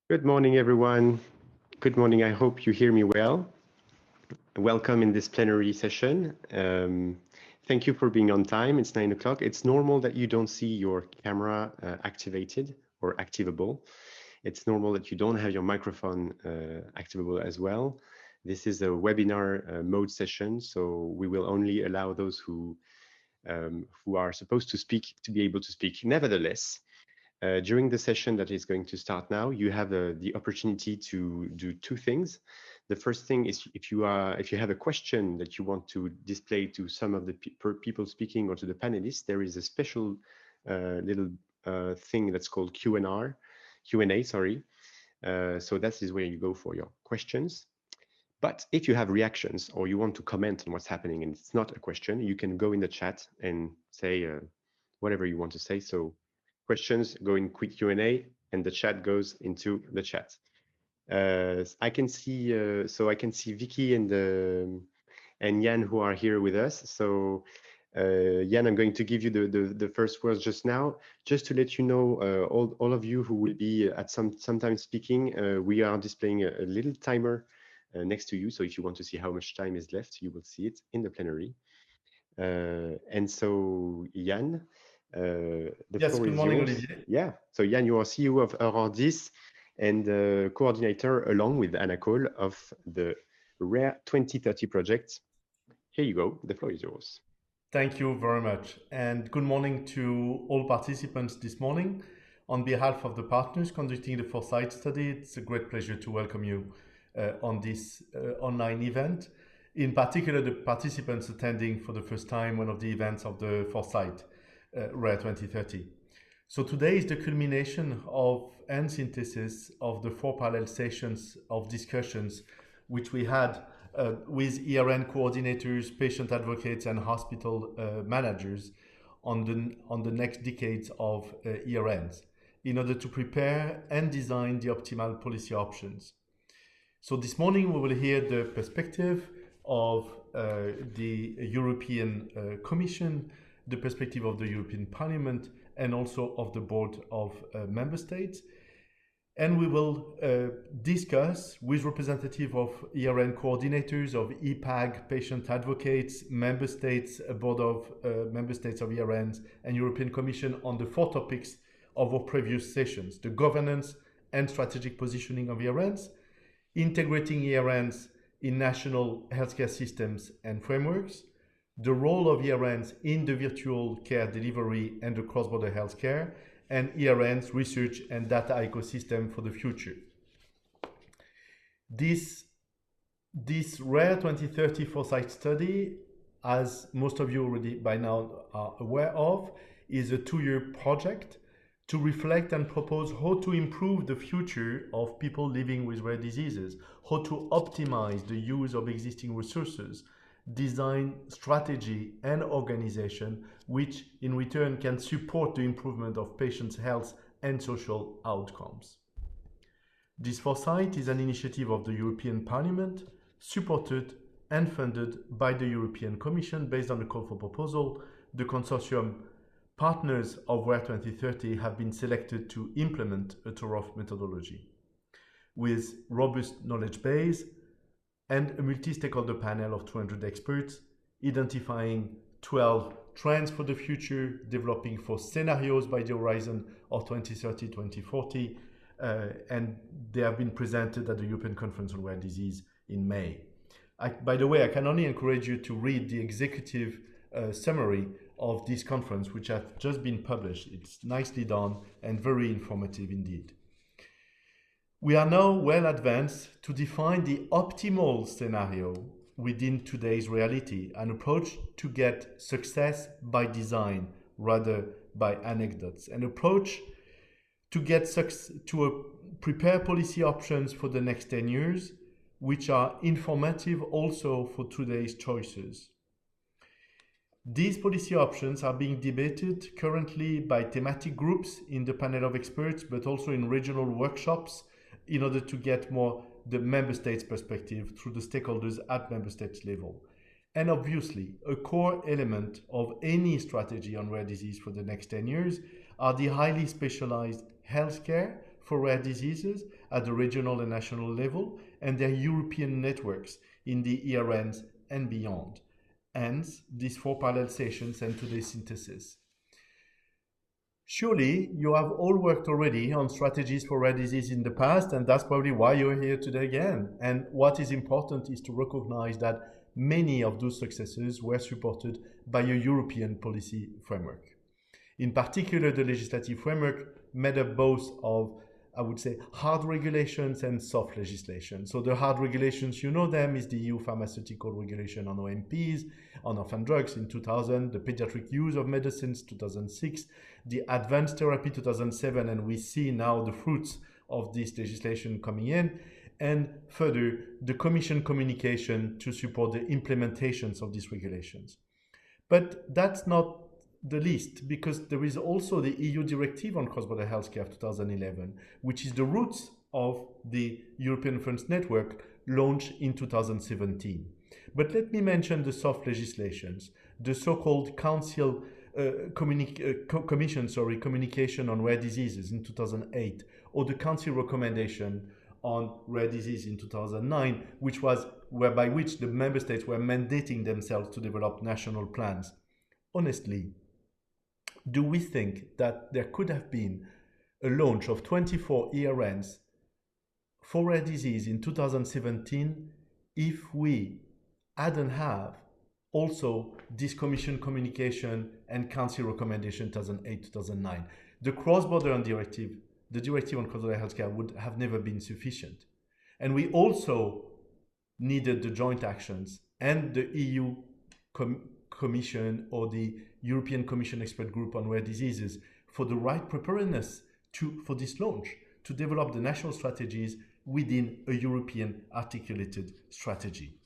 Good morning, everyone. Good morning. I hope you hear me well. Welcome in this plenary session. Thank you for being on time. It's 9 o'clock. It's normal that you don't see your camera activated or activable. It's normal that you don't have your microphone activable as well. This is a webinar mode session, so we will only allow those who are supposed to speak to be able to speak. Nevertheless, during the session that is going to start now, you have the opportunity to do two things. The first thing is if you have a question that you want to display to some of the people speaking or to the panelists, there is a special little thing that's called Q&A, sorry. So that is where you go for your questions. But if you have reactions or you want to comment on what's happening and it's not a question, you can go in the chat and say whatever you want to say. So questions go in quick Q&A and the chat goes into the chat. I can see Vicky and Jan who are here with us. So Jan, I'm going to give you the first words just now, just to let you know, all of you who will be at sometime speaking, we are displaying a little timer next to you. So if you want to see how much time is left, you will see it in the plenary. And so Jan, the Yes, floor good is morning, yours. Olivier. Yeah, so Jan, you are CEO of ERN and coordinator along with Anna Cole of the Rare 2030 project. Here you go, the floor is yours. Thank you very much. And good morning to all participants this morning. On behalf of the partners conducting the Foresight study, it's a great pleasure to welcome you on this online event. In particular, the participants attending for the first time one of the events of the Foresight Rare 2030. So today is the culmination of and synthesis of the 4 parallel sessions of discussions which we had with ERN coordinators, patient advocates, and hospital managers on the next decades of ERNs in order to prepare and design the optimal policy options. So this morning we will hear the perspective of the European Commission, the perspective of the European Parliament, and also of the Board of Member States. And we will discuss with representative of ERN coordinators, of EPAG, patient advocates, member states, board of member states of ERNs, and European Commission on the 4 topics of our previous sessions: the governance and strategic positioning of ERNs, integrating ERNs in national healthcare systems and frameworks, the role of ERNs in the virtual care delivery and the cross-border healthcare, and ERN's research and data ecosystem for the future. This Rare 2030 Foresight study, as most of you already by now are aware of, is a 2-year project to reflect and propose how to improve the future of people living with rare diseases, how to optimize the use of existing resources, design strategy and organization, which in return can support the improvement of patients' health and social outcomes. This foresight is an initiative of the European Parliament, supported and funded by the European Commission based on the call for proposal. The consortium partners of Rare 2030 have been selected to implement a thorough methodology with robust knowledge base and a multi-stakeholder panel of 200 experts, identifying 12 trends for the future, developing 4 scenarios by the horizon of 2030-2040, and they have been presented at the European Conference on Rare Disease in May. By the way, I can only encourage you to read the executive summary of this conference, which has just been published. It's nicely done and very informative indeed. We are now well advanced to define the optimal scenario within today's reality, an approach to get success by design rather by anecdotes, an approach to get prepare policy options for the next 10 years, which are informative also for today's choices. These policy options are being debated currently by thematic groups in the panel of experts, but also in regional workshops in order to get more the member states' perspective through the stakeholders at member states level. And obviously, a core element of any strategy on rare disease for the next 10 years are the highly specialized healthcare for rare diseases at the regional and national level, and their European networks in the ERNs and beyond. Hence, these 4 parallel sessions and today's synthesis. Surely, you have all worked already on strategies for rare disease in the past, and that's probably why you're here today again. And what is important is to recognize that many of those successes were supported by a European policy framework. In particular, the legislative framework made up both of, I would say, hard regulations and soft legislation. So the hard regulations, you know them, is the EU pharmaceutical regulation on OMPs, on orphan drugs in 2000, the pediatric use of medicines 2006, the advanced therapy 2007, and we see now the fruits of this legislation coming in, and further, the Commission communication to support the implementations of these regulations. But that's not the least, because there is also the EU Directive on Cross-Border Healthcare of 2011, which is the roots of the European Reference Network launched in 2017. But let me mention the soft legislations, the so-called Council Commission Communication on Rare Diseases in 2008, or the Council Recommendation on Rare Disease in 2009, by which the member states were mandating themselves to develop national plans. Honestly, do we think that there could have been a launch of 24 ERNs for rare disease in 2017 if we hadn't have also this Commission communication and Council recommendation 2008-2009? The cross-border directive, the directive on cross-border healthcare would have never been sufficient. And we also needed the joint actions and the EU Commission or the European Commission Expert Group on Rare Diseases for the right preparedness for this launch, to develop the national strategies within a European articulated strategy.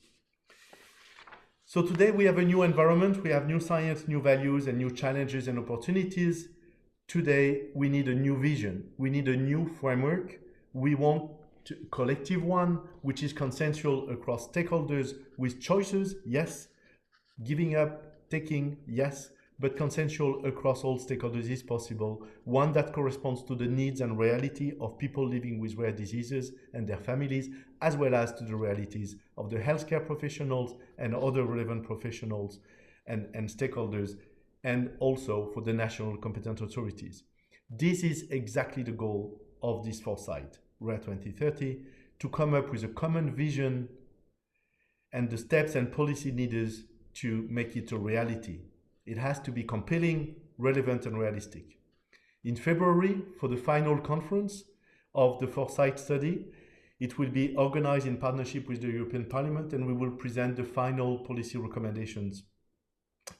So today we have a new environment, we have new science, new values, and new challenges and opportunities. Today we need a new vision, we need a new framework. We want a collective one, which is consensual across stakeholders with choices, yes, giving up, taking, yes, but consensual across all stakeholders is possible, one that corresponds to the needs and reality of people living with rare diseases and their families, as well as to the realities of the healthcare professionals and other relevant professionals and stakeholders, and also for the national competent authorities. This is exactly the goal of this foresight, Rare 2030, to come up with a common vision and the steps and policy needed to make it a reality. It has to be compelling, relevant, and realistic. In February, for the final conference of the Foresight study, it will be organized in partnership with the European Parliament, and we will present the final policy recommendations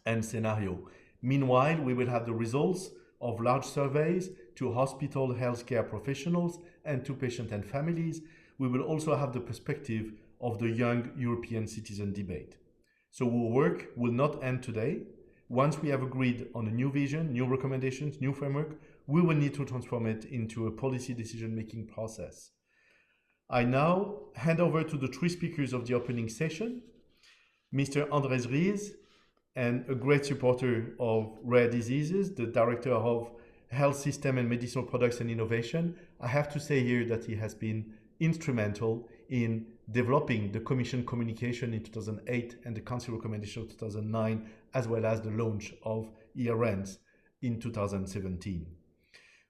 and scenario. Meanwhile, we will have the results of large surveys to hospital healthcare professionals and to patients and families. We will also have the perspective of the young European citizen debate. So our work will not end today. Once we have agreed on a new vision, new recommendations, new framework, we will need to transform it into a policy decision-making process. I now hand over to the 3 speakers of the opening session, Mr. Andrés Riz, and a great supporter of rare diseases, the Director of Health System and Medicinal Products and Innovation. I have to say here that he has been instrumental in developing the Commission communication in 2008 and the Council recommendation of 2009, as well as the launch of ERNs in 2017.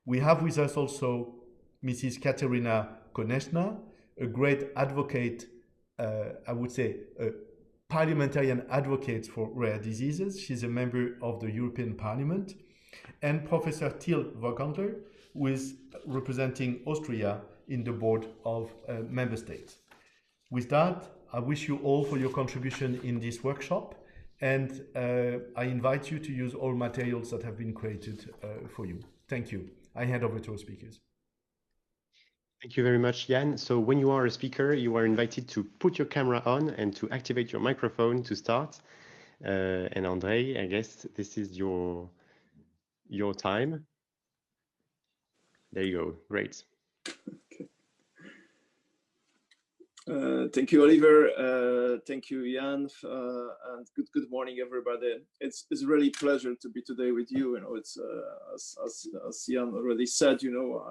We have with us also Mrs. Katerina Konechna, a great advocate, I would say a parliamentarian advocate for rare diseases. She's a member of the European Parliament. And Professor Till Vogandler, who is representing Austria in the board of member states. With that, I wish you all for your contribution in this workshop, and I invite you to use all materials that have been created for you. Thank you. I hand over to our speakers. Thank you very much, Jan. So when you are a speaker, you are invited to put your camera on and to activate your microphone to start. And André, I guess this is your time. There you go. Great. Okay. Thank you, Oliver. Thank you, Jan, and good morning, everybody. It's really a pleasure to be today with you. You know, it's as Jan already said. You know,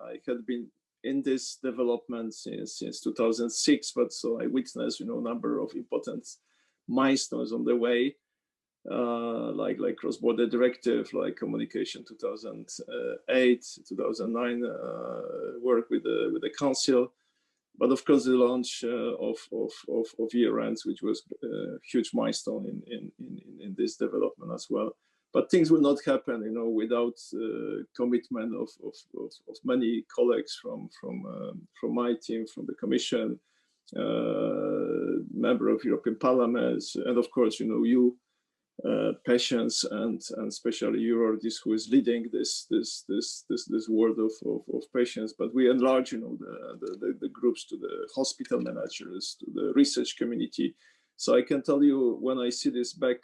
I had been in this development since 2006, but so I witnessed, you know, a number of important milestones on the way, like cross-border directive, like communication 2008, 2009, work with the council. But of course, the launch of ERNs, which was a huge milestone in this development as well. But things will not happen, you know, without commitment of many colleagues from my team, from the Commission, member of European Parliament, and of course, you know, you. Patients and especially you, this who is leading this world of patients. But we enlarge, you know, the groups to the hospital managers, to the research community. So I can tell you, when I see this back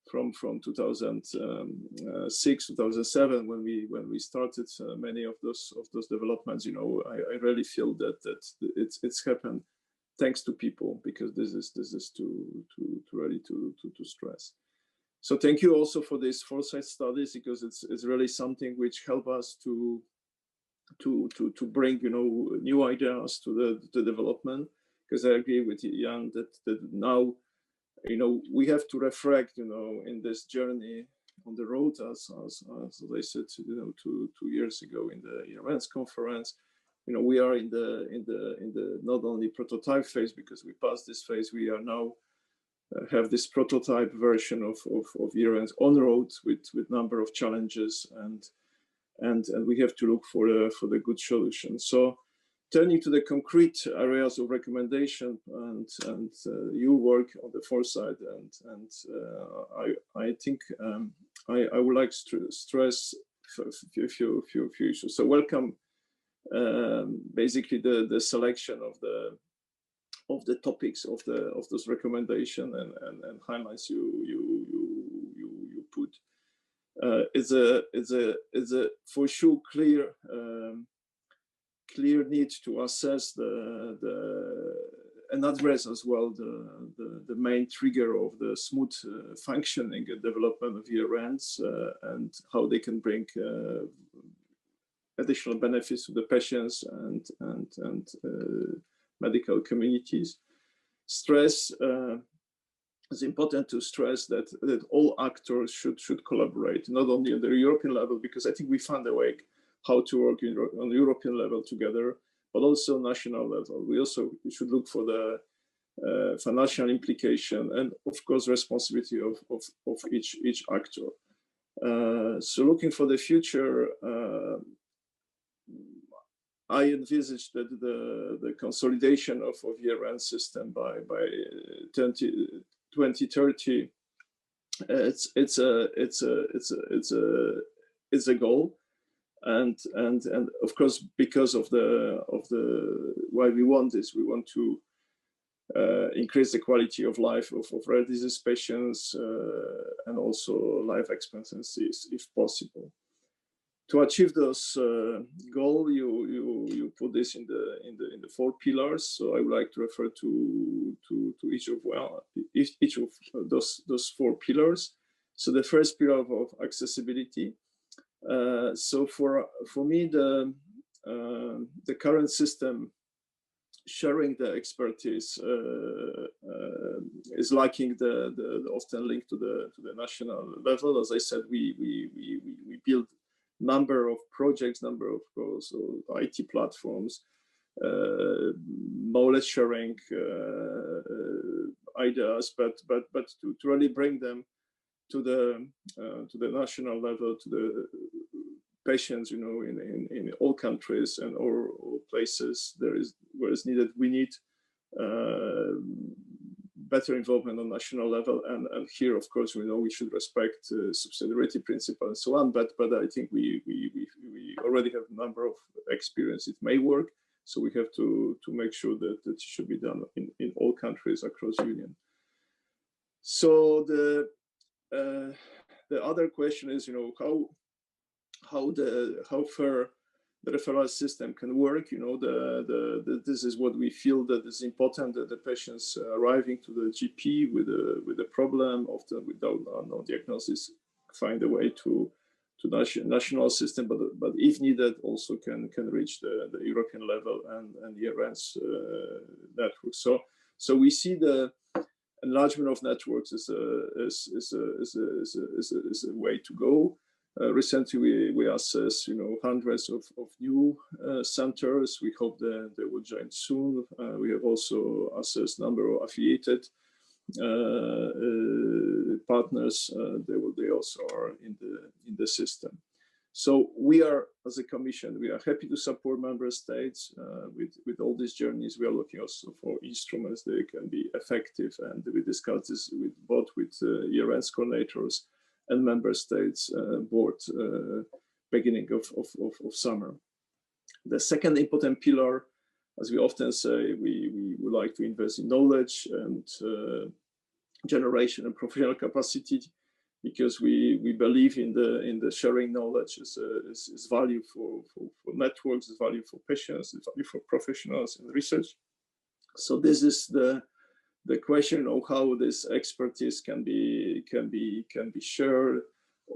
from 2006, 2007, when we started many of those developments, you know, I really feel that it's happened thanks to people, because this is to really to stress. So thank you also for these foresight studies, because it's really something which help us to bring, you know, new ideas to the development. Because I agree with Jan that now, you know, we have to reflect, you know, in this journey on the road, as I said, you know, two years ago in the ERN's conference. You know, we are in the not only prototype phase, because we passed this phase, we are now have this prototype version of ERNs on road with number of challenges, and we have to look for the good solution. So turning to the concrete areas of recommendation and you work on the foresight, and I think I would like to stress a few issues. So welcome basically the selection of the topics of those recommendation and highlights you put. It's a for sure clear need to assess and address as well the main trigger of the smooth functioning and development of ERNs, and how they can bring additional benefits to the patients and medical communities. Stress, it's important to stress that all actors should collaborate, not only on the European level, because I think we found a way how to work on the European level together, but also national level. We should look for the financial implication and of course responsibility of each actor. So looking for the future, I envisage that the consolidation of ERN system by 2030, it's a goal, and of course, because of the why we want this, we want to increase the quality of life of rare disease patients and also life expectancies if possible. To achieve those goal, you put this in the 4 pillars. So I would like to refer to each of those 4 pillars. So the first pillar of accessibility. So for me, the current system sharing the expertise is lacking the often link to the national level. As I said, we build number of projects, number of IT platforms, knowledge sharing ideas, but to really bring them to the national level, to the patients, you know, in all countries and all places where it's needed. We need better involvement on national level, and here, of course, we know we should respect subsidiarity principle and so on. But I think we already have a number of experience. It may work, so we have to make sure that it should be done in all countries across the Union. So the other question is, you know, how far the referral system can work. You know, this is what we feel that is important, that the patients arriving to the GP with a problem, often without no diagnosis, find a way to national system, but if needed, also can reach the European level and the ERN's network. So we see the enlargement of networks is a way to go. Recently, we assess, you know, hundreds of new centers. We hope that they will join soon. We have also assessed number of affiliated partners. They also are in the system. So we are, as a Commission, we are happy to support member states with all these journeys. We are looking also for instruments that can be effective, and we discuss this both with ERN's coordinators and member states board beginning of summer. The second important pillar, as we often say, we would like to invest in knowledge and generation and professional capacity, because we believe in the sharing knowledge is value for networks, is value for patients, is value for professionals in research. So this is the question of how this expertise can be shared,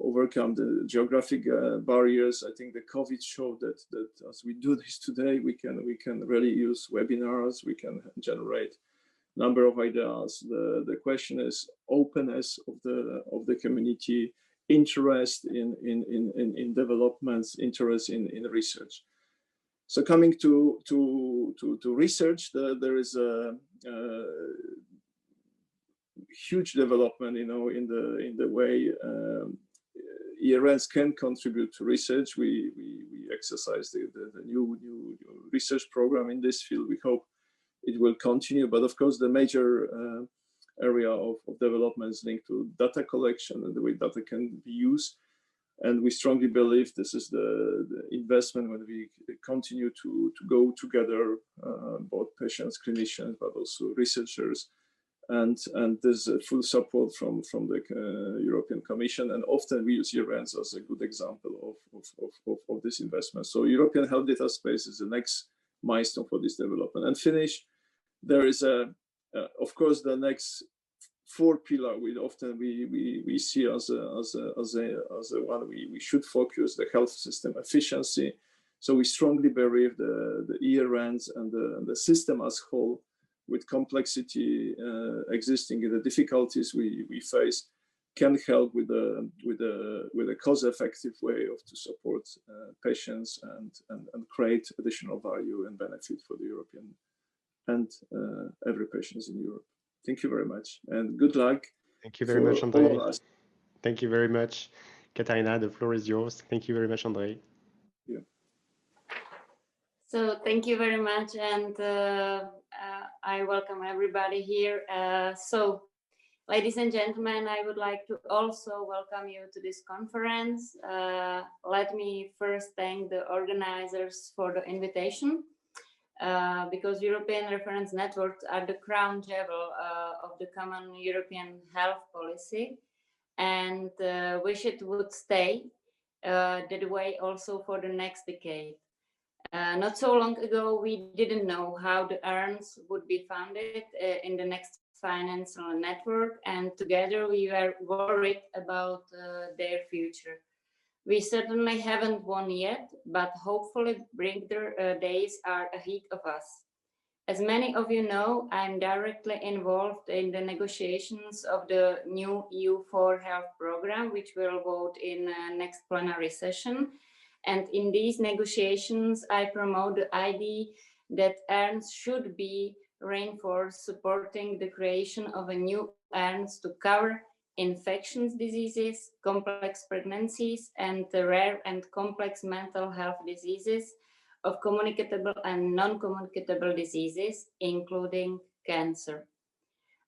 overcome the geographic barriers. I think the COVID showed that as we do this today, we can really use webinars, we can generate number of ideas. The question is openness of the community, interest in developments, interest in research. So coming to research, there is a huge development, you know, in the way ERNs can contribute to research. We exercise the new research program in this field. We hope it will continue, but of course the major area of development is linked to data collection and the way data can be used. And we strongly believe this is the investment when we continue to go together, both patients, clinicians, but also researchers. And there's full support from the European Commission. And often we use ERNs as a good example of this investment. So European health data space is the next milestone for this development. And finish, there is of course, the next four pillar we see as a one we should focus: the health system efficiency. So we strongly believe the ERNs and the system as whole, with complexity existing in the difficulties we face, can help with a cost-effective way to support patients and create additional value and benefit for the European and every patient in Europe. Thank you very much, and good luck. Thank you very much, André. Thank you very much, Katarina. The floor is yours. Thank you very much, André. Yeah. So thank you very much, and I welcome everybody here. So, ladies and gentlemen, I would like to also welcome you to this conference. Let me first thank the organizers for the invitation. Because European reference networks are the crown jewel of the common European health policy, and wish it would stay that way also for the next decade. Not so long ago, we didn't know how the ERNs would be funded in the next financial network, and together we were worried about their future. We certainly haven't won yet, but hopefully brighter days are ahead of us. As many of you know, I'm directly involved in the negotiations of the new EU4 health program, which we'll vote in next plenary session. And in these negotiations, I promote the idea that ERNs should be reinforced, supporting the creation of a new ERNs to cover infectious diseases, complex pregnancies, and the rare and complex mental health diseases of communicable and non-communicable diseases, including cancer.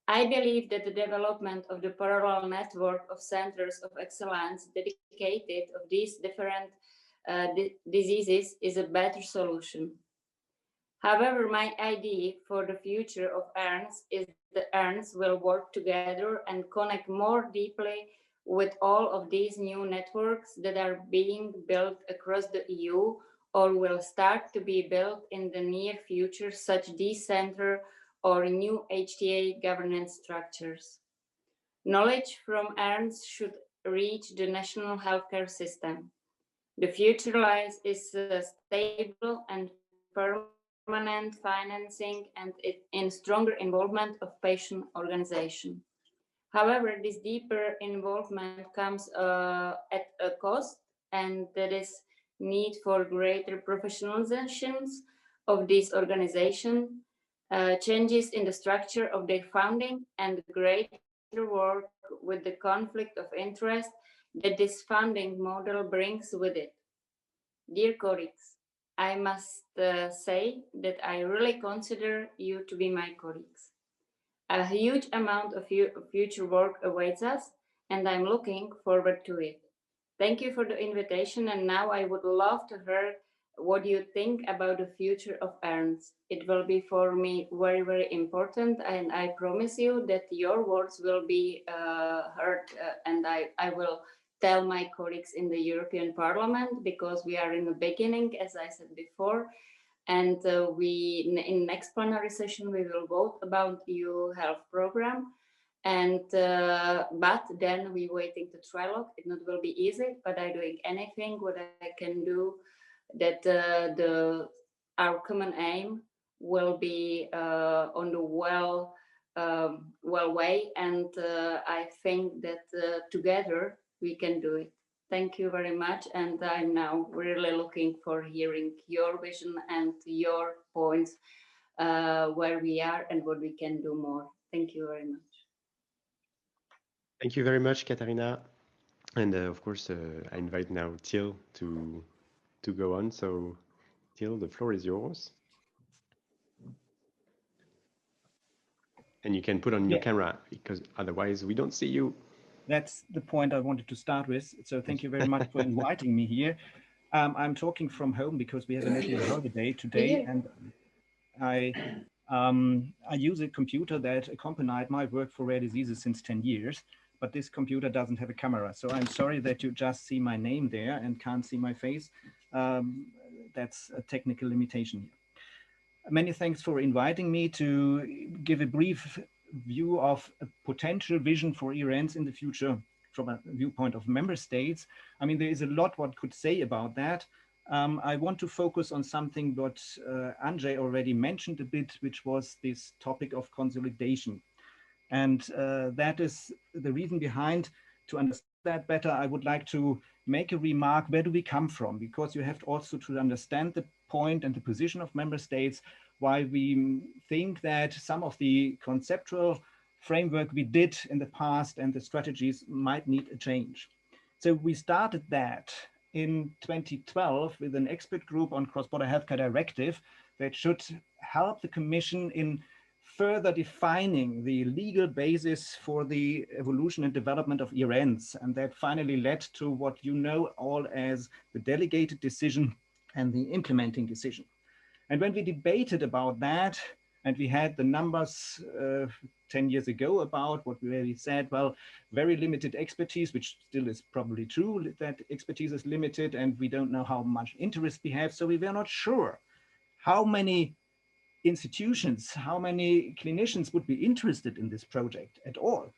I believe that the development of the parallel network of centers of excellence dedicated to these different diseases is a better solution. However, my idea for the future of ERNs is the ERNs will work together and connect more deeply with all of these new networks that are being built across the EU or will start to be built in the near future, such decenter or new HTA governance structures. Knowledge from ERNs should reach the national healthcare system. The future lies is stable and permanent financing and in stronger involvement of patient organization. However, this deeper involvement comes at a cost, and there is need for greater professionalizations of this organization, changes in the structure of their funding, and greater work with the conflict of interest that this funding model brings with it. Dear colleagues, I must say that I really consider you to be my colleagues. A huge amount of future work awaits us, and I'm looking forward to it. Thank you for the invitation, and now I would love to hear what you think about the future of ERNs. It will be for me very, very important, and I promise you that your words will be heard, and I will tell my colleagues in the European Parliament, because we are in the beginning, as I said before, and in next plenary session we will vote about EU health program, and but then we waiting to trilogue. It not will be easy, but I'm doing anything what I can do that our common aim will be on the well way, and I think that together we can do it. Thank you very much, and I'm now really looking for hearing your vision and your points where we are and what we can do more. Thank you very much. Thank you very much, Katarina. And of course, I invite now Till to go on. So, Till, the floor is yours. And you can put on your camera, because otherwise we don't see you. That's the point I wanted to start with. So thank you very much for inviting me here. I'm talking from home because we have a national holiday today, and I use a computer that accompanied my work for rare diseases since 10 years, but this computer doesn't have a camera. So I'm sorry that you just see my name there and can't see my face. That's a technical limitation here. Many thanks for inviting me to give a brief view of a potential vision for ERNs in the future from a viewpoint of member states. I mean, there is a lot one could say about that. I want to focus on something what Andrzej already mentioned a bit, which was this topic of consolidation. And that is the reason behind. To understand that better, I would like to make a remark, where do we come from? Because you have also to understand the point and the position of member states, why we think that some of the conceptual framework we did in the past and the strategies might need a change. So we started that in 2012 with an expert group on cross-border healthcare directive that should help the Commission in further defining the legal basis for the evolution and development of ERNs. And that finally led to what you know all as the delegated decision and the implementing decision. And when we debated about that, and we had the numbers 10 years ago about what we really said, well, very limited expertise, which still is probably true, that expertise is limited and we don't know how much interest we have. So we were not sure how many institutions, how many clinicians would be interested in this project at all.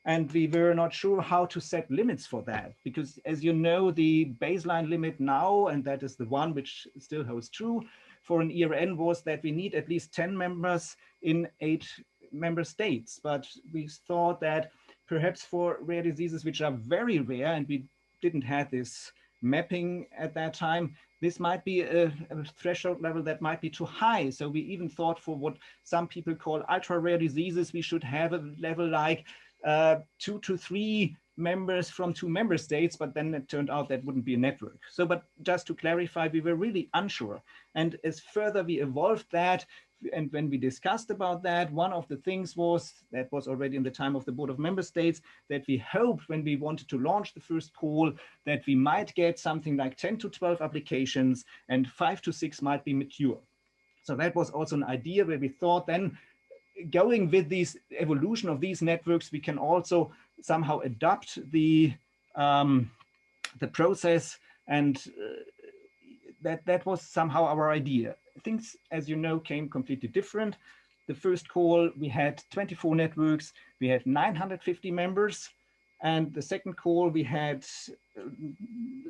And we were not sure how to set limits for that, because as you know, the baseline limit now, and that is the one which still holds true for an ERN, was that we need at least 10 members in 8 member states. But we thought that perhaps for rare diseases, which are very rare, and we didn't have this mapping at that time, this might be a threshold level that might be too high. So we even thought for what some people call ultra rare diseases, we should have a level like 2 to 3 members from 2 member states, but then it turned out that wouldn't be a network. So, but just to clarify, we were really unsure. And as further we evolved that, and when we discussed about that, one of the things was, that was already in the time of the Board of Member States, that we hoped when we wanted to launch the first call, that we might get something like 10 to 12 applications and 5 to 6 might be mature. So that was also an idea where we thought then, going with this evolution of these networks, we can also somehow adapt the process and that was somehow our idea. Things, as you know, came completely different. The first call, we had 24 networks, we had 950 members. And the second call we had,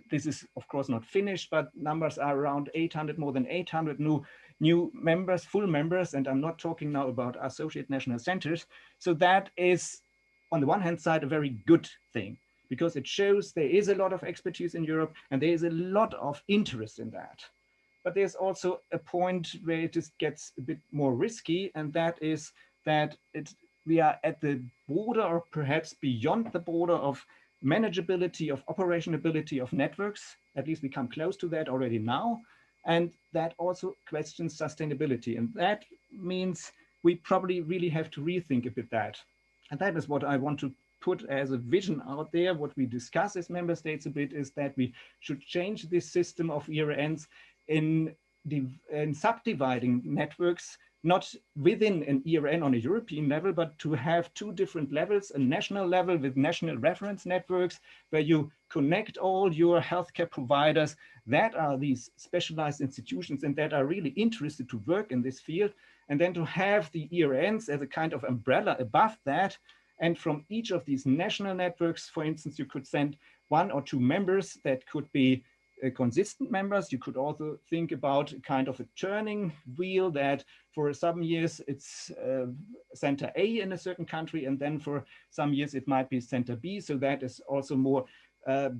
this is of course not finished, but numbers are around 800, more than 800 new members, full members. And I'm not talking now about associate national centers. So that is, on the one hand side, a very good thing, because it shows there is a lot of expertise in Europe and there is a lot of interest in that. But there's also a point where it just gets a bit more risky, and that is that we are at the border, or perhaps beyond the border, of manageability, of operationability of networks. At least we come close to that already now. And that also questions sustainability. And that means we probably really have to rethink a bit that. And that is what I want to put as a vision out there. What we discuss as member states a bit is that we should change this system of ERNs in subdividing networks, not within an ERN on a European level, but to have two different levels: a national level with national reference networks, where you connect all your healthcare providers that are these specialized institutions and that are really interested to work in this field, and then to have the ERNs as a kind of umbrella above that. And from each of these national networks, for instance, you could send 1 or 2 members that could be consistent members. You could also think about kind of a turning wheel, that for some years it's center A in a certain country, and then for some years it might be center B. So that is also more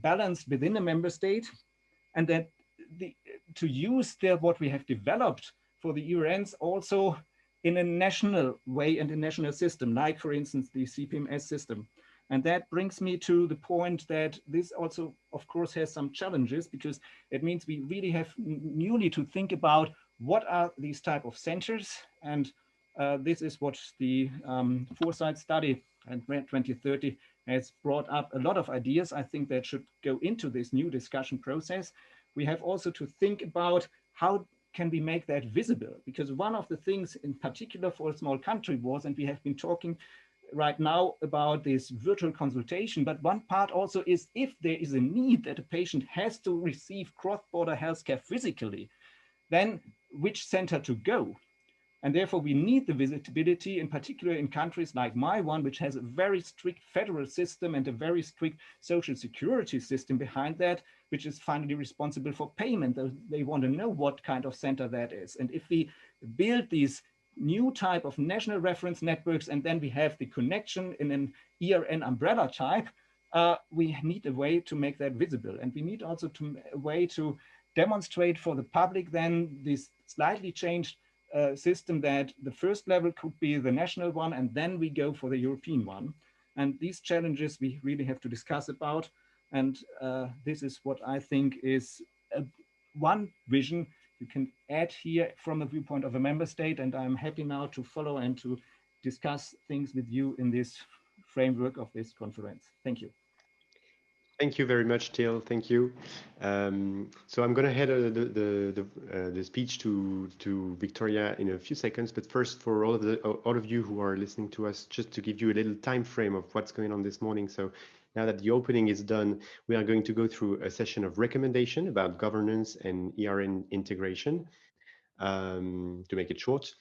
balanced within a member state. And that to use what we have developed for the ERNs also in a national way and a national system, like for instance, the CPMS system. And that brings me to the point that this also, of course, has some challenges, because it means we really have newly to think about what are these type of centers. And this is what the Foresight study and RED 2030 has brought up a lot of ideas, I think, that should go into this new discussion process. We have also to think about how can we make that visible, because one of the things in particular for a small country was, and we have been talking right now about this virtual consultation, but one part also is, if there is a need that a patient has to receive cross-border healthcare physically, then which center to go? And therefore we need the visibility, in particular in countries like my one, which has a very strict federal system and a very strict social security system behind that, which is finally responsible for payment. They want to know what kind of center that is. And if we build these new type of national reference networks, and then we have the connection in an ERN umbrella type, we need a way to make that visible. And we need also a way to demonstrate for the public then this slightly changed system, that the first level could be the national one, and then we go for the European one. And these challenges we really have to discuss about. And this is what I think is one vision you can add here from the viewpoint of a member state. And I'm happy now to follow and to discuss things with you in this framework of this conference. Thank you. Thank you very much, Till. Thank you. So I'm going to head the speech to Victoria in a few seconds. But first, for all of you who are listening to us, just to give you a little time frame of what's going on this morning. So now that the opening is done, we are going to go through a session of recommendation about governance and ERN integration, to make it short,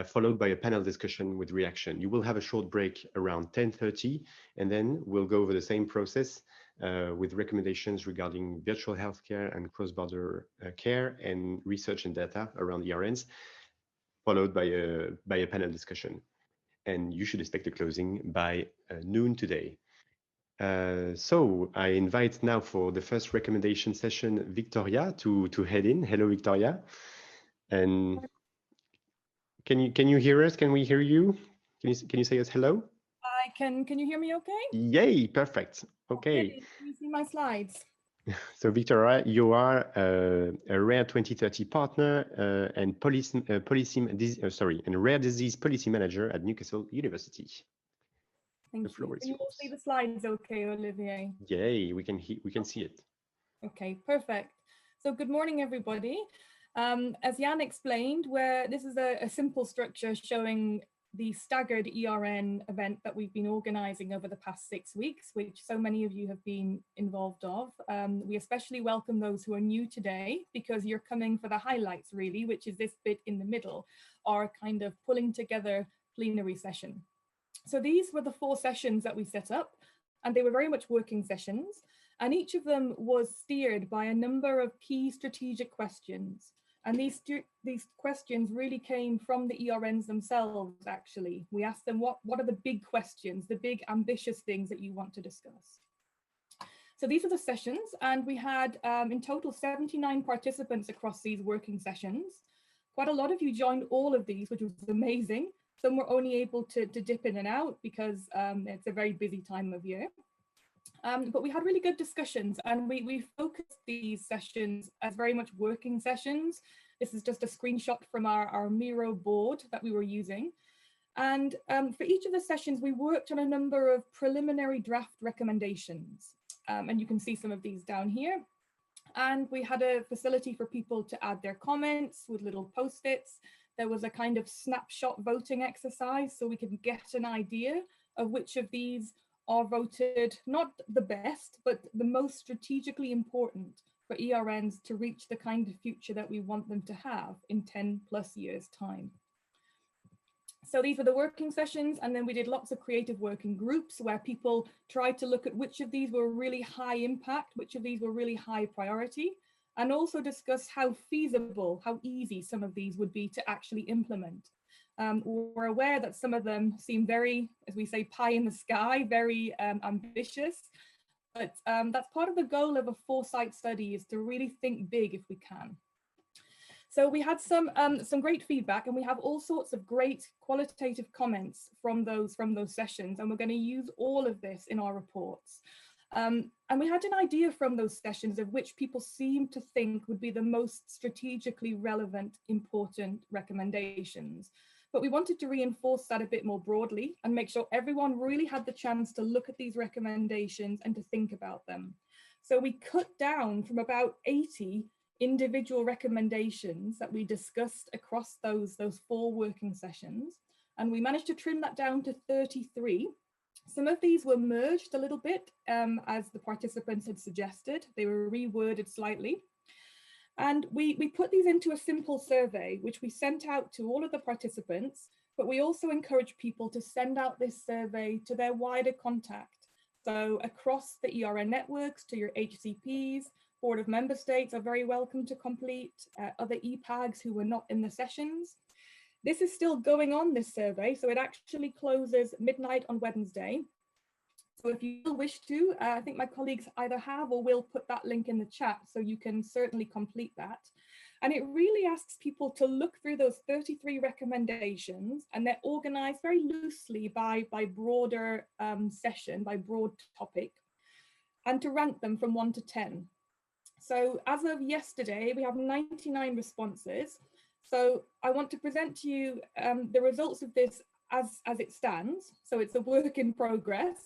followed by a panel discussion with reaction. You will have a short break around 10:30, and then we'll go over the same process with recommendations regarding virtual healthcare and cross-border care and research and data around ERNs, followed by a panel discussion. And you should expect a closing by noon today. So I invite now for the first recommendation session, Victoria to head in. Hello, Victoria. And can you hear us? Can we hear you? Can you say us hello? I can. Can you hear me okay? Yay, perfect. Okay. Can you see my slides? So Victoria, you are a Rare 2030 partner and rare disease policy manager at Newcastle University. Thank you. Can you all see the slides okay, Olivier? Yay, we can see it. Okay, perfect. So good morning, everybody. As Jan explained, this is a simple structure showing the staggered ERN event that we've been organising over the past 6 weeks, which so many of you have been involved of. We especially welcome those who are new today, because you're coming for the highlights really, which is this bit in the middle, our kind of pulling together plenary session. So these were the 4 sessions that we set up, and they were very much working sessions, and each of them was steered by a number of key strategic questions. And these questions really came from the ERNs themselves, actually. We asked them, what are the big questions, the big ambitious things that you want to discuss? So these are the sessions, and we had in total 79 participants across these working sessions. Quite a lot of you joined all of these, which was amazing. Some were only able to dip in and out because it's a very busy time of year. But we had really good discussions, and we focused these sessions as very much working sessions. This is just a screenshot from our Miro board that we were using. And for each of the sessions, we worked on a number of preliminary draft recommendations. And you can see some of these down here. And we had a facility for people to add their comments with little post-its. There was a kind of snapshot voting exercise, so we could get an idea of which of these are voted not the best, but the most strategically important for ERNs to reach the kind of future that we want them to have in 10+ years' time. So these were the working sessions, and then we did lots of creative working groups where people tried to look at which of these were really high impact, which of these were really high priority, and also discuss how feasible, how easy some of these would be to actually implement. We're aware that some of them seem very, as we say, pie in the sky, very ambitious, but that's part of the goal of a foresight study, is to really think big if we can. So we had some great feedback, and we have all sorts of great qualitative comments from those sessions, and we're going to use all of this in our reports. And we had an idea from those sessions of which people seem to think would be the most strategically relevant, important recommendations. But we wanted to reinforce that a bit more broadly and make sure everyone really had the chance to look at these recommendations and to think about them. So we cut down from about 80 individual recommendations that we discussed across those 4 working sessions, and we managed to trim that down to 33. Some of these were merged a little bit as the participants had suggested. They were reworded slightly. And we put these into a simple survey, which we sent out to all of the participants, but we also encourage people to send out this survey to their wider contact. So across the ERN networks, to your HCPs, Board of Member States are very welcome to complete, other EPAGs who were not in the sessions. This is still going on, this survey, so it actually closes midnight on Wednesday. So if you wish to, I think my colleagues either have or will put that link in the chat, so you can certainly complete that. And it really asks people to look through those 33 recommendations, and they're organized very loosely by broader session, by broad topic, and to rank them from 1 to 10. So as of yesterday, we have 99 responses. So I want to present to you the results of this as it stands. So it's a work in progress.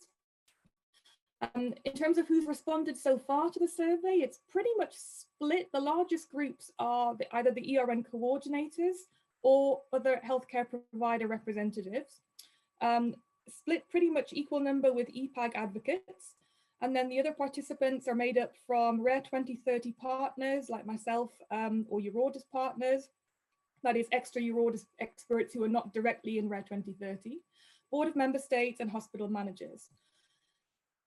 In terms of who's responded so far to the survey, it's pretty much split. The largest groups are either the ERN coordinators or other healthcare provider representatives. Split pretty much equal number with EPAG advocates. And then the other participants are made up from Rare 2030 partners like myself or Eurodis partners, that is extra Eurodis experts who are not directly in Rare 2030, Board of Member States and hospital managers.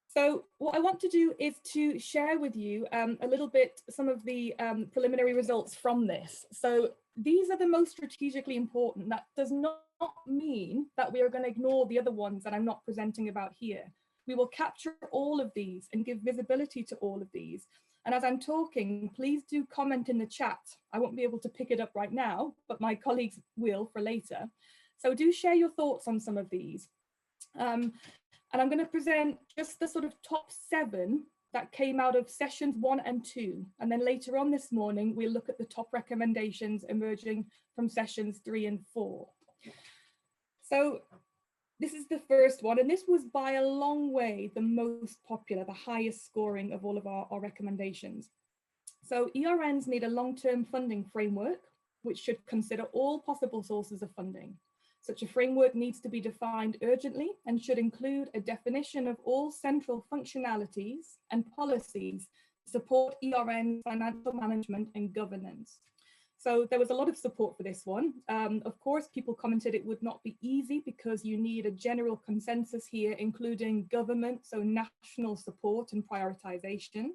So what I want to do is to share with you a little bit some of the preliminary results from this. So these are the most strategically important. That does not mean that we are going to ignore the other ones that I'm not presenting about here. We will capture all of these and give visibility to all of these. And as I'm talking, please do comment in the chat. I won't be able to pick it up right now, but my colleagues will for later. So do share your thoughts on some of these. And I'm going to present just the sort of top 7 that came out of sessions 1 and 2. And then later on this morning, we'll look at the top recommendations emerging from sessions 3 and 4. So this is the first one, and this was by a long way the most popular, the highest scoring of all of our recommendations. So ERNs need a long-term funding framework, which should consider all possible sources of funding. Such a framework needs to be defined urgently and should include a definition of all central functionalities and policies to support ERN financial management and governance. So there was a lot of support for this one. Of course, people commented it would not be easy because you need a general consensus here, including government, so national support and prioritization.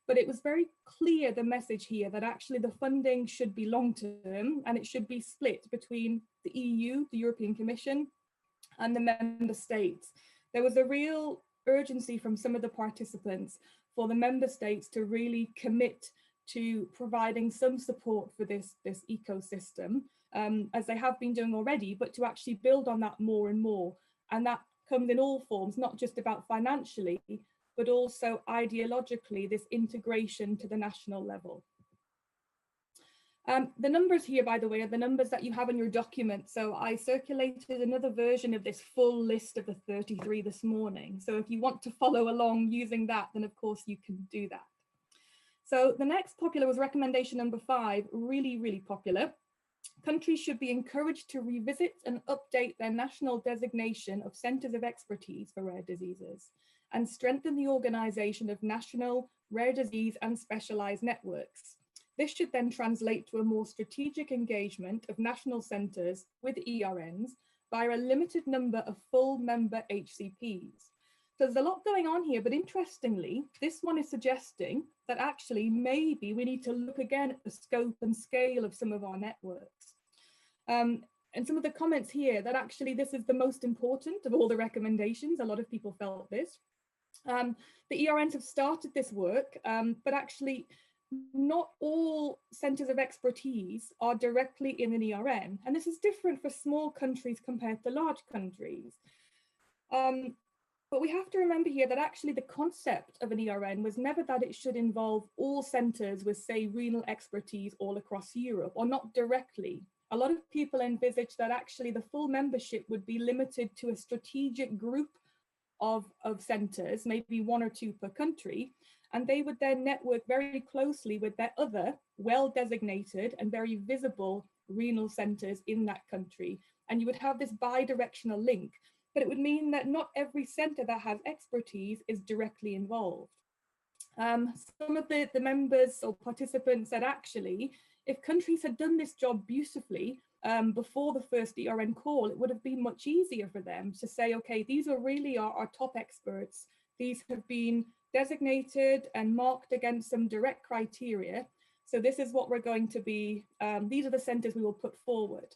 But it was very clear, the message here, that actually the funding should be long-term and it should be split between the EU, the European Commission, and the member states. There was a real urgency from some of the participants for the member states to really commit to providing some support for this ecosystem, as they have been doing already, but to actually build on that more and more. And that comes in all forms, not just about financially, but also ideologically, this integration to the national level. The numbers here, by the way, are the numbers that you have in your document. So I circulated another version of this full list of the 33 this morning. So if you want to follow along using that, then of course you can do that. So the next popular was recommendation number 5, really, really popular. Countries should be encouraged to revisit and update their national designation of centers of expertise for rare diseases and strengthen the organization of national rare disease and specialized networks. This should then translate to a more strategic engagement of national centers with ERNs via a limited number of full member HCPs. So there's a lot going on here, but interestingly, this one is suggesting that actually maybe we need to look again at the scope and scale of some of our networks. And some of the comments here that actually this is the most important of all the recommendations. A lot of people felt this. The ERNs have started this work, but actually not all centers of expertise are directly in an ERN. And this is different for small countries compared to large countries. But we have to remember here that actually the concept of an ERN was never that it should involve all centers with, say, renal expertise all across Europe, or not directly. A lot of people envisage that actually the full membership would be limited to a strategic group of centers, maybe 1 or 2 per country, and they would then network very closely with their other well-designated and very visible renal centers in that country. And you would have this bi-directional link, but it would mean that not every center that has expertise is directly involved. Some of the members or participants said actually, if countries had done this job beautifully before the first ERN call, it would have been much easier for them to say, okay, these are really our top experts. These have been designated and marked against some direct criteria. So this is what we're going to be, these are the centers we will put forward.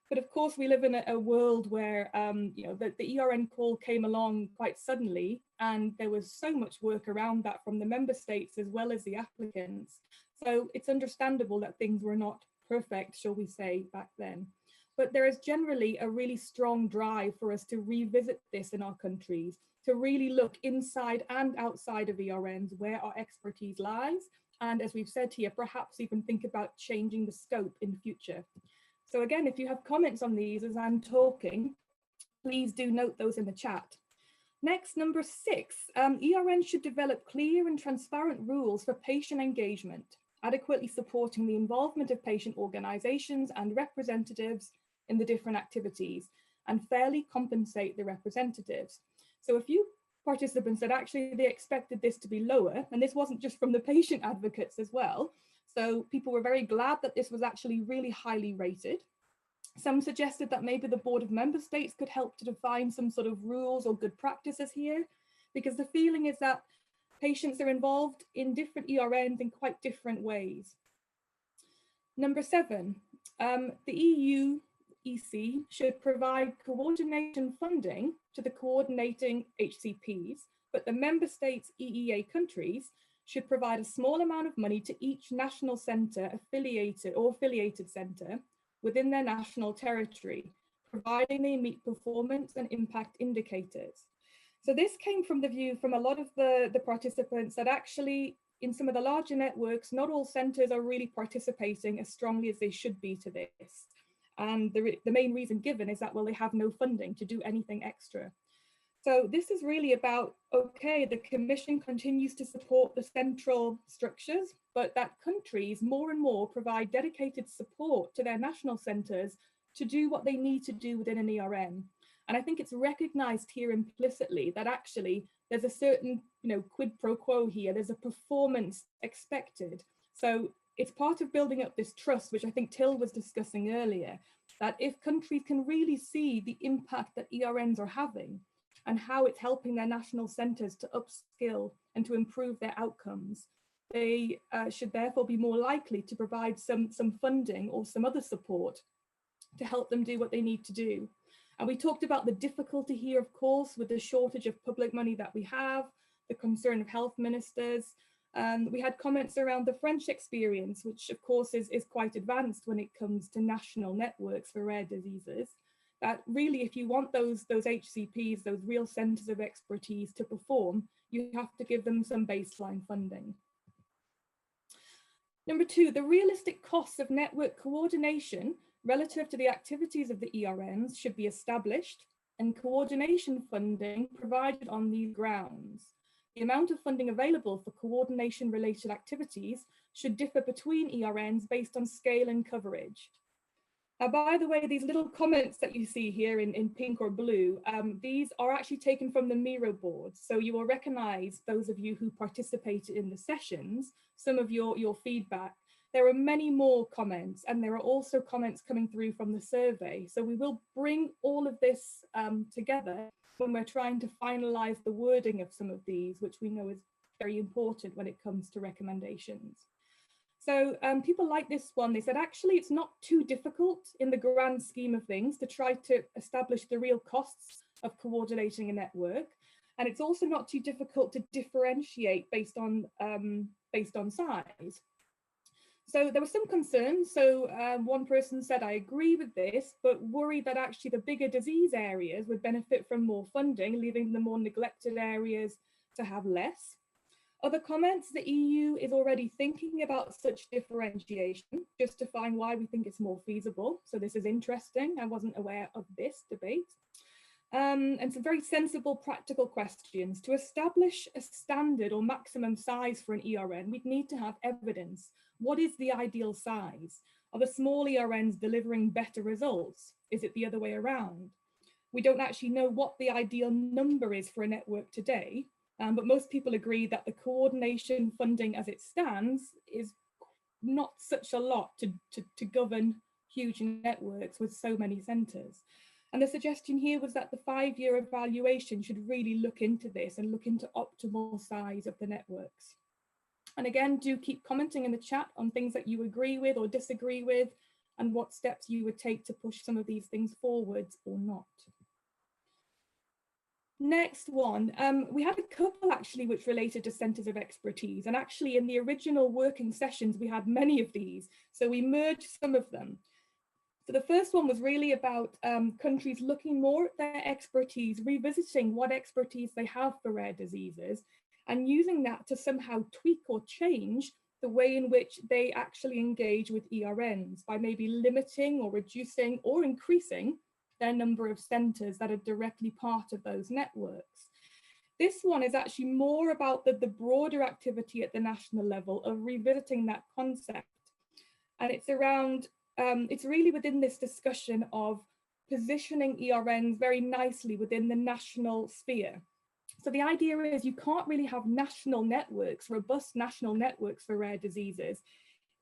But of course, we live in a world where you know, the ERN call came along quite suddenly, and there was so much work around that from the member states as well as the applicants. So it's understandable that things were not perfect, shall we say, back then. But there is generally a really strong drive for us to revisit this in our countries, to really look inside and outside of ERNs where our expertise lies. And as we've said here, perhaps even think about changing the scope in future. So again, if you have comments on these as I'm talking, please do note those in the chat. Next, number 6, ERN should develop clear and transparent rules for patient engagement, adequately supporting the involvement of patient organizations and representatives in the different activities, and fairly compensate the representatives. So a few participants said actually they expected this to be lower, and this wasn't just from the patient advocates as well. So people were very glad that this was actually really highly rated. Some suggested that maybe the Board of Member States could help to define some sort of rules or good practices here, because the feeling is that patients are involved in different ERNs in quite different ways. Number 7, the EU EC should provide coordination funding to the coordinating HCPs, but the Member States EEA countries should provide a small amount of money to each national centre affiliated centre within their national territory, providing they meet performance and impact indicators. So this came from the view from a lot of the participants that actually in some of the larger networks, not all centres are really participating as strongly as they should be to this. And the main reason given is that, well, they have no funding to do anything extra. So this is really about, okay, the Commission continues to support the central structures, but that countries more and more provide dedicated support to their national centres to do what they need to do within an ERN. And I think it's recognized here implicitly that actually there's a certain, quid pro quo here. There's a performance expected. So it's part of building up this trust, which I think Till was discussing earlier, that if countries can really see the impact that ERNs are having and how it's helping their national centres to upskill and to improve their outcomes, they should therefore be more likely to provide some funding or some other support to help them do what they need to do. And we talked about the difficulty here, of course, with the shortage of public money that we have, the concern of health ministers. We had comments around the French experience, which of course is quite advanced when it comes to national networks for rare diseases. That really, if you want those HCPs, those real centres of expertise to perform, you have to give them some baseline funding. Number two, the realistic costs of network coordination relative to the activities of the ERNs should be established and coordination funding provided on these grounds. The amount of funding available for coordination related activities should differ between ERNs based on scale and coverage. Now, by the way, these little comments that you see here in pink or blue, these are actually taken from the Miro board. So you will recognize, those of you who participated in the sessions, some of your feedback. There are many more comments, and there are also comments coming through from the survey. So we will bring all of this together when we're trying to finalize the wording of some of these, which we know is very important when it comes to recommendations. So people like this one. They said, actually, it's not too difficult in the grand scheme of things to try to establish the real costs of coordinating a network. And it's also not too difficult to differentiate based on size. So there was some concern. So one person said, I agree with this, but worry that actually the bigger disease areas would benefit from more funding, leaving the more neglected areas to have less. Other comments, the EU is already thinking about such differentiation, justifying why we think it's more feasible. So this is interesting. I wasn't aware of this debate. And some very sensible practical questions. To establish a standard or maximum size for an ERN, we'd need to have evidence. What is the ideal size? Are the small ERNs delivering better results? Is it the other way around? We don't actually know what the ideal number is for a network today, but most people agree that the coordination funding as it stands is not such a lot to govern huge networks with so many centres. And the suggestion here was that the 5-year evaluation should really look into this and look into optimal size of the networks. And again, do keep commenting in the chat on things that you agree with or disagree with, and what steps you would take to push some of these things forwards or not. Next one, we had a couple actually which related to centres of expertise, and actually in the original working sessions we had many of these, so we merged some of them. So the first one was really about countries looking more at their expertise, revisiting what expertise they have for rare diseases, and using that to somehow tweak or change the way in which they actually engage with ERNs by maybe limiting or reducing or increasing their number of centres that are directly part of those networks. This one is actually more about the broader activity at the national level of revisiting that concept. And it's around, it's really within this discussion of positioning ERNs very nicely within the national sphere. So the idea is you can't really have national networks, robust national networks for rare diseases,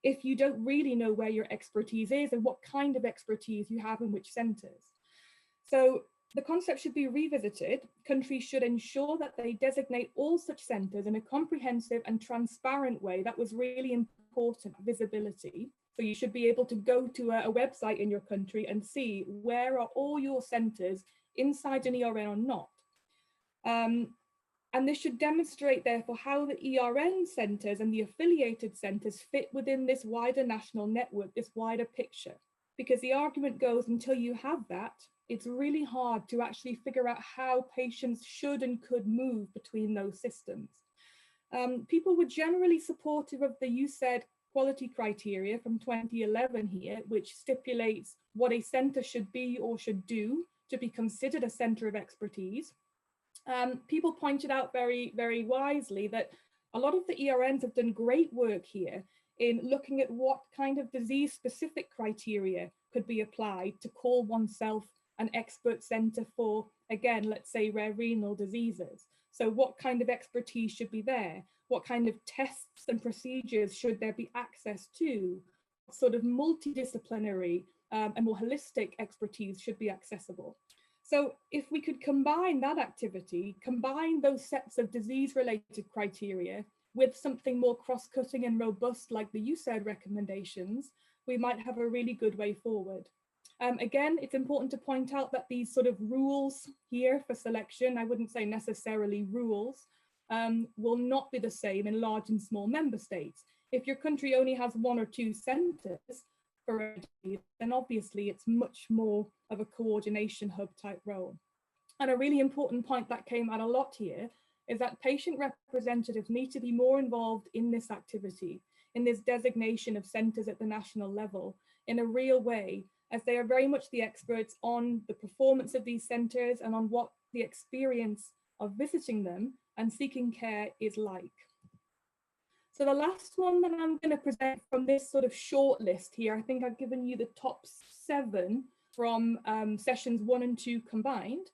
if you don't really know where your expertise is and what kind of expertise you have in which centres. So the concept should be revisited. Countries should ensure that they designate all such centres in a comprehensive and transparent way. That was really important, visibility. So you should be able to go to a website in your country and see where are all your centres inside an ERN or not. And this should demonstrate, therefore, how the ERN centres and the affiliated centres fit within this wider national network, this wider picture. Because the argument goes, until you have that, it's really hard to actually figure out how patients should and could move between those systems. People were generally supportive of the USAID quality criteria from 2011 here, which stipulates what a centre should be or should do to be considered a centre of expertise. People pointed out very, very wisely that a lot of the ERNs have done great work here in looking at what kind of disease-specific criteria could be applied to call oneself an expert centre for, again, let's say rare renal diseases. So what kind of expertise should be there? What kind of tests and procedures should there be access to? What sort of multidisciplinary and more holistic expertise should be accessible? So if we could combine that activity, combine those sets of disease-related criteria with something more cross-cutting and robust like the USAID recommendations, we might have a really good way forward. Again, it's important to point out that these sort of rules here for selection, I wouldn't say necessarily rules, will not be the same in large and small member states. If your country only has 1 or 2 centres for rare disease, then obviously it's much more of a coordination hub type role. And a really important point that came out a lot here is that patient representatives need to be more involved in this activity, in this designation of centres at the national level in a real way, as they are very much the experts on the performance of these centres and on what the experience of visiting them and seeking care is like. So the last one that I'm going to present from this sort of short list here, I think I've given you the top 7 from sessions 1 and 2 combined.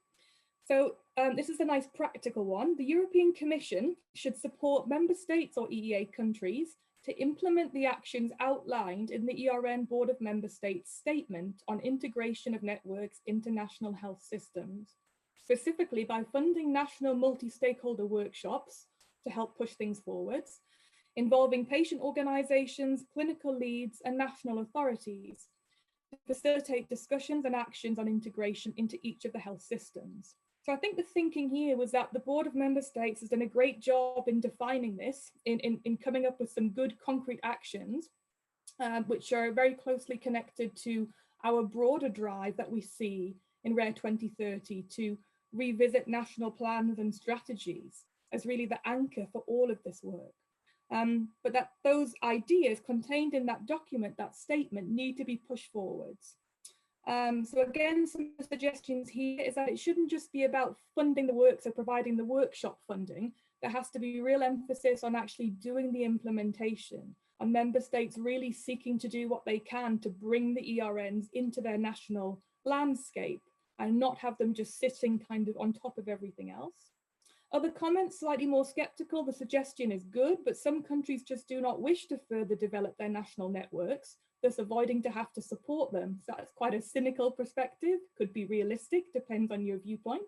So this is a nice practical one. The European Commission should support member states or EEA countries to implement the actions outlined in the ERN Board of Member States statement on integration of networks into national health systems, specifically by funding national multi-stakeholder workshops to help push things forwards, involving patient organisations, clinical leads and national authorities to facilitate discussions and actions on integration into each of the health systems. So I think the thinking here was that the Board of Member States has done a great job in defining this, in coming up with some good concrete actions, which are very closely connected to our broader drive that we see in Rare 2030 to revisit national plans and strategies as really the anchor for all of this work. But that those ideas contained in that document, that statement, need to be pushed forwards. So again, some suggestions here is that it shouldn't just be about funding the work, so providing the workshop funding. There has to be real emphasis on actually doing the implementation, on member states really seeking to do what they can to bring the ERNs into their national landscape and not have them just sitting kind of on top of everything else. Other comments, slightly more skeptical. The suggestion is good, but some countries just do not wish to further develop their national networks, thus avoiding to have to support them. So that's quite a cynical perspective, could be realistic, depends on your viewpoint.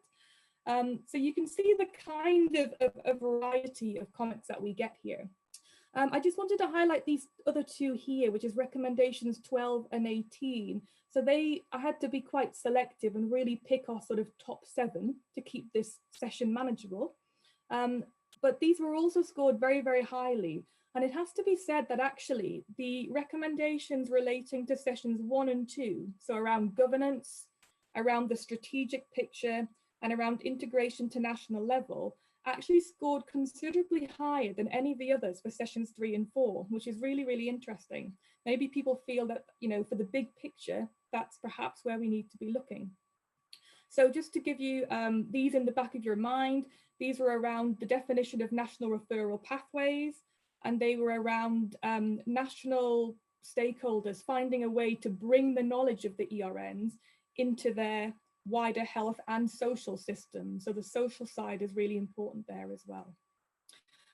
So you can see the kind of a variety of comments that we get here. I just wanted to highlight these other 2 here, which is recommendations 12 and 18. So I had to be quite selective and really pick our sort of top 7 to keep this session manageable. But these were also scored very, very highly. And it has to be said that actually the recommendations relating to sessions 1 and 2, so around governance, around the strategic picture, and around integration to national level, actually scored considerably higher than any of the others for sessions 3 and 4, which is really, really interesting. Maybe people feel that, you know, for the big picture, that's perhaps where we need to be looking. So just to give you these in the back of your mind, these were around the definition of national referral pathways, and they were around national stakeholders finding a way to bring the knowledge of the ERNs into their wider health and social systems. So the social side is really important there as well.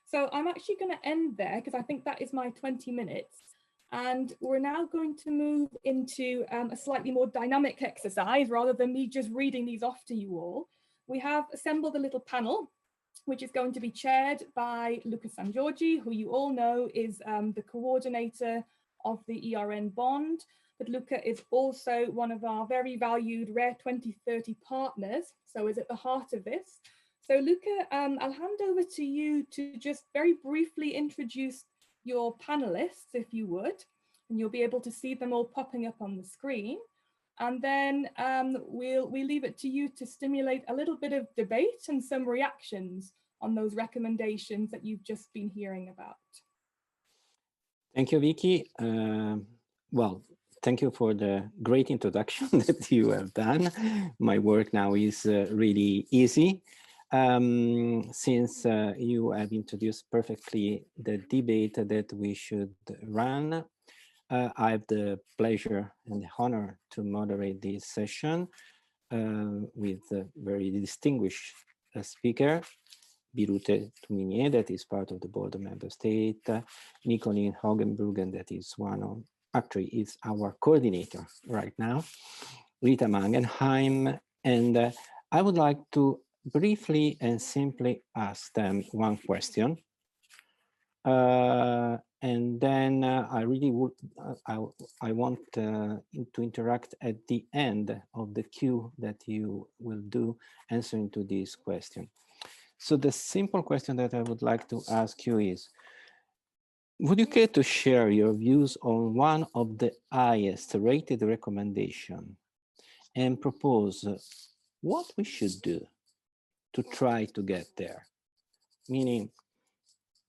So I'm actually going to end there because I think that is my 20 minutes. And we're now going to move into a slightly more dynamic exercise rather than me just reading these off to you all. We have assembled a little panel, which is going to be chaired by Luca Sangiorgi, who you all know is the coordinator of the ERN bond. But Luca is also one of our very valued Rare 2030 partners, so is at the heart of this. So Luca, I'll hand over to you to just very briefly introduce your panelists, if you would, and you'll be able to see them all popping up on the screen. And then we'll leave it to you to stimulate a little bit of debate and some reactions on those recommendations that you've just been hearing about. Thank you, Vicky. Well, thank you for the great introduction that you have done. My work now is really easy. Since you have introduced perfectly the debate that we should run, I have the pleasure and the honor to moderate this session with a very distinguished speaker, Birute Tuminier, that is part of the board of member state, Nicolene Hogenbruggen, that is actually is our coordinator right now, Rita Mangenheim, and I would like to briefly and simply ask them one question. And then I really would, I want to interact at the end of the Q that you will do answering to this question. So the simple question that I would like to ask you is, would you care to share your views on one of the highest rated recommendation and propose what we should do to try to get there? Meaning,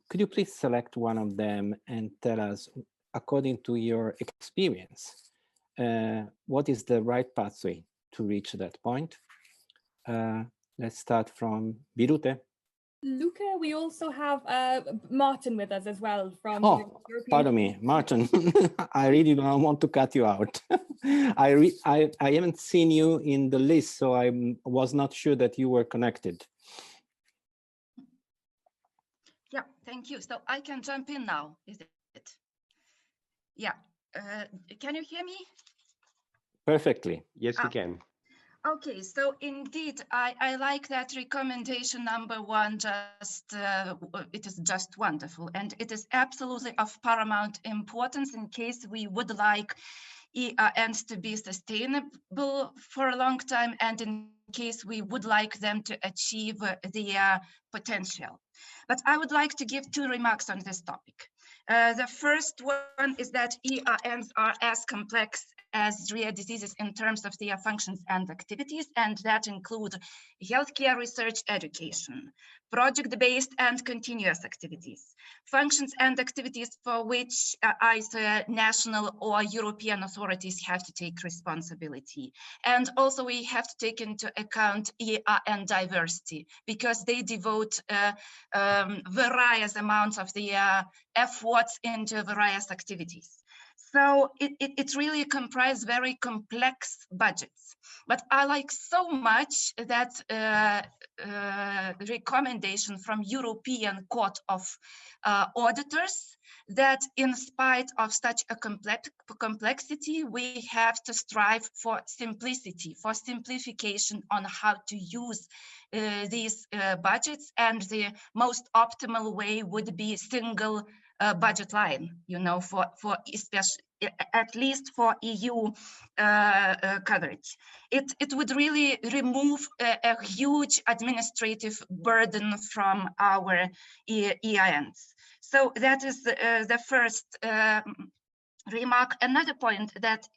could you please select one of them and tell us, according to your experience, what is the right pathway to reach that point? Let's start from Birute. Luca, we also have Martin with us as well from European. Pardon me, Martin. I really don't want to cut you out. I haven't seen you in the list, so I was not sure that you were connected. Yeah, thank you. So I can jump in now, is it? Yeah. Can you hear me? Perfectly. Yes, we can. Okay, so indeed, I like that recommendation number one, it is just wonderful. And it is absolutely of paramount importance in case we would like ERNs to be sustainable for a long time and in case we would like them to achieve their potential. But I would like to give two remarks on this topic. The first one is that ERNs are as complex as rare diseases in terms of their functions and activities, and that include healthcare research, education, project-based and continuous activities, functions and activities for which either national or European authorities have to take responsibility. And also we have to take into account ERN diversity because they devote various amounts of their efforts into various activities. So it really comprises very complex budgets. But I like so much that recommendation from European Court of Auditors that in spite of such a complexity, we have to strive for simplicity, for simplification on how to use these budgets, and the most optimal way would be single budget line, you know, for especially at least for EU coverage. It would really remove a huge administrative burden from our EINs. So that is the first remark. Another point that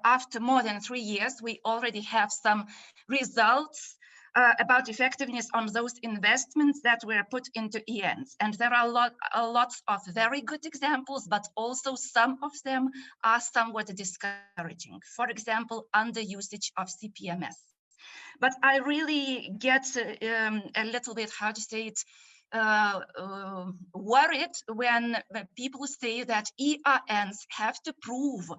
after more than 3 years, we already have some results about effectiveness on those investments that were put into ENs. And there are lots of very good examples, but also some of them are somewhat discouraging. For example, under usage of CPMS. But I really get a little bit, how to say it, worried when people say that ERNs have to prove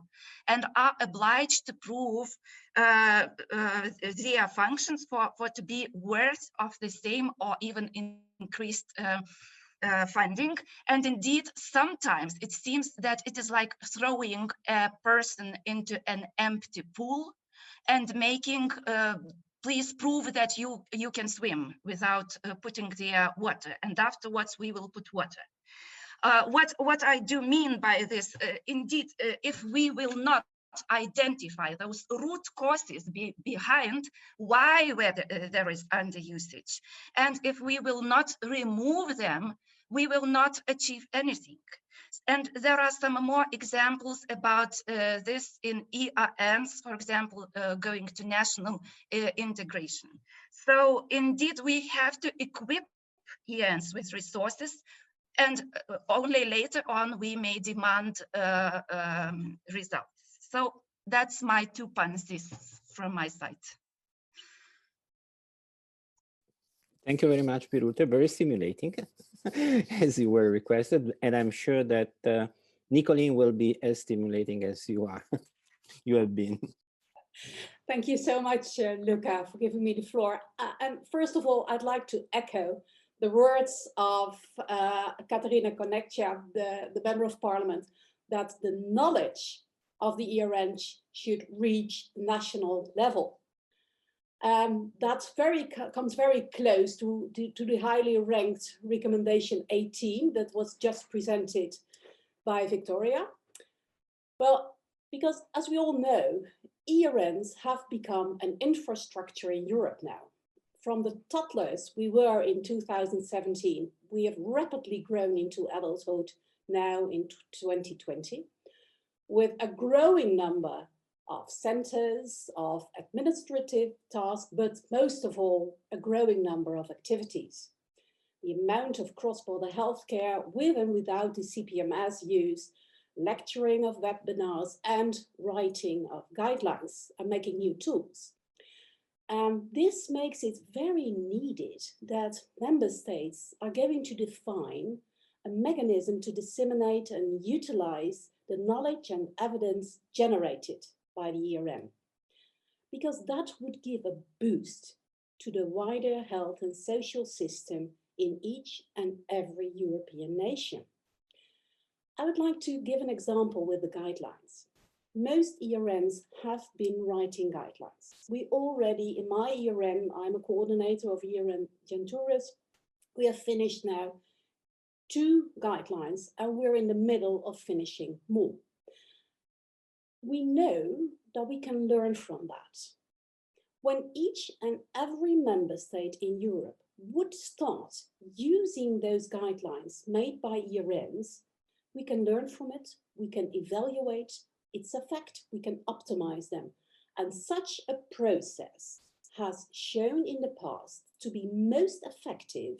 and are obliged to prove their functions for to be worth of the same or even increased funding. And indeed, sometimes it seems that it is like throwing a person into an empty pool and making please prove that you can swim without putting the water, and afterwards we will put water. What I do mean by this, indeed, if we will not identify those root causes behind why there is underusage, and if we will not remove them, we will not achieve anything. And there are some more examples about this in ERNs, for example, going to national integration. So indeed, we have to equip ERNs with resources, and only later on we may demand results. So that's my 2 punches from my side. Thank you very much, Birute. Very stimulating, as you were requested. And I'm sure that Nicolene will be as stimulating as you are. You have been. Thank you so much, Luca, for giving me the floor. And first of all, I'd like to echo the words of Katarina Koneccia, the Member of Parliament, that the knowledge of the ERN should reach national level. That comes very close to the highly ranked recommendation 18 that was just presented by Victoria. Well, because as we all know, ERNs have become an infrastructure in Europe now. From the toddlers we were in 2017, we have rapidly grown into adulthood now in 2020, with a growing number of centers, of administrative tasks, but most of all, a growing number of activities. The amount of cross-border healthcare with and without the CPMS use, lecturing of webinars, and writing of guidelines and making new tools. This makes it very needed that member states are going to define a mechanism to disseminate and utilize the knowledge and evidence generated by the ERN, because that would give a boost to the wider health and social system in each and every European nation. I would like to give an example with the guidelines. Most ERNs have been writing guidelines. We already, in my ERN, I'm a coordinator of ERN Genturis, we have finished now 2 guidelines and we're in the middle of finishing more. We know that we can learn from that. When each and every member state in Europe would start using those guidelines made by ERNs, we can learn from it, we can evaluate its effect, we can optimize them. And such a process has shown in the past to be most effective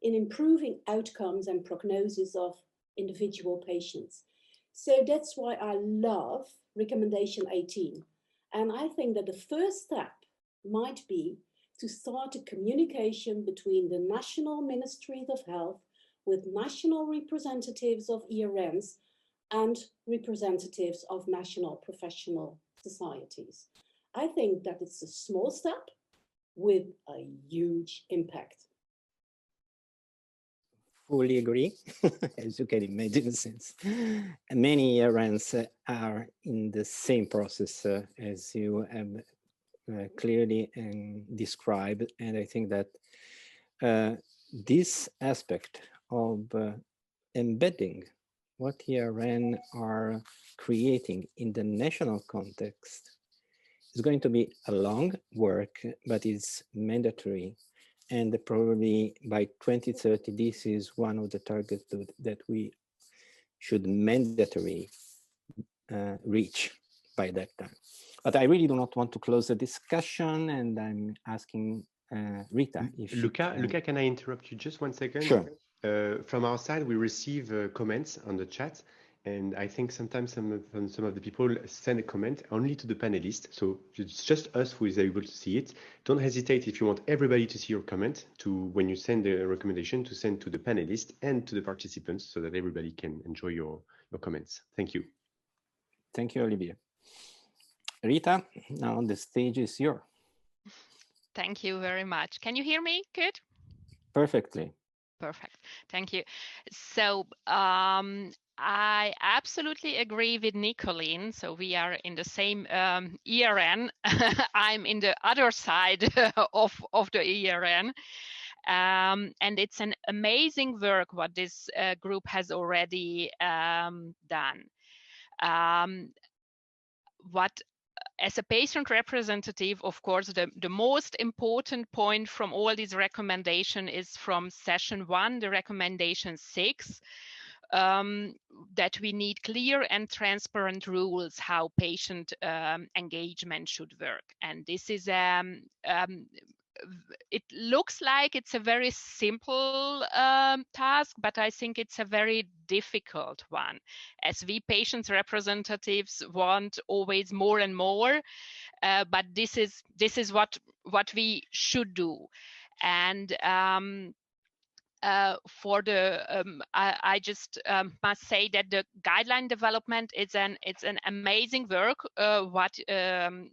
in improving outcomes and prognosis of individual patients. So that's why I love recommendation 18. And I think that the first step might be to start a communication between the national ministries of health with national representatives of ERNs and representatives of national professional societies. I think that it's a small step with a huge impact. Fully agree, as you can imagine, since many ERNs are in the same process as you have clearly described. And I think that this aspect of embedding what ERN are creating in the national context is going to be a long work, but it's mandatory. And probably by 2030, this is one of the targets that we should mandatory reach by that time. But I really do not want to close the discussion, and I'm asking Rita if Luca, can I interrupt you just 1 second? Sure. From our side, we receive comments on the chat, and I think sometimes some of the people send a comment only to the panelists. So it's just us who is able to see it. Don't hesitate if you want everybody to see your comment when you send the recommendation to send to the panelists and to the participants so that everybody can enjoy your comments. Thank you. Thank you, Olivier. Rita, now the stage is yours. Thank you very much. Can you hear me? Good? Perfect. Thank you. So I absolutely agree with Nicolene. So we are in the same ERN. I'm in the other side of the ERN. And it's an amazing work what this group has already done. As a patient representative, of course, the most important point from all these recommendations is from session 1, the recommendation 6, that we need clear and transparent rules how patient engagement should work. And this is it looks like it's a very simple task, but I think it's a very difficult one, as we patient representatives want always more and more, but this is what we should do. And for the I just must say that the guideline development it's an amazing work what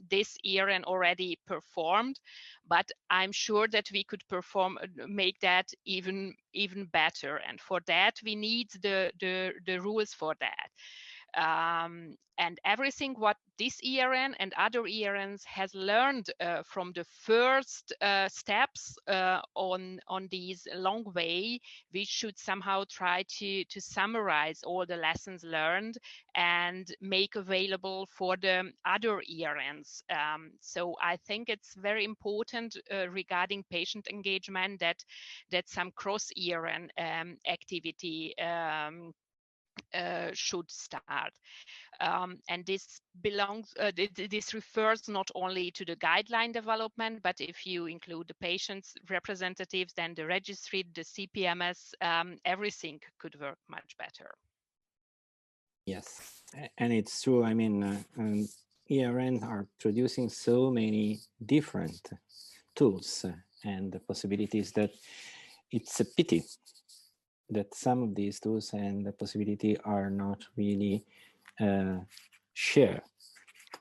this ERN already performed, but I'm sure that we could make that even better, and for that we need the rules for that. And everything what this ERN and other ERNs has learned from the first steps on these long way, we should somehow try to summarize all the lessons learned and make available for the other ERNs. So I think it's very important regarding patient engagement that some cross ERN activity should start. And this belongs, this refers not only to the guideline development, but if you include the patient's representatives, then the registry, the CPMS, everything could work much better. Yes, and it's true. I mean, ERN are producing so many different tools and the possibilities that it's a pity that some of these tools and the possibility are not really shared.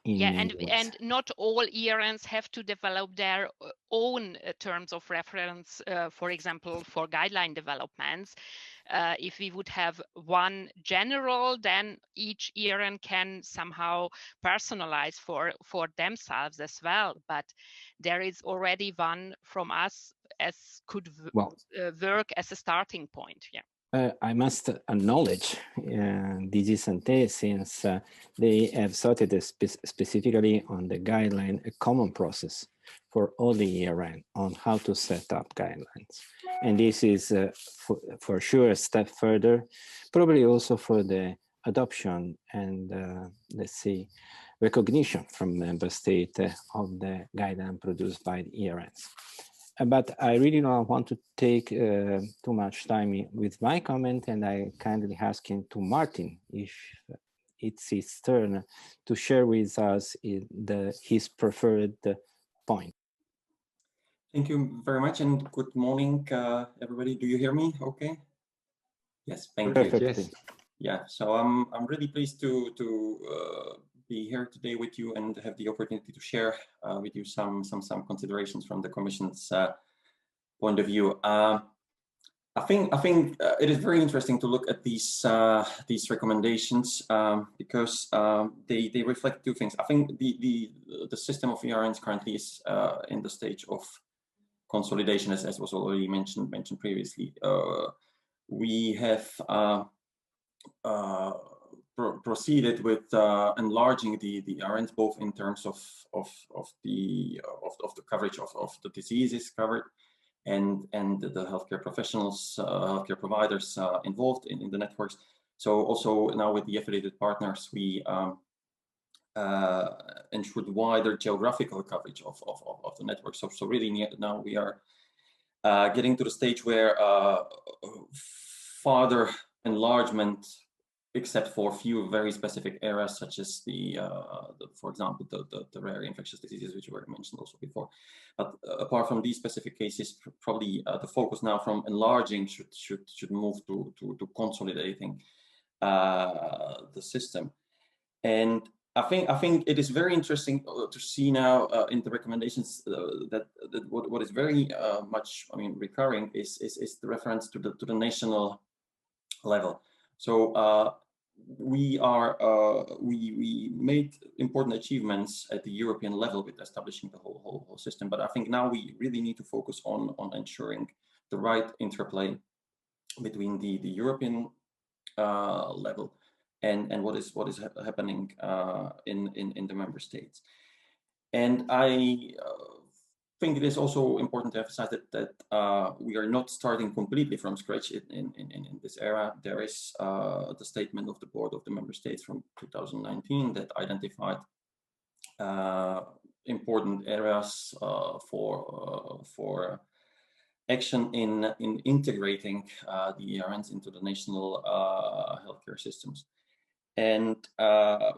Yeah, and not all ERNs have to develop their own terms of reference, for example, for guideline developments. If we would have one general, then each ERN can somehow personalize for themselves as well. But there is already one from us as could work as a starting point. Yeah. I must acknowledge DG Santé, since they have started specifically on the guideline, a common process for all the ERN on how to set up guidelines. And this is for sure a step further, probably also for the adoption and let's say recognition from member state of the guideline produced by the ERNs. But I really don't want to take too much time with my comment, and I kindly asking to Martin if it's his turn to share with us his preferred point. Thank you very much, and good morning, everybody. Do you hear me? Okay. Yes, thank you. Yes. Yeah. So I'm really pleased to be here today with you and have the opportunity to share with you some considerations from the Commission's point of view. I think it is very interesting to look at these recommendations because they reflect two things. I think the system of ERNs currently is in the stage of consolidation, as was already mentioned previously. We have proceeded with enlarging the ERNs, both in terms of the coverage of the diseases covered and the healthcare professionals, healthcare providers involved in the networks. So also now with the affiliated partners, we ensured wider geographical coverage of the network. So really now we are getting to the stage where further enlargement, except for a few very specific areas, such as for example, the rare infectious diseases, which were mentioned also before. But apart from these specific cases, probably the focus now from enlarging should move to consolidating the system. And I think it is very interesting to see now in the recommendations that what is very much, I mean, recurring is the reference to the national level. So we made important achievements at the European level with establishing the whole system, but I think now we really need to focus on ensuring the right interplay between the European level and what is happening in the member states. And I think it is also important to emphasize that we are not starting completely from scratch in this era. There is the statement of the board of the member states from 2019 that identified important areas for action in integrating the ERNs into the national healthcare systems. And I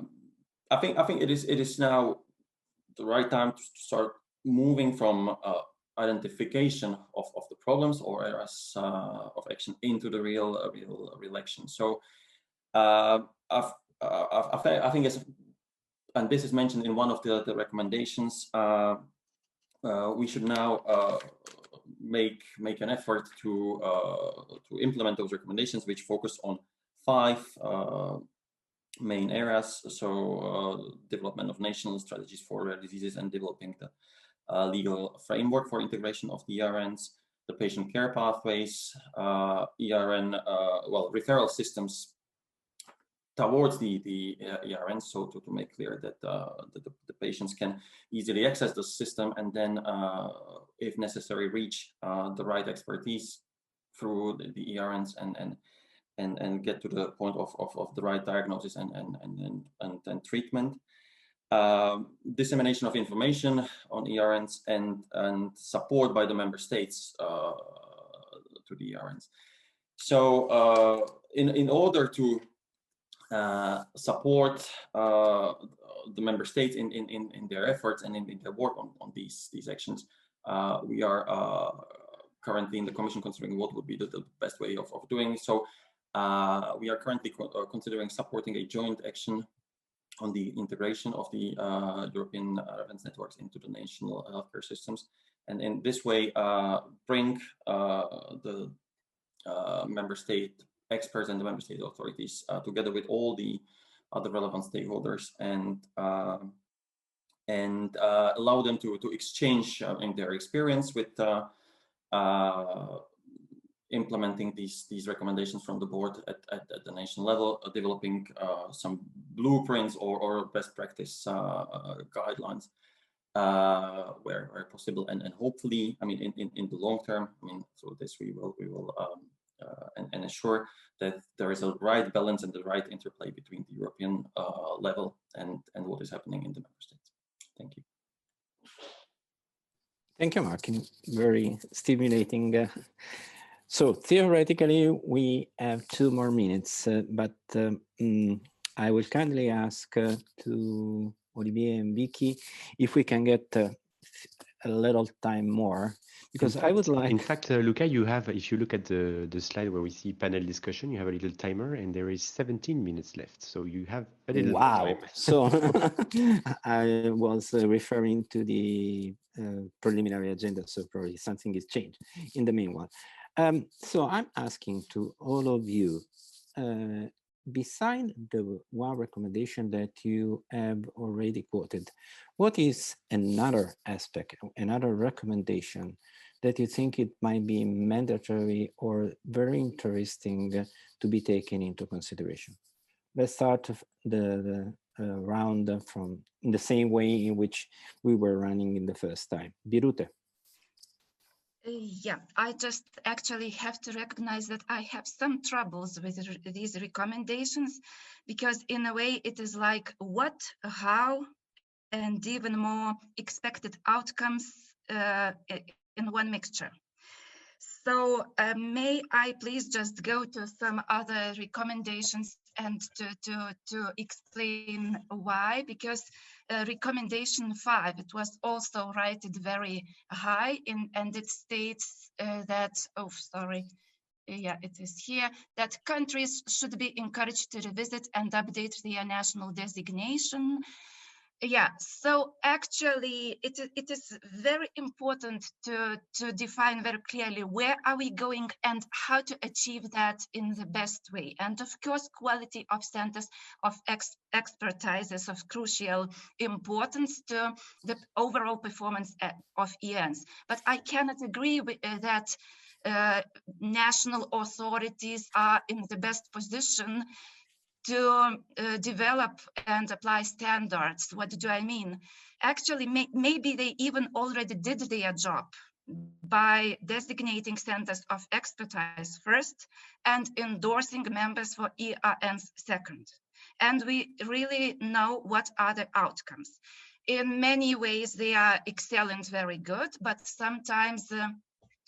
think it is now the right time to start moving from identification of the problems or areas of action into the real action. So I think it's, and this is mentioned in one of the recommendations, we should now make an effort to implement those recommendations, which focus on 5 main areas. So development of national strategies for rare diseases and developing the legal framework for integration of the ERNs, the patient care pathways, ERN, referral systems towards the ERNs, so to make clear that the patients can easily access the system and then, if necessary, reach the right expertise through the ERNs and get to the point of the right diagnosis and treatment. Dissemination of information on ERNs and support by the member states to the ERNs. So in order to support the member states in their efforts and in their work on these actions, we are currently in the Commission considering what would be the best way of doing so. We are currently considering supporting a joint action on the integration of the European reference networks into the national healthcare systems, and in this way bring the member state experts and the member state authorities together with all the other relevant stakeholders and allow them to exchange in their experience with implementing these recommendations from the board at the national level, developing some blueprints or best practice guidelines where possible, and hopefully, I mean, in the long term, I mean, so this we will and ensure that there is a right balance and the right interplay between the European level and what is happening in the member states. Thank you. Thank you, Mark. Very stimulating. So theoretically, we have 2 more minutes, but I will kindly ask to Olivier and Vicky if we can get a little time more, because I would like... In fact, Luca, you have, if you look at the slide where we see panel discussion, you have a little timer and there is 17 minutes left. So you have a little time. So I was referring to the preliminary agenda, so probably something is changed in the meanwhile. So I'm asking to all of you, beside the one recommendation that you have already quoted, what is another aspect, another recommendation that you think it might be mandatory or very interesting to be taken into consideration? Let's start the round from in the same way in which we were running in the first time. Birute. Yeah, I just actually have to recognize that I have some troubles with these recommendations, because in a way it is like what, how, and even more expected outcomes in one mixture. So may I please just go to some other recommendations and to explain why? Because recommendation 5, it was also rated very high and it states that, yeah, it is here, that countries should be encouraged to revisit and update their national designation. Yeah, so actually it is very important to define very clearly where are we going and how to achieve that in the best way. And of course, quality of centers of expertise is of crucial importance to the overall performance of ERNs. But I cannot agree with that national authorities are in the best position to develop and apply standards. What do I mean? Actually, maybe they even already did their job by designating centers of expertise first and endorsing members for ERNs second. And we really know what are the outcomes. In many ways, they are excellent, very good, but sometimes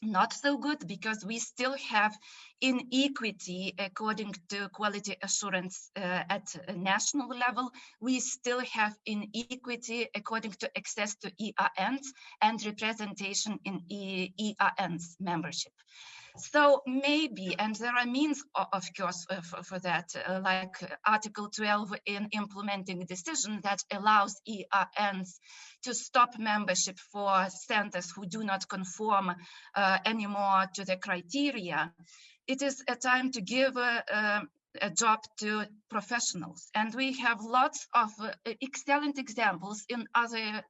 not so good because we still have inequity according to quality assurance at a national level. We still have inequity according to access to ERNs and representation in ERNs membership. So maybe, and there are means, of course, for that, like Article 12 in implementing decision that allows ERNs to stop membership for centers who do not conform anymore to the criteria. It is a time to give a job to professionals. And we have lots of excellent examples in other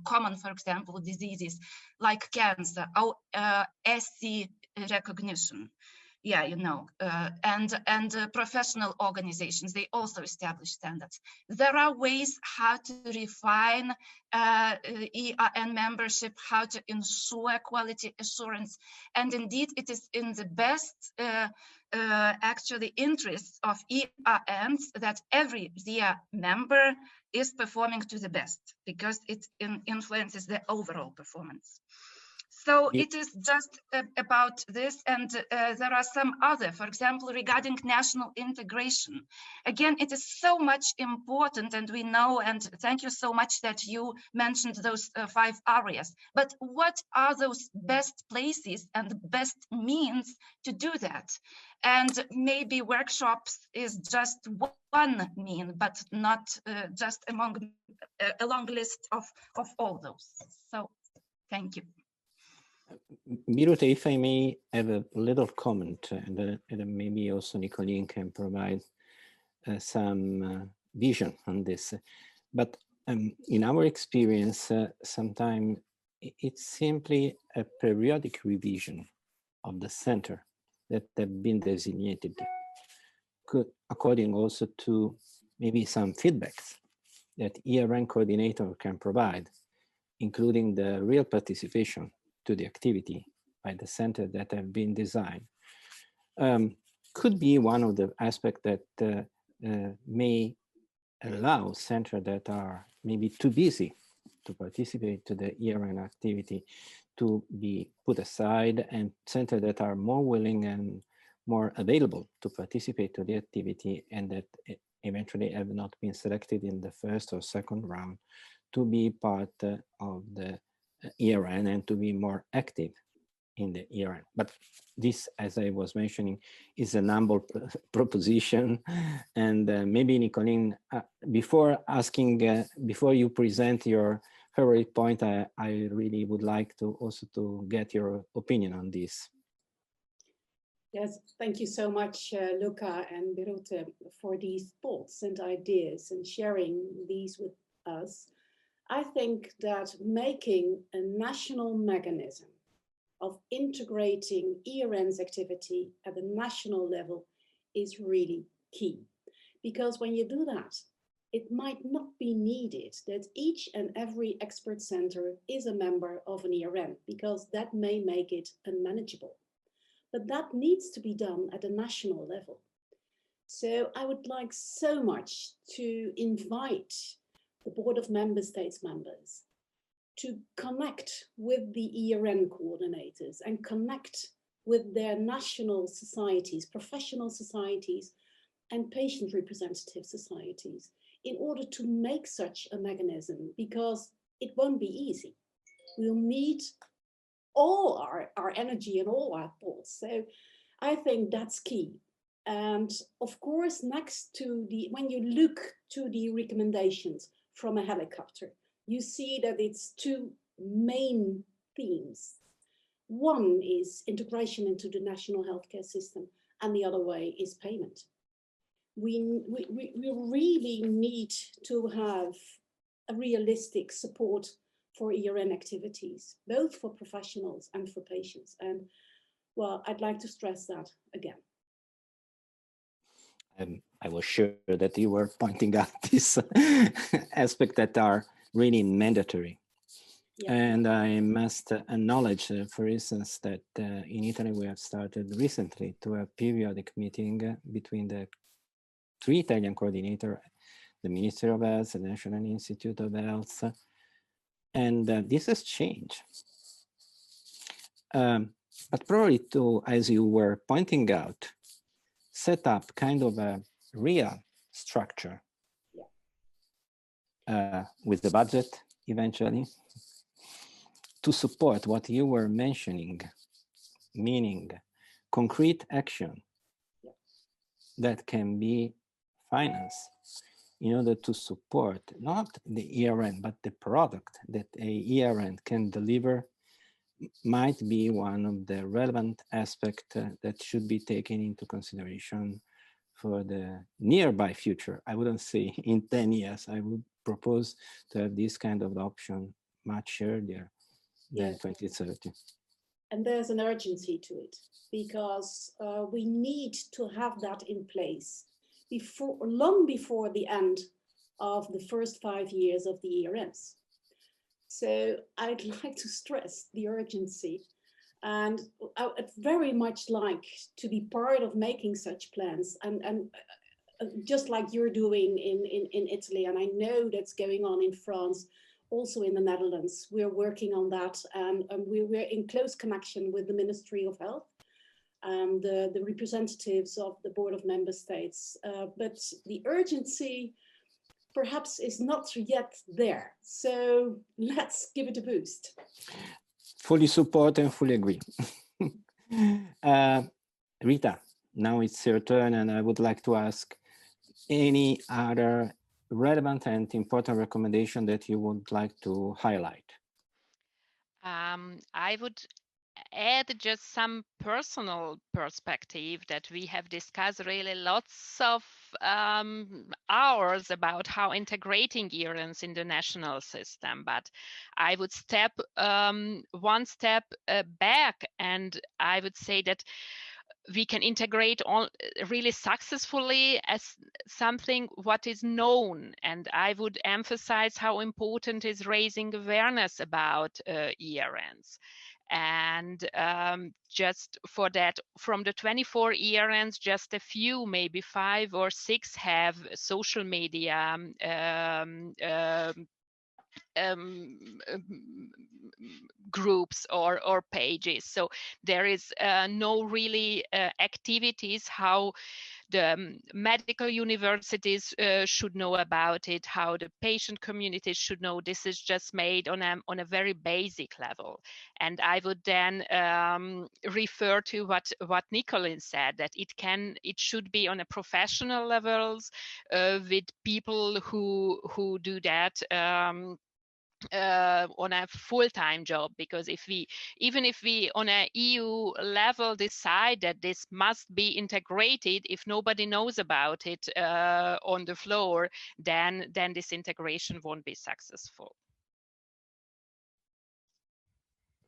common, for example, diseases like cancer, or SC recognition. Yeah, you know, and professional organizations, they also establish standards. There are ways how to refine ERN membership, how to ensure quality assurance. And indeed, it is in the best actually interests of ERNs that every ZIA member is performing to the best, because it influences the overall performance. So it is just about this, and there are some other, for example, regarding national integration. Again, it is so much important, and we know, and thank you so much that you mentioned those 5 areas. But what are those best places and best means to do that? And maybe workshops is just one mean, but not just among a long list of all those. So thank you. Birute, if I may have a little comment, and maybe also Nicolene can provide some vision on this. But in our experience, sometimes it's simply a periodic revision of the center that have been designated, according also to maybe some feedbacks that ERN coordinator can provide, including the real participation to the activity by the center that have been designed, could be one of the aspects that may allow centers that are maybe too busy to participate to the ERN activity to be put aside, and centers that are more willing and more available to participate to the activity and that eventually have not been selected in the first or second round to be part of the ERN and to be more active in the ERN. But this, as I was mentioning, is a humble proposition. And maybe Nicolene, before you present your favorite point, I really would like to also to get your opinion on this. Yes, thank you so much, Luca and Birute, for these thoughts and ideas and sharing these with us. I think that making a national mechanism of integrating ERN's activity at the national level is really key. Because when you do that, it might not be needed that each and every expert center is a member of an ERN, because that may make it unmanageable. But that needs to be done at a national level. So I would like so much to invite the Board of Member States members to connect with the ERN coordinators and connect with their national societies, professional societies, and patient representative societies in order to make such a mechanism, because it won't be easy. We'll need all our energy and all our thoughts. So I think that's key. And of course, next to when you look to the recommendations from a helicopter, you see that it's 2 main themes. One is integration into the national healthcare system, and the other way is payment. We really need to have a realistic support for ERN activities, both for professionals and for patients. And well, I'd like to stress that again. I was sure that you were pointing out this aspect that are really mandatory. Yeah. And I must acknowledge, for instance, that in Italy we have started recently to a periodic meeting between the 3 Italian coordinators, the Ministry of Health, the National Institute of Health, and this has changed. but probably to, as you were pointing out, set up kind of a real structure with the budget eventually to support what you were mentioning, meaning concrete action that can be financed in order to support not the ERN, but the product that a ERN can deliver might be one of the relevant aspects that should be taken into consideration for the nearby future. I wouldn't say in 10 years, I would propose to have this kind of option much earlier than 2030. And there's an urgency to it because we need to have that in place long before the end of the first 5 years of the ERNs. So I'd like to stress the urgency, and I'd very much like to be part of making such plans, and just like you're doing in Italy, and I know that's going on in France, also in the Netherlands. We're working on that, and we're in close connection with the Ministry of Health and the representatives of the Board of Member States. But the urgency perhaps is not yet there. So let's give it a boost. Fully support and fully agree. Rita, now it's your turn, and I would like to ask any other relevant and important recommendation that you would like to highlight. I would add just some personal perspective that we have discussed really lots of hours about how integrating ERNs in the national system, but I would step one step back, and I would say that we can integrate all really successfully as something what is known. And I would emphasize how important is raising awareness about ERNs. And just for that, from the 24 ERNs, just a few, maybe 5 or 6 have social media groups or pages. So there is no really activities how the medical universities should know about it, how the patient communities should know. This is just made on a very basic level. And I would then refer to what Nicolin said, that it should be on a professional levels with people who do that on a full-time job, because even if we on a EU level decide that this must be integrated, if nobody knows about it on the floor, then this integration won't be successful.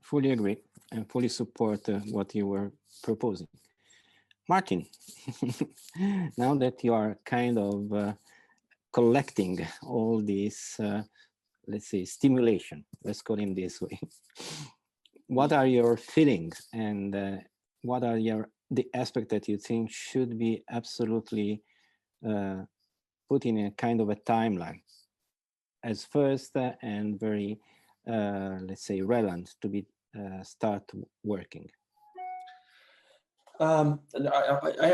Fully agree and fully support what you were proposing. Martin, now that you are kind of collecting all these let's say stimulation, let's call it this way. What are your feelings, and what are the aspects that you think should be absolutely put in a kind of a timeline as first and very, let's say, relevant to be start working? I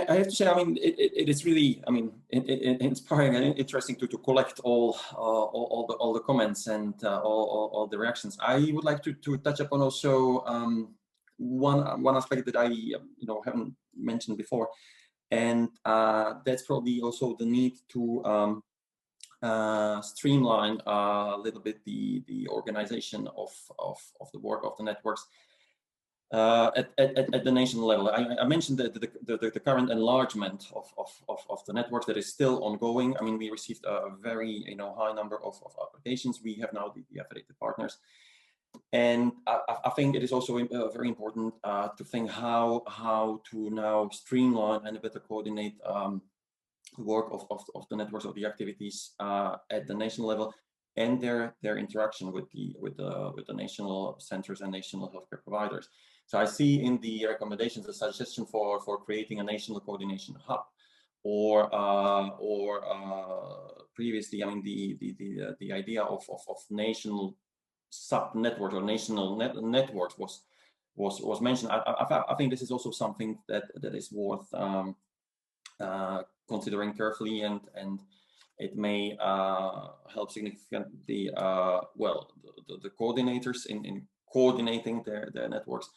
have to say, I mean, it is really, I mean, inspiring and interesting to collect all the comments and all the reactions. I would like to touch upon also one aspect that I haven't mentioned before, and that's probably also the need to streamline a little bit the organization of the work of the networks. At the national level. I mentioned the current enlargement of the networks that is still ongoing. I mean, we received a very high number of applications. We have now the affiliated partners, and I think it is also very important to think how to now streamline and better coordinate the work of the networks, of the activities at the national level, and their interaction with the national centers and national healthcare providers. So I see in the recommendations a suggestion for creating a national coordination hub, or previously, I mean, the idea of national sub networks or national networks was was mentioned. I think this is also something that is worth considering carefully, and it may help significantly well the coordinators in coordinating their networks.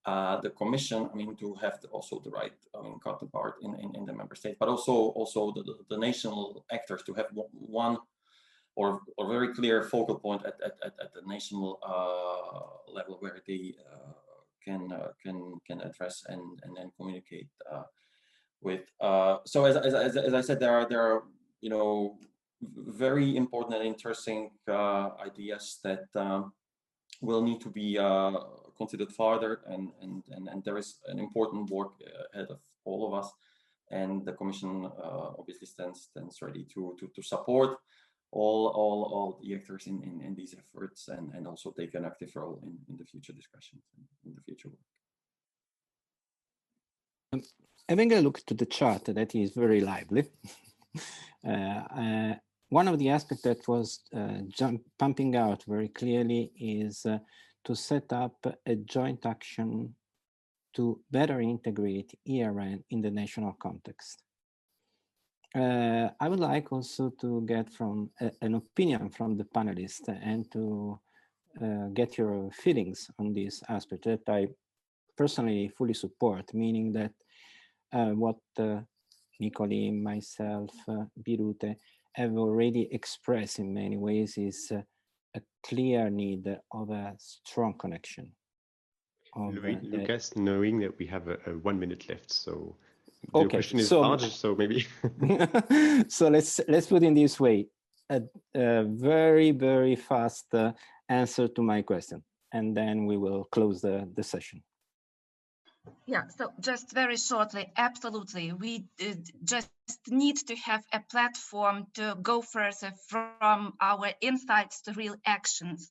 The Commission, I mean, to have also the right, I mean, counterpart in the member state, but also the national actors to have one or very clear focal point at the national level where they can address and then communicate with. So as I said, there are you know, very important and interesting ideas that will need to be considered further, and there is an important work ahead of all of us, and the Commission obviously stands ready to support all the actors in these efforts, and also take an active role in the future discussions and in the future work. Having a look to the chart, that is very lively. One of the aspects that was pumping out very clearly is to set up a joint action to better integrate ERN in the national context. I would like also to get from an opinion from the panelists and to get your feelings on this aspect that I personally fully support, meaning that what Nicoli, myself, Birute have already expressed in many ways is a clear need of a strong connection. Lucas, knowing that we have a 1 minute left, so the okay, question is large, so maybe. So let's put it this way: a very fast answer to my question, and then we will close the session. Yeah, so just very shortly, absolutely. We just need to have a platform to go further from our insights to real actions,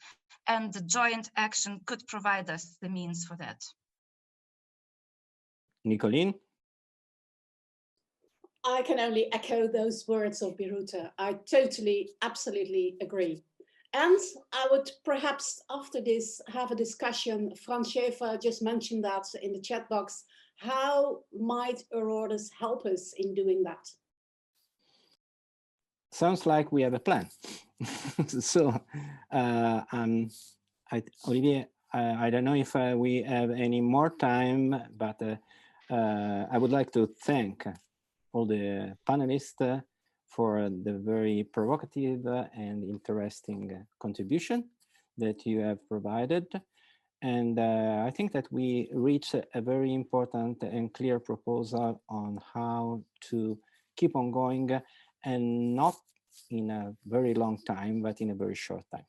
and the joint action could provide us the means for that. Nicolene? I can only echo those words of Birute. I totally, absolutely agree. And I would perhaps after this have a discussion. Frans Schäfer just mentioned that in the chat box. How might Aurorus help us in doing that? Sounds like we have a plan. So, Olivier, I don't know if we have any more time, but I would like to thank all the panelists for the very provocative and interesting contribution that you have provided. And I think that we reached a very important and clear proposal on how to keep on going, and not in a very long time, but in a very short time.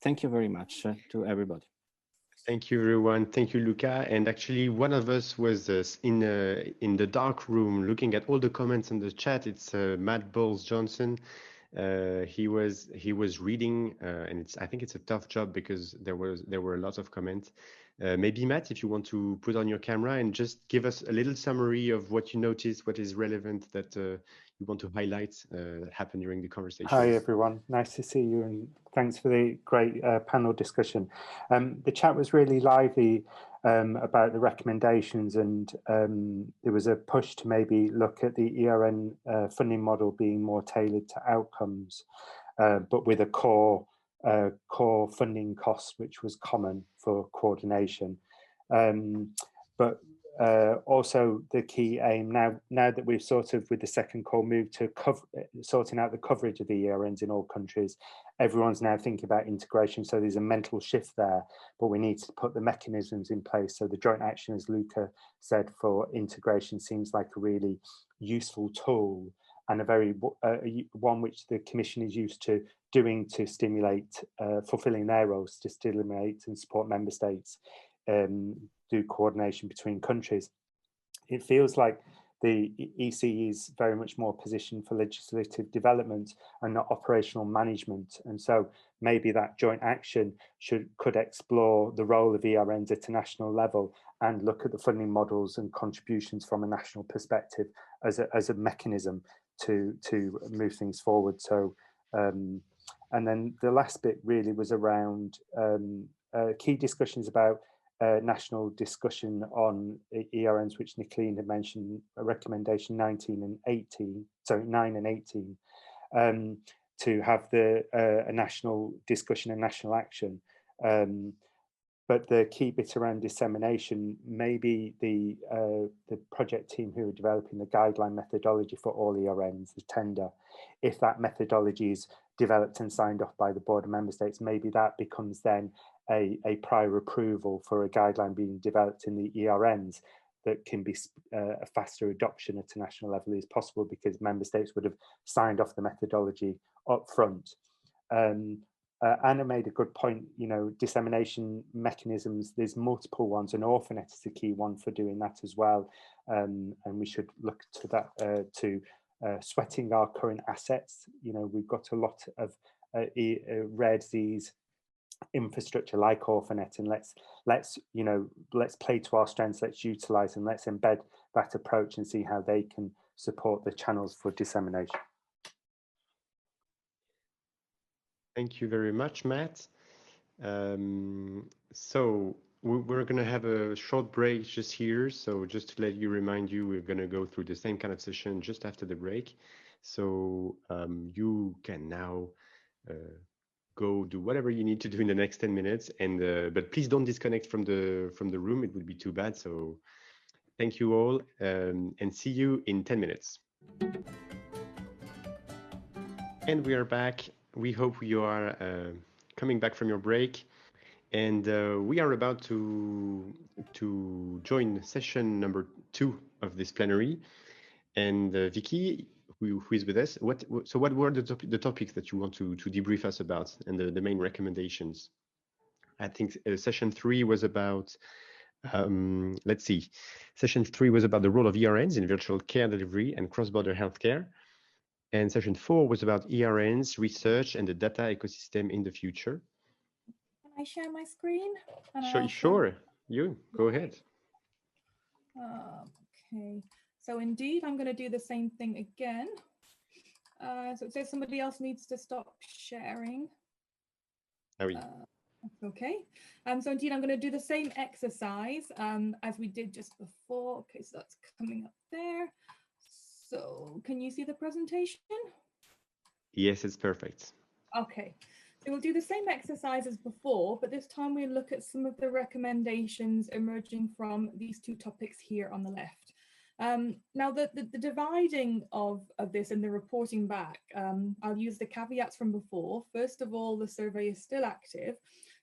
Thank you very much to everybody. Thank you, everyone. Thank you, Luca. And actually, one of us was in the dark room looking at all the comments in the chat. It's Matt Bowles-Johnson. He was reading, and I think it's a tough job because there were a lot of comments. Maybe Matt, if you want to put on your camera and just give us a little summary of what you noticed, what is relevant that you want to highlight that happened during the conversation. Hi everyone, nice to see you, and thanks for the great panel discussion. The chat was really lively about the recommendations, and there was a push to maybe look at the ERN funding model being more tailored to outcomes, but with a core funding cost which was common for coordination. But also the key aim now that we've sort of with the second call moved to sorting out the coverage of the ERNs in all countries, everyone's now thinking about integration, so there's a mental shift there, but we need to put the mechanisms in place. So the joint action, as Luca said, for integration seems like a really useful tool, and a very one which the Commission is used to doing to stimulate fulfilling their roles, to stimulate and support member states do coordination between countries. It feels like the EC is very much more positioned for legislative development and not operational management, and so maybe that joint action could explore the role of ERNs at a national level and look at the funding models and contributions from a national perspective as a mechanism to move things forward. So and then the last bit really was around key discussions about national discussion on ERNs, which Nicoline had mentioned, recommendation 19 and 18, sorry, 9 and 18, to have a national discussion and national action. But the key bit around dissemination, maybe the project team who are developing the guideline methodology for all ERNs, the tender, if that methodology is developed and signed off by the board of member states, maybe that becomes then a prior approval for a guideline being developed in the ERNs that can be a faster adoption at a national level is possible because member states would have signed off the methodology up front. Anna made a good point, you know, dissemination mechanisms, there's multiple ones, and Orphanet is a key one for doing that as well. And we should look to that, to sweating our current assets. You know, we've got a lot of rare disease infrastructure like Orphanet, and let's you know, let's play to our strengths, let's utilize and let's embed that approach and see how they can support the channels for dissemination. Thank you very much, Matt. So we're going to have a short break just here. So just to remind you, we're going to go through the same kind of session just after the break. So you can now go do whatever you need to do in the next 10 minutes. And but please don't disconnect from the room. It would be too bad. So thank you all, and see you in 10 minutes. And we are back. We hope you are coming back from your break, and we are about to join session number 2 of this plenary. And Vicky, who is with us, what were the topics that you want to debrief us about, and the main recommendations? I think session 3 was about, let's see, session 3 was about the role of ERNs in virtual care delivery and cross-border healthcare. And session 4 was about ERNs, research, and the data ecosystem in the future. Can I share my screen? Sure, you go ahead. Okay, so indeed, I'm going to do the same thing again. So it says somebody else needs to stop sharing. Okay, so indeed, I'm going to do the same exercise as we did just before. Okay, so that's coming up there. So can you see the presentation? Yes, it's perfect. Okay, so we'll do the same exercise as before, but this time we'll look at some of the recommendations emerging from these 2 topics here on the left. Now, the dividing of this and the reporting back, I'll use the caveats from before. First of all, the survey is still active,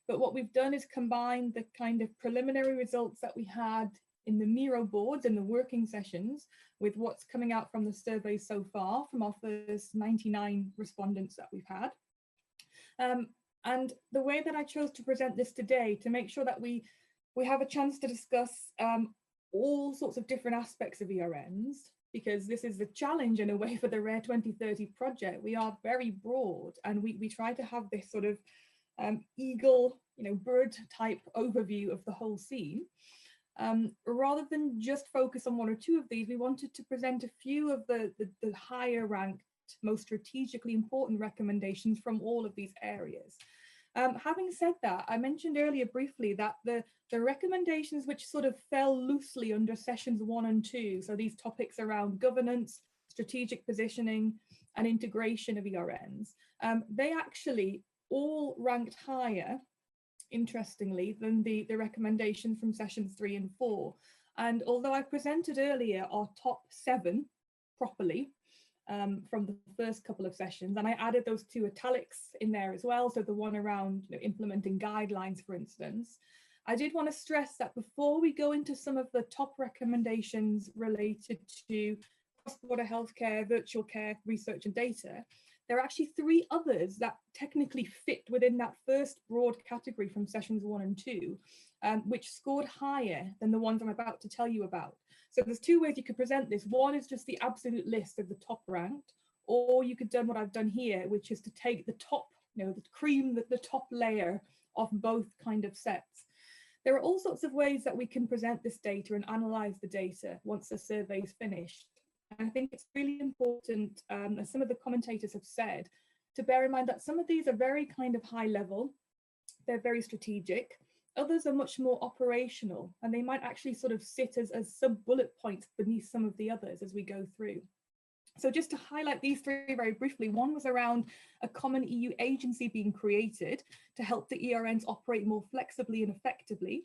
but what we've done is combine the kind of preliminary results that we had in the Miro boards and the working sessions with what's coming out from the survey so far from our first 99 respondents that we've had. And the way that I chose to present this today, to make sure that we have a chance to discuss all sorts of different aspects of ERNs, because this is the challenge in a way for the Rare 2030 project. We are very broad, and we try to have this sort of eagle, you know, bird type overview of the whole scene. Rather than just focus on 1 or 2 of these, we wanted to present a few of the higher ranked, most strategically important recommendations from all of these areas. Having said that, I mentioned earlier briefly that the recommendations which sort of fell loosely under sessions 1 and 2, so these topics around governance, strategic positioning, and integration of ERNs, they actually all ranked higher, interestingly, than the recommendations from sessions 3 and 4. And although I presented earlier our top 7 properly from the first couple of sessions, and I added those 2 italics in there as well, so the one around, you know, implementing guidelines, for instance, I did want to stress that before we go into some of the top recommendations related to cross-border healthcare, virtual care, research and data, there are actually 3 others that technically fit within that first broad category from sessions 1 and 2, which scored higher than the ones I'm about to tell you about. So there's 2 ways you could present this. One is just the absolute list of the top ranked, or you could do what I've done here, which is to take the top, you know, the cream, the top layer of both kind of sets. There are all sorts of ways that we can present this data and analyze the data once the survey is finished. I think it's really important, as some of the commentators have said, to bear in mind that some of these are very kind of high level, they're very strategic, Others are much more operational, and they might actually sort of sit as sub-bullet points beneath some of the others as we go through. So just to highlight these three very briefly, one was around a common EU agency being created to help the ERNs operate more flexibly and effectively.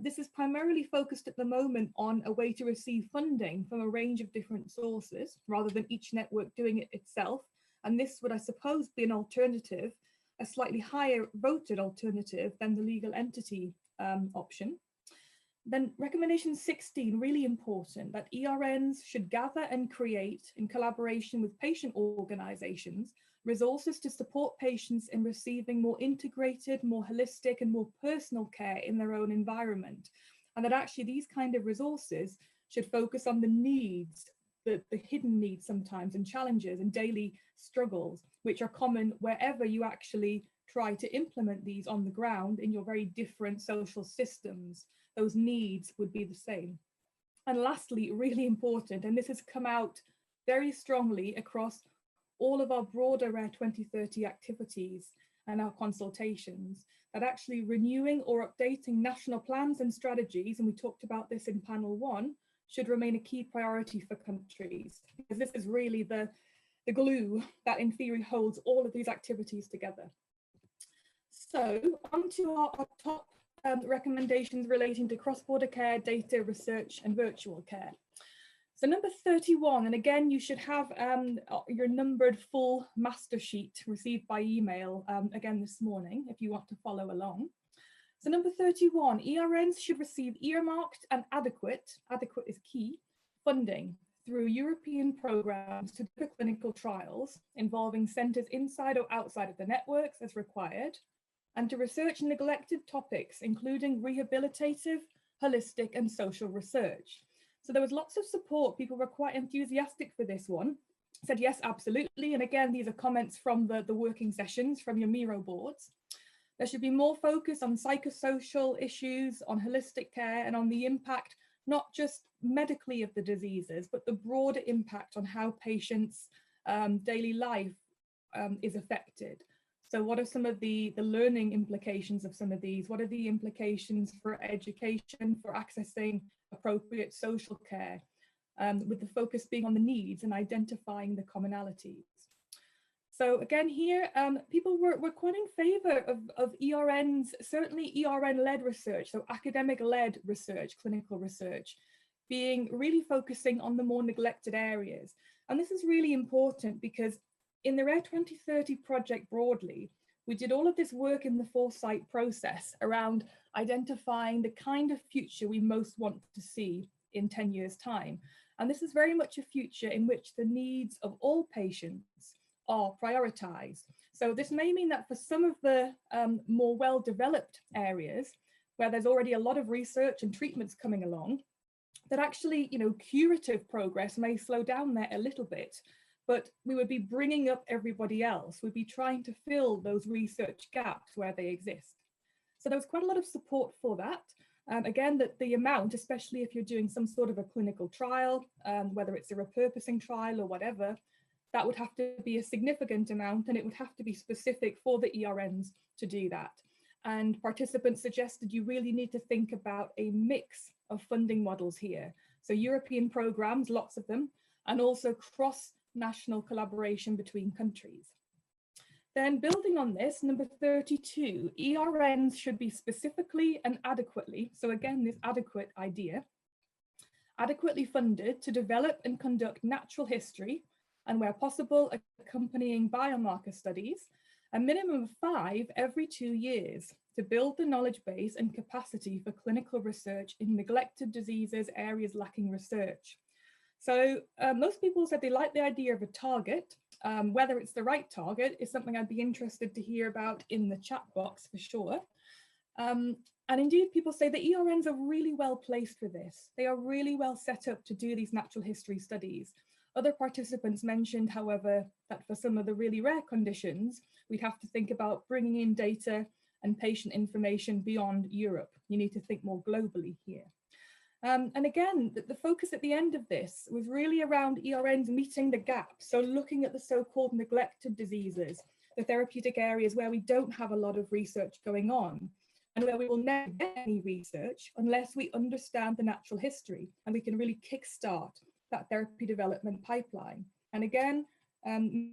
This is primarily focused at the moment on a way to receive funding from a range of different sources rather than each network doing it itself. And this would, I suppose, be an alternative, a slightly higher voted alternative than the legal entity option. Then recommendation 16, really important, that ERNs should gather and create, in collaboration with patient organizations, resources to support patients in receiving more integrated, more holistic and more personal care in their own environment. And that actually these kind of resources should focus on the needs, the hidden needs sometimes, and challenges and daily struggles, which are common wherever you actually try to implement these on the ground in your very different social systems. Those needs would be the same. And lastly, really important, and this has come out very strongly across all of our broader Rare 2030 activities and our consultations, that actually renewing or updating national plans and strategies, and we talked about this in panel 1, should remain a key priority for countries, because this is really the glue that in theory holds all of these activities together. So on to our top recommendations relating to cross-border care, data research and virtual care. So number 31, and again, you should have your numbered full master sheet received by email again this morning if you want to follow along. So number 31, ERNs should receive earmarked and adequate is key, funding through European programs to do clinical trials involving centres inside or outside of the networks as required, and to research neglected topics, including rehabilitative, holistic and social research. So there was lots of support. People were quite enthusiastic for this one, said yes, absolutely. And again, these are comments from the working sessions from your Miro boards. There should be more focus on psychosocial issues, on holistic care, and on the impact, not just medically of the diseases, but the broader impact on how patients' daily life is affected. So what are some of the learning implications of some of these? What are the implications for education, for accessing appropriate social care, with the focus being on the needs and identifying the commonalities? So again here, people were quite in favour of ERNs, certainly ERN-led research, so academic-led research, clinical research, being really focusing on the more neglected areas. And this is really important because in the Rare 2030 project broadly, we did all of this work in the foresight process around identifying the kind of future we most want to see in 10 years' time. And this is very much a future in which the needs of all patients are prioritised. So this may mean that for some of the more well-developed areas, where there's already a lot of research and treatments coming along, that actually, curative progress may slow down there a little bit. But we would be bringing up everybody else. We'd be trying to fill those research gaps where they exist. So there was quite a lot of support for that. Again, that the amount, especially if you're doing some sort of a clinical trial, whether it's a repurposing trial or whatever, that would have to be a significant amount, and it would have to be specific for the ERNs to do that. And participants suggested you really need to think about a mix of funding models here. So European programs, lots of them, and also cross-national collaboration between countries. Then building on this, number 32, ERNs should be specifically and adequately, so again, this adequate idea, adequately funded to develop and conduct natural history, and where possible, accompanying biomarker studies, a minimum of 5 every 2 years to build the knowledge base and capacity for clinical research in neglected diseases, areas lacking research. So most people said they like the idea of a target. Whether it's the right target is something I'd be interested to hear about in the chat box for sure. And indeed, people say that ERNs are really well placed for this. They are really well set up to do these natural history studies. Other participants mentioned, however, that for some of the really rare conditions, we'd have to think about bringing in data and patient information beyond Europe. You need to think more globally here. And again, the focus at the end of this was really around ERNs meeting the gap. So looking at the so-called neglected diseases, the therapeutic areas where we don't have a lot of research going on, and where we will never get any research unless we understand the natural history and we can really kickstart that therapy development pipeline. And again,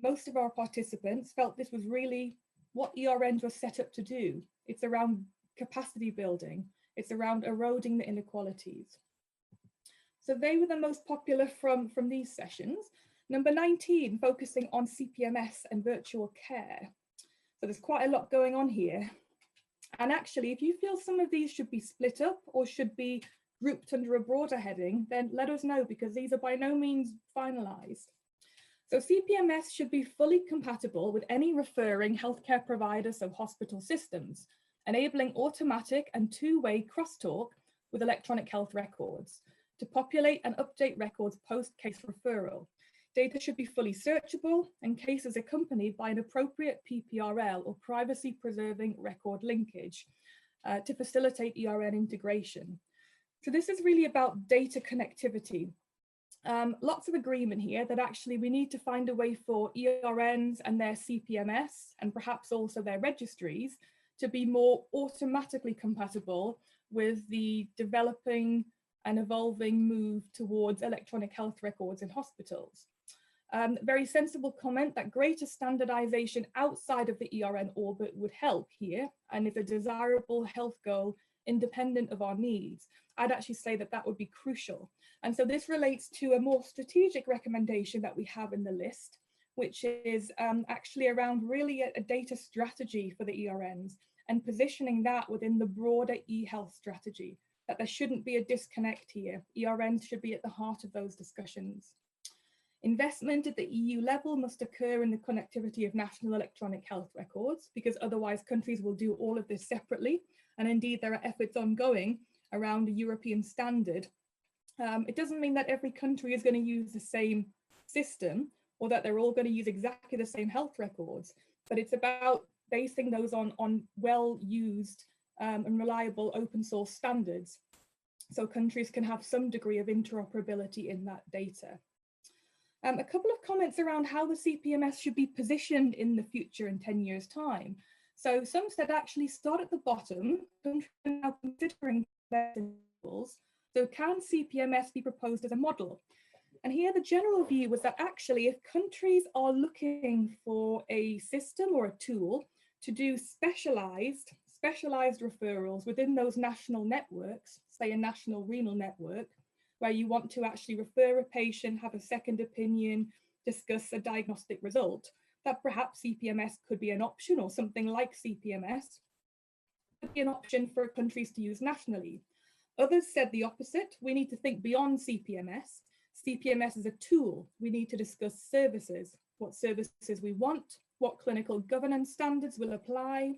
most of our participants felt this was really what ERNs were set up to do. It's around capacity building. It's around eroding the inequalities. So they were the most popular from these sessions. Number 19, focusing on CPMS and virtual care. So there's quite a lot going on here. And actually, if you feel some of these should be split up or should be grouped under a broader heading, then let us know, because these are by no means finalized. So CPMS should be fully compatible with any referring healthcare providers, so hospital systems, enabling automatic and two-way crosstalk with electronic health records to populate and update records post-case referral. Data should be fully searchable and cases accompanied by an appropriate PPRL or privacy-preserving record linkage to facilitate ERN integration. So this is really about data connectivity. Lots of agreement here that actually we need to find a way for ERNs and their CPMS and perhaps also their registries to be more automatically compatible with the developing and evolving move towards electronic health records in hospitals. Very sensible comment that greater standardization outside of the ERN orbit would help here and is a desirable health goal independent of our needs. I'd actually say that that would be crucial. And so this relates to a more strategic recommendation that we have in the list, which is actually around really a data strategy for the ERNs and positioning that within the broader e-health strategy, that there shouldn't be a disconnect here. ERNs should be at the heart of those discussions. Investment at the EU level must occur in the connectivity of national electronic health records, because otherwise countries will do all of this separately. And indeed, there are efforts ongoing around a European standard. It doesn't mean that every country is going to use the same system or that they're all going to use exactly the same health records, but it's about basing those on well-used and reliable open source standards, so countries can have some degree of interoperability in that data. A couple of comments around how the CPMS should be positioned in the future in 10 years' time. So some said actually start at the bottom, countries are now considering their goals. So can CPMS be proposed as a model? And here the general view was that actually if countries are looking for a system or a tool to do specialized referrals within those national networks, say a national renal network, where you want to actually refer a patient, have a second opinion, discuss a diagnostic result, that perhaps CPMS could be an option, or something like CPMS could be an option for countries to use nationally. Others said the opposite. We need to think beyond CPMS. CPMS is a tool. We need to discuss services, what services we want, what clinical governance standards will apply,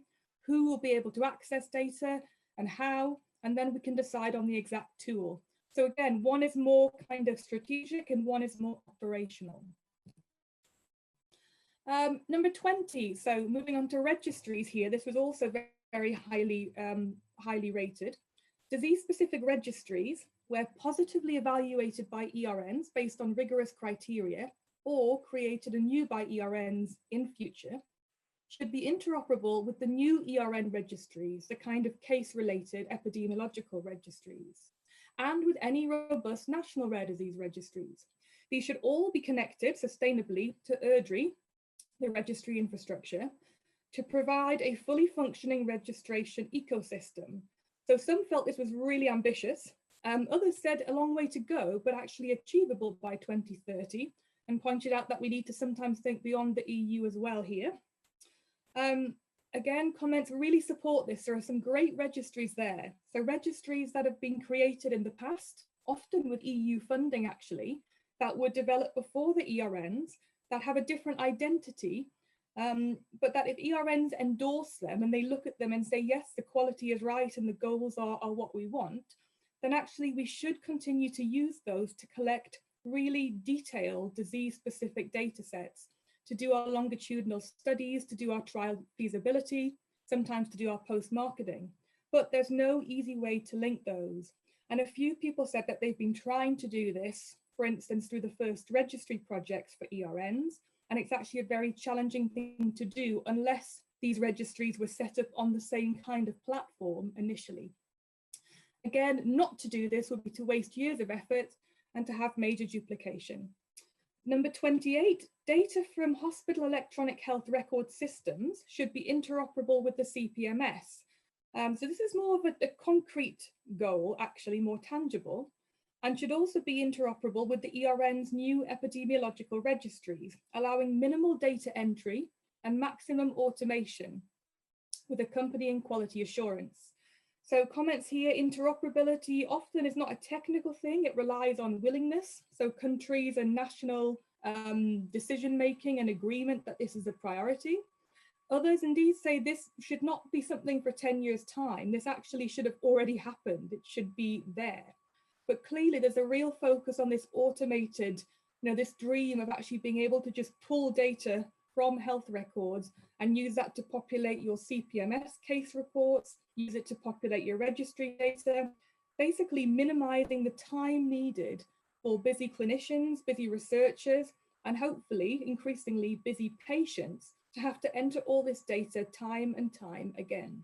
who will be able to access data and how, and then we can decide on the exact tool. So again, one is more kind of strategic and one is more operational. Number 20, so moving on to registries here, this was also very highly rated. Disease-specific registries, where positively evaluated by ERNs based on rigorous criteria or created anew by ERNs in future, should be interoperable with the new ERN registries, the kind of case-related epidemiological registries, and with any robust national rare disease registries. These should all be connected sustainably to ERDRI, the registry infrastructure, to provide a fully functioning registration ecosystem. So some felt this was really ambitious. Others said a long way to go, but actually achievable by 2030, and pointed out that we need to sometimes think beyond the EU as well here. Again, comments really support this. There are some great registries there. So registries that have been created in the past, often with EU funding actually, that were developed before the ERNs, that have a different identity, but that if ERNs endorse them and they look at them and say, yes, the quality is right and the goals are what we want, then actually we should continue to use those to collect really detailed disease-specific data sets, to do our longitudinal studies, to do our trial feasibility, sometimes to do our post-marketing. But there's no easy way to link those. And a few people said that they've been trying to do this, for instance, through the first registry projects for ERNs, and it's actually a very challenging thing to do unless these registries were set up on the same kind of platform initially. Again, not to do this would be to waste years of effort and to have major duplication. Number 28, data from hospital electronic health record systems should be interoperable with the CPMS. So this is more of a concrete goal, actually more tangible, and should also be interoperable with the ERN's new epidemiological registries, allowing minimal data entry and maximum automation with accompanying quality assurance. So comments here, interoperability often is not a technical thing, it relies on willingness. So countries and national decision-making and agreement that this is a priority. Others indeed say this should not be something for 10 years' time. This actually should have already happened. It should be there. But clearly there's a real focus on this automated, this dream of actually being able to just pull data from health records and use that to populate your CPMS case reports, use it to populate your registry data, basically minimizing the time needed for busy clinicians, busy researchers, and hopefully increasingly busy patients to have to enter all this data time and time again.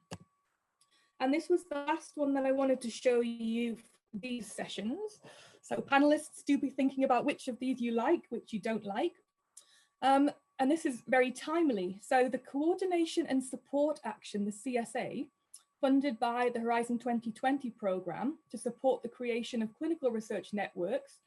And this was the last one that I wanted to show you for these sessions. So panelists, do be thinking about which of these you like, which you don't like. And this is very timely. So the Coordination and Support Action, the CSA, funded by the Horizon 2020 program to support the creation of clinical research networks,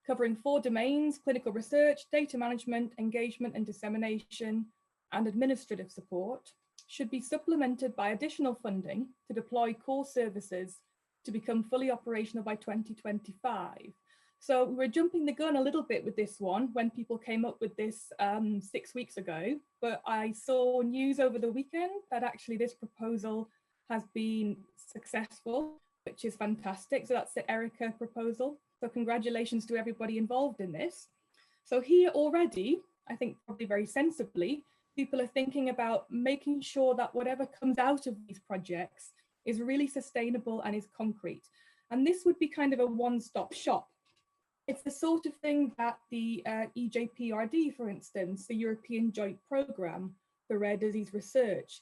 covering 4 domains: clinical research, data management, engagement and dissemination, and administrative support, should be supplemented by additional funding to deploy core services to become fully operational by 2025. So we were jumping the gun a little bit with this one when people came up with this 6 weeks ago, but I saw news over the weekend that actually this proposal has been successful, which is fantastic. So that's the Erica proposal. So congratulations to everybody involved in this. So here already, I think probably very sensibly, people are thinking about making sure that whatever comes out of these projects is really sustainable and is concrete. And this would be kind of a one-stop shop. It's the sort of thing that the EJPRD, for instance, the European Joint Programme for Rare Disease Research,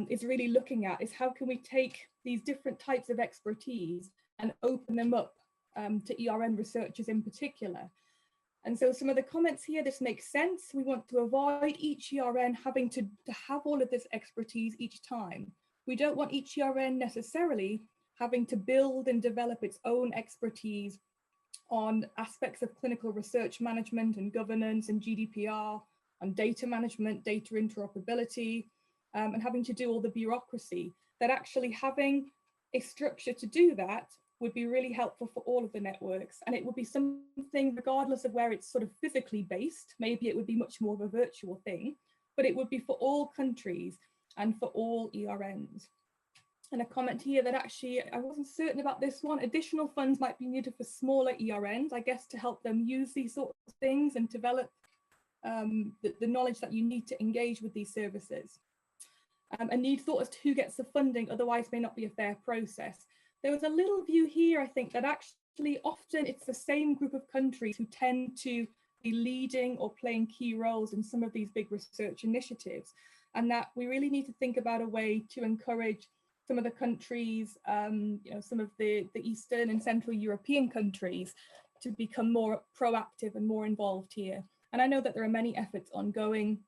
is really looking at, is how can we take these different types of expertise and open them up to ERN researchers in particular. And so some of the comments here, this makes sense. We want to avoid each ERN having to have all of this expertise each time. We don't want each ERN necessarily having to build and develop its own expertise on aspects of clinical research management and governance and GDPR, on data management, data interoperability, and having to do all the bureaucracy. That actually having a structure to do that would be really helpful for all of the networks. And it would be something, regardless of where it's sort of physically based, maybe it would be much more of a virtual thing, but it would be for all countries and for all ERNs. And a comment here that actually, I wasn't certain about this one, additional funds might be needed for smaller ERNs, I guess, to help them use these sorts of things and develop the knowledge that you need to engage with these services. A need thought as to who gets the funding, otherwise may not be a fair process. There was a little view here, I think, that actually often it's the same group of countries who tend to be leading or playing key roles in some of these big research initiatives, and that we really need to think about a way to encourage some of the countries, some of the Eastern and Central European countries to become more proactive and more involved here. And I know that there are many efforts ongoing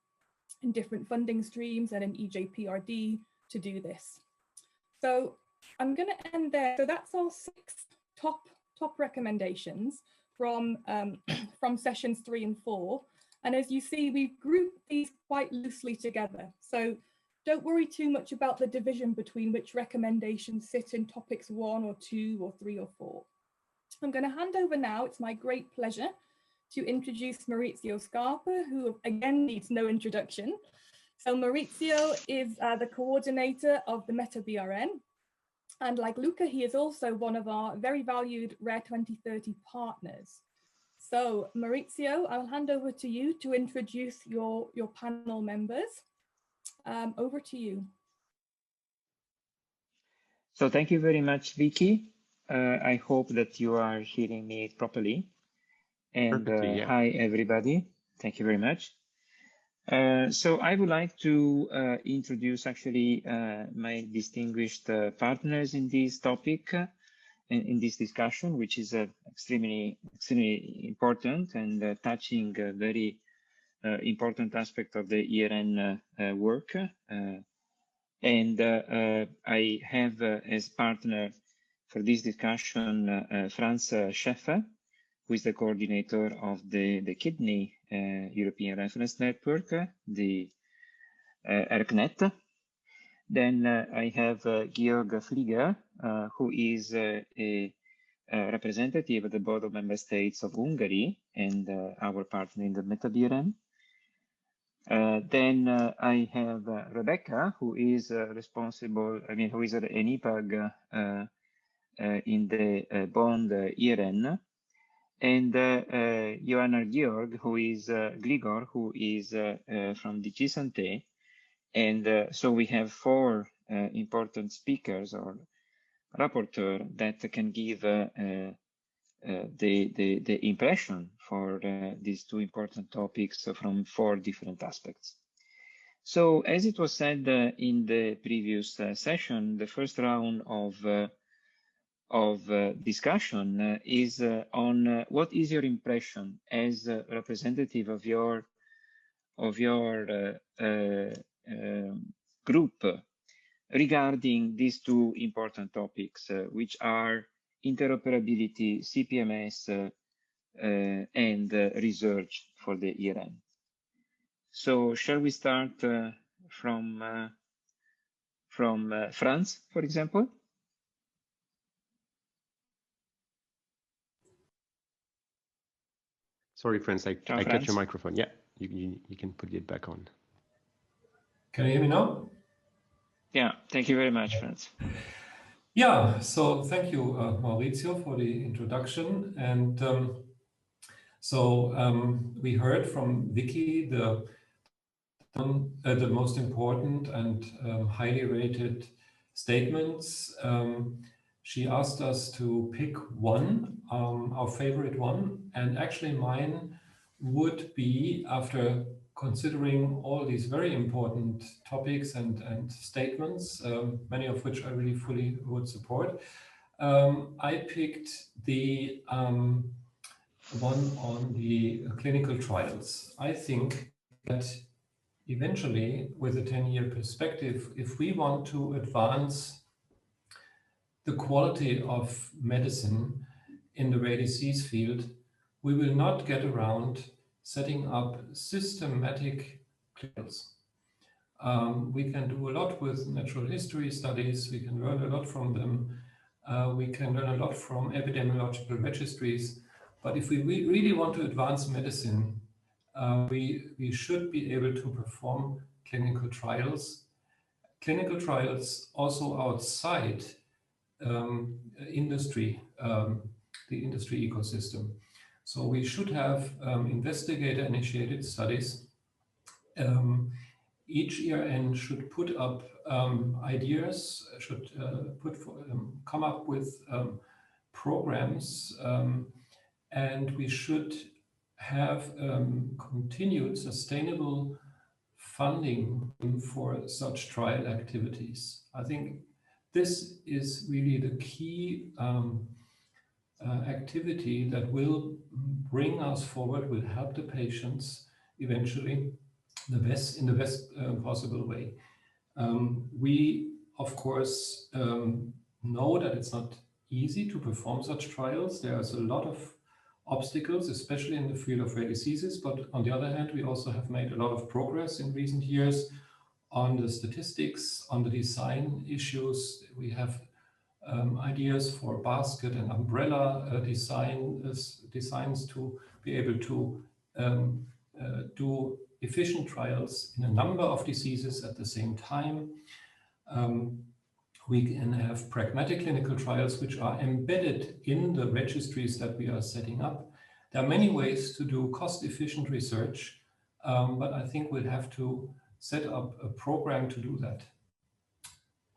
in different funding streams and in EJPRD to do this. So I'm going to end there. So that's our 6 top recommendations from sessions 3 and 4. And as you see, we've grouped these quite loosely together. So don't worry too much about the division between which recommendations sit in topics 1 or 2 or 3 or 4. I'm going to hand over now. It's my great pleasure to introduce Maurizio Scarpa, who again needs no introduction. So Maurizio is the coordinator of the MetaBRN. And like Luca, he is also one of our very valued Rare 2030 partners. So Maurizio, I'll hand over to you to introduce your panel members. Over to you. So thank you very much, Vicky. I hope that you are hearing me properly. And Perfectly, yeah. Hi, everybody. Thank you very much. So I would like to introduce actually my distinguished partners in this topic, in this discussion, which is extremely important and touching a very important aspect of the ERN work. And I have as partner for this discussion Franz Schäffer, who is the coordinator of the Kidney European Reference Network, the ERCNet. Then I have Georg Flieger, who is a representative of the Board of Member States of Hungary and our partner in the MetaBRN. Then I have Rebecca, who is responsible, who is an EPAG in the Bond ERN, and Joanna Georg, who is Gligor, who is from DG Santé. And so we have four important speakers or rapporteur that can give the impression for these two important topics from four different aspects. So as it was said in the previous session, the first round of discussion is on what is your impression as a representative of your group regarding these two important topics, which are interoperability, CPMS, and research for the ERN. So shall we start from France, for example? Sorry, Franz, I cut your microphone. Yeah, you can put it back on. Can you hear me now? Yeah, thank you very much, Franz. Yeah, so thank you, Maurizio, for the introduction. And we heard from Vicky the most important and highly rated statements. She asked us to pick one, our favorite one, and actually mine would be, after considering all these very important topics and statements, many of which I really fully would support, I picked the one on the clinical trials. I think that eventually, with a 10-year perspective, if we want to advance the quality of medicine in the rare disease field, we will not get around setting up systematic trials. We can do a lot with natural history studies. We can learn a lot from them. We can learn a lot from epidemiological registries. But if we really want to advance medicine, we should be able to perform clinical trials. Clinical trials also outside industry, the industry ecosystem. So we should have investigator-initiated studies. Each ERN should put up ideas, should come up with programs, and we should have continued sustainable funding for such trial activities. I think this is really the key activity that will bring us forward, will help the patients eventually in the best possible way. We, of course, know that it's not easy to perform such trials. There's a lot of obstacles, especially in the field of rare diseases. But on the other hand, we also have made a lot of progress in recent years on the statistics, on the design issues. We have ideas for basket and umbrella designs to be able to do efficient trials in a number of diseases at the same time. We can have pragmatic clinical trials which are embedded in the registries that we are setting up. There are many ways to do cost-efficient research, but I think we'll have to set up a program to do that.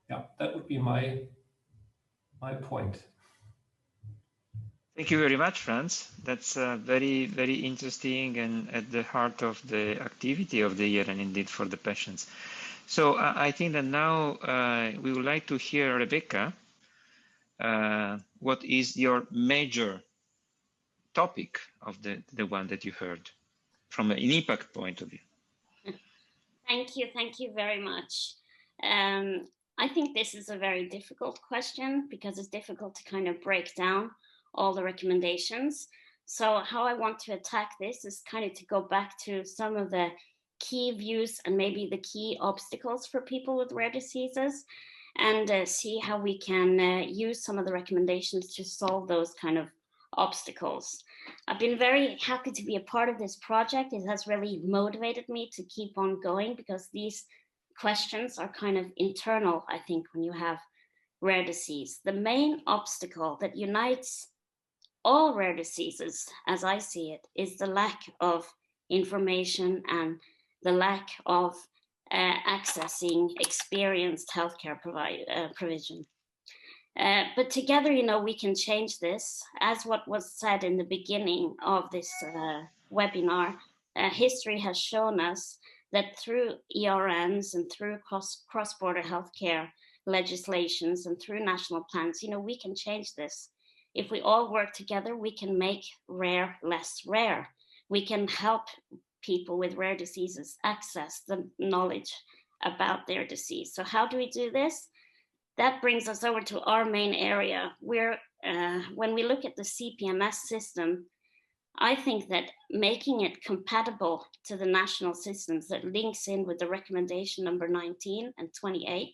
Yeah, that would be my point. Thank you very much, Franz. That's very, very interesting and at the heart of the activity of the ERN indeed for the patients. So I think that now we would like to hear, Rebecca, what is your major topic of the one that you heard from an impact point of view? Thank you very much. I think this is a very difficult question because it's difficult to kind of break down all the recommendations. So how I want to attack this is kind of to go back to some of the key views and maybe the key obstacles for people with rare diseases, and see how we can use some of the recommendations to solve those kind of obstacles. I've been very happy to be a part of this project. It has really motivated me to keep on going because these questions are kind of internal, I think, when you have rare disease. The main obstacle that unites all rare diseases, as I see it, is the lack of information and the lack of accessing experienced healthcare provision. But together, you know, we can change this. As what was said in the beginning of this webinar, history has shown us that through ERNs and through cross-border healthcare legislations and through national plans, you know, we can change this. If we all work together, we can make rare less rare. We can help people with rare diseases access the knowledge about their disease. So how do we do this? That brings us over to our main area, where when we look at the CPMS system, I think that making it compatible to the national systems that links in with the recommendation number 19 and 28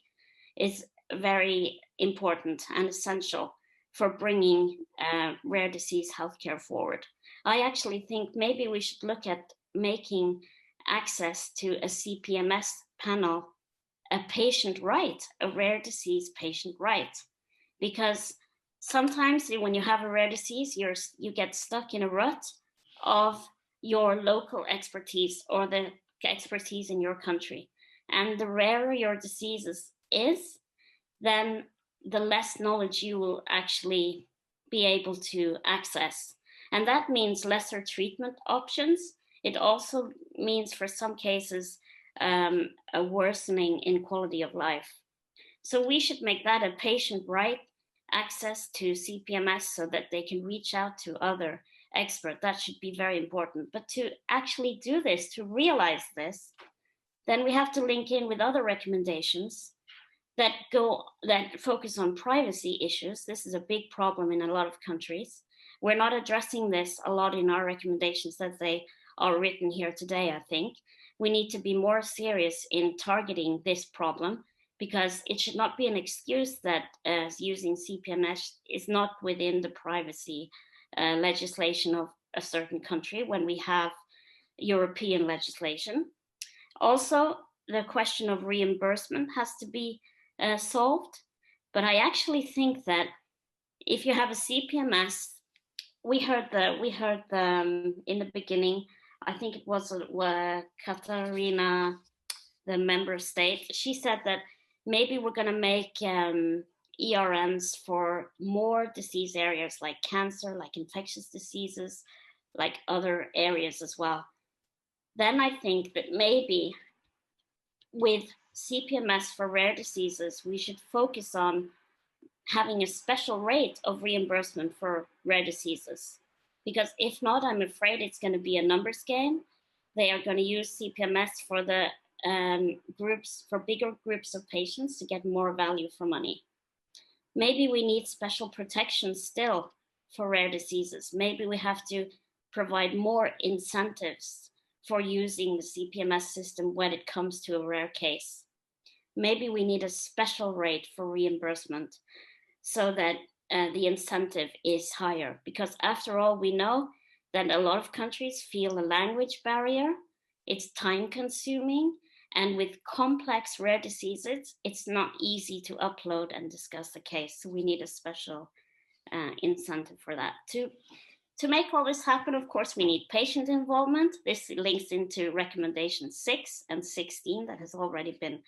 is very important and essential for bringing rare disease healthcare forward. I actually think maybe we should look at making access to a CPMS panel a patient right, a rare disease patient right. Because sometimes when you have a rare disease, you get stuck in a rut of your local expertise or the expertise in your country. And the rarer your disease is, then the less knowledge you will actually be able to access. And that means lesser treatment options. It also means, for some cases, a worsening in quality of life. So we should make that a patient right, access to CPMS so that they can reach out to other experts. That should be very important. But to actually do this, to realize this, then we have to link in with other recommendations that focus on privacy issues. This is a big problem in a lot of countries. We're not addressing this a lot in our recommendations as they are written here today, I think. We need to be more serious in targeting this problem because it should not be an excuse that using CPMS is not within the privacy legislation of a certain country when we have European legislation. Also, the question of reimbursement has to be solved. But I actually think that if you have a CPMS, we heard in the beginning, I think it was Katarina, the member state, she said that maybe we're going to make ERNs for more disease areas like cancer, like infectious diseases, like other areas as well. Then I think that maybe with CPMS for rare diseases, we should focus on having a special rate of reimbursement for rare diseases. Because if not, I'm afraid it's going to be a numbers game. They are going to use CPMS for the for bigger groups of patients to get more value for money. Maybe we need special protection still for rare diseases. Maybe we have to provide more incentives for using the CPMS system when it comes to a rare case. Maybe we need a special rate for reimbursement so that the incentive is higher, because after all, we know that a lot of countries feel a language barrier. It's time consuming, and with complex rare diseases, it's not easy to upload and discuss the case. So we need a special incentive for that. To make all this happen, of course, we need patient involvement. This links into recommendation 6 and 16 that has already been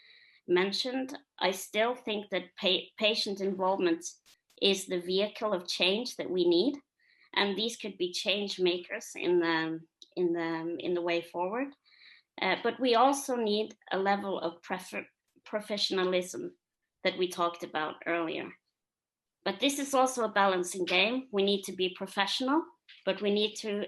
mentioned. I still think that patient involvement is the vehicle of change that we need. and these could be change makers in the way forward. But we also need a level of professionalism that we talked about earlier. But this is also a balancing game. We need to be professional, but we need to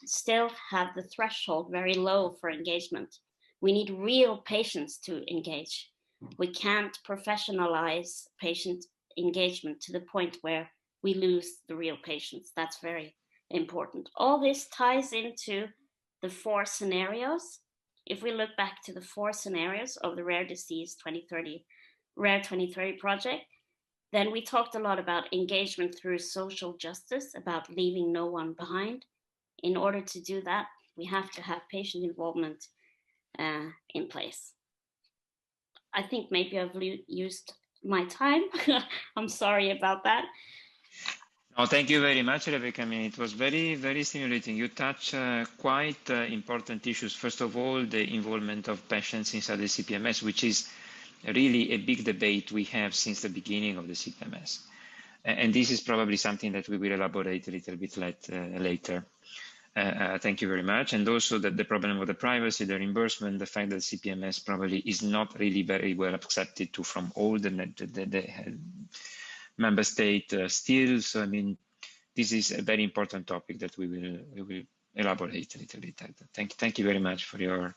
still have the threshold very low for engagement. We need real patients to engage. We can't professionalize patient engagement to the point where we lose the real patients. That's very important. All this ties into the 4 scenarios. If we look back to the 4 scenarios of the Rare 2030 project, then we talked a lot about engagement through social justice, about leaving no one behind. In order to do that, we have to have patient involvement in place. I think maybe I've used my time. I'm sorry about that. Oh, thank you very much, Rebecca. I mean, it was very, very stimulating. You touch quite important issues. First of all, the involvement of patients inside the CPMS, which is really a big debate we have since the beginning of the CPMS. And this is probably something that we will elaborate a little bit later. Thank you very much. And also that the problem of the privacy, the reimbursement, the fact that CPMS probably is not really very well accepted from all the member state still. So, I mean, this is a very important topic that we will elaborate a little bit. Thank you very much for your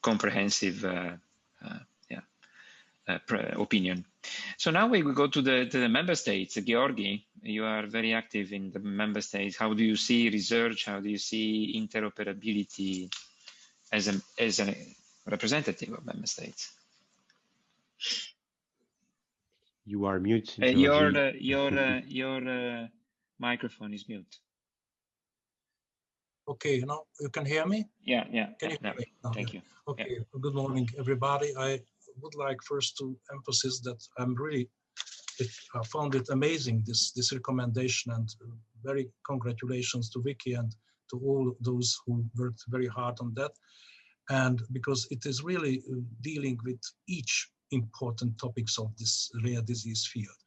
comprehensive opinion. So now we will go to the member states. Georgi, you are very active in the member states. How do you see research? How do you see interoperability as a representative of member states? You are mute. Your microphone is mute. Okay, now you can hear me? Yeah. Can you hear me? No, Thank you. Okay, yeah. Good morning, everybody. I would like first to emphasize that I found it amazing, this recommendation, and very congratulations to Vicky and to all those who worked very hard on that. And because it is really dealing with each important topics of this rare disease field.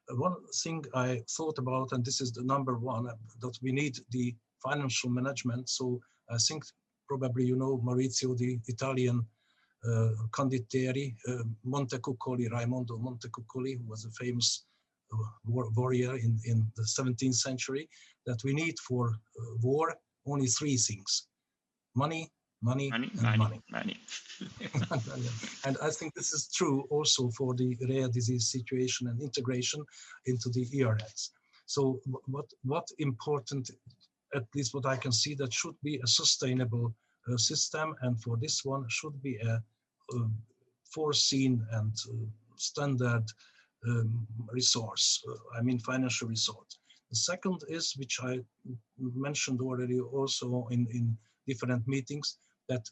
One thing I thought about, and this is the number one, that we need the financial management. So I think probably you know Maurizio, the Italian condottieri, Raimondo Montecuccoli, who was a famous warrior in the 17th century, that we need for war only 3 things: money, money. And I think this is true also for the rare disease situation and integration into the ERNs. So what important, at least what I can see, that should be a sustainable system, and for this one should be a foreseen and standard resource, financial resource. The second is, which I mentioned already also in different meetings, that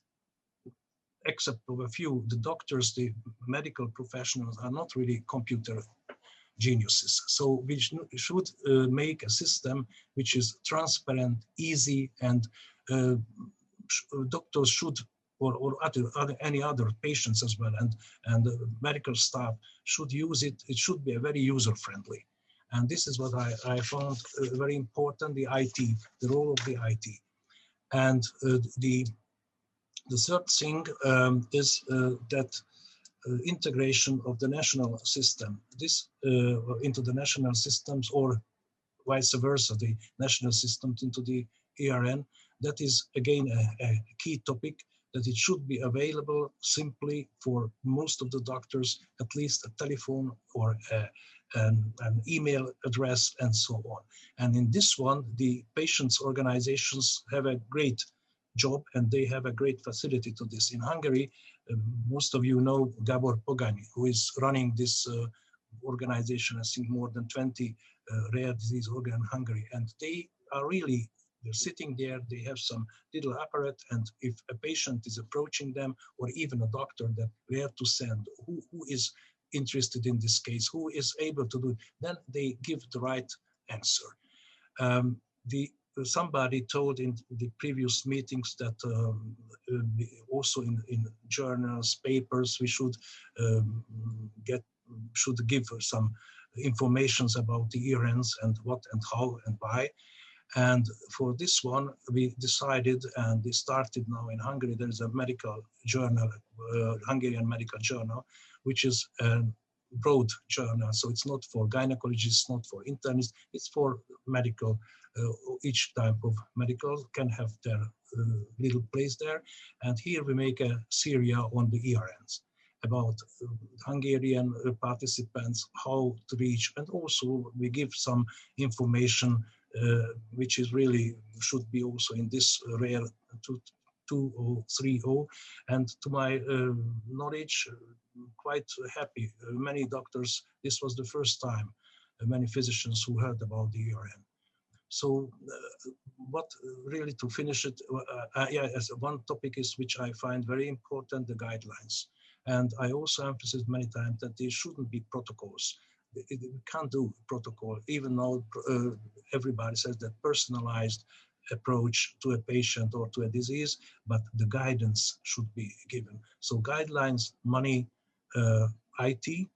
except for a few, the doctors, the medical professionals are not really computer geniuses. So we should make a system which is transparent, easy, and doctors should, or any other patients as well, and medical staff should use it. It should be very user-friendly. And this is what I found very important, the IT, the role of the IT. And the third thing is that integration of the national system, into the national systems, or vice versa, the national systems into the ERN. That is again a key topic, that it should be available simply for most of the doctors, at least a telephone or an email address and so on. And in this one, the patients' organizations have a great job, and they have a great facility to this. In Hungary, most of you know Gabor Pogany, who is running this organization, I think more than 20 rare disease organ in Hungary. And they are really, they're sitting there, they have some little apparatus, and if a patient is approaching them, or even a doctor, that where to send, who is interested in this case, who is able to do it, then they give the right answer. Somebody told in the previous meetings that also in journals, papers, we should give some informations about the ERNs and what and how and why. And for this one, we decided, and it started now in Hungary, there is a medical journal, Hungarian medical journal, which is a broad journal. So it's not for gynecologists, not for internists, it's for medical. Each type of medical can have their little place there. And here we make a series on the ERNs about Hungarian participants, how to reach, and also we give some information which is really should be also in this rare 2030. And to my knowledge, quite happy. Many doctors, this was the first time, many physicians who heard about the ERN. So what really to finish it, yeah, as one topic is which I find very important, the guidelines. And I also emphasize many times that there shouldn't be protocols. We can't do protocol, even though everybody says that personalized approach to a patient or to a disease, but the guidance should be given. So guidelines, money, IT,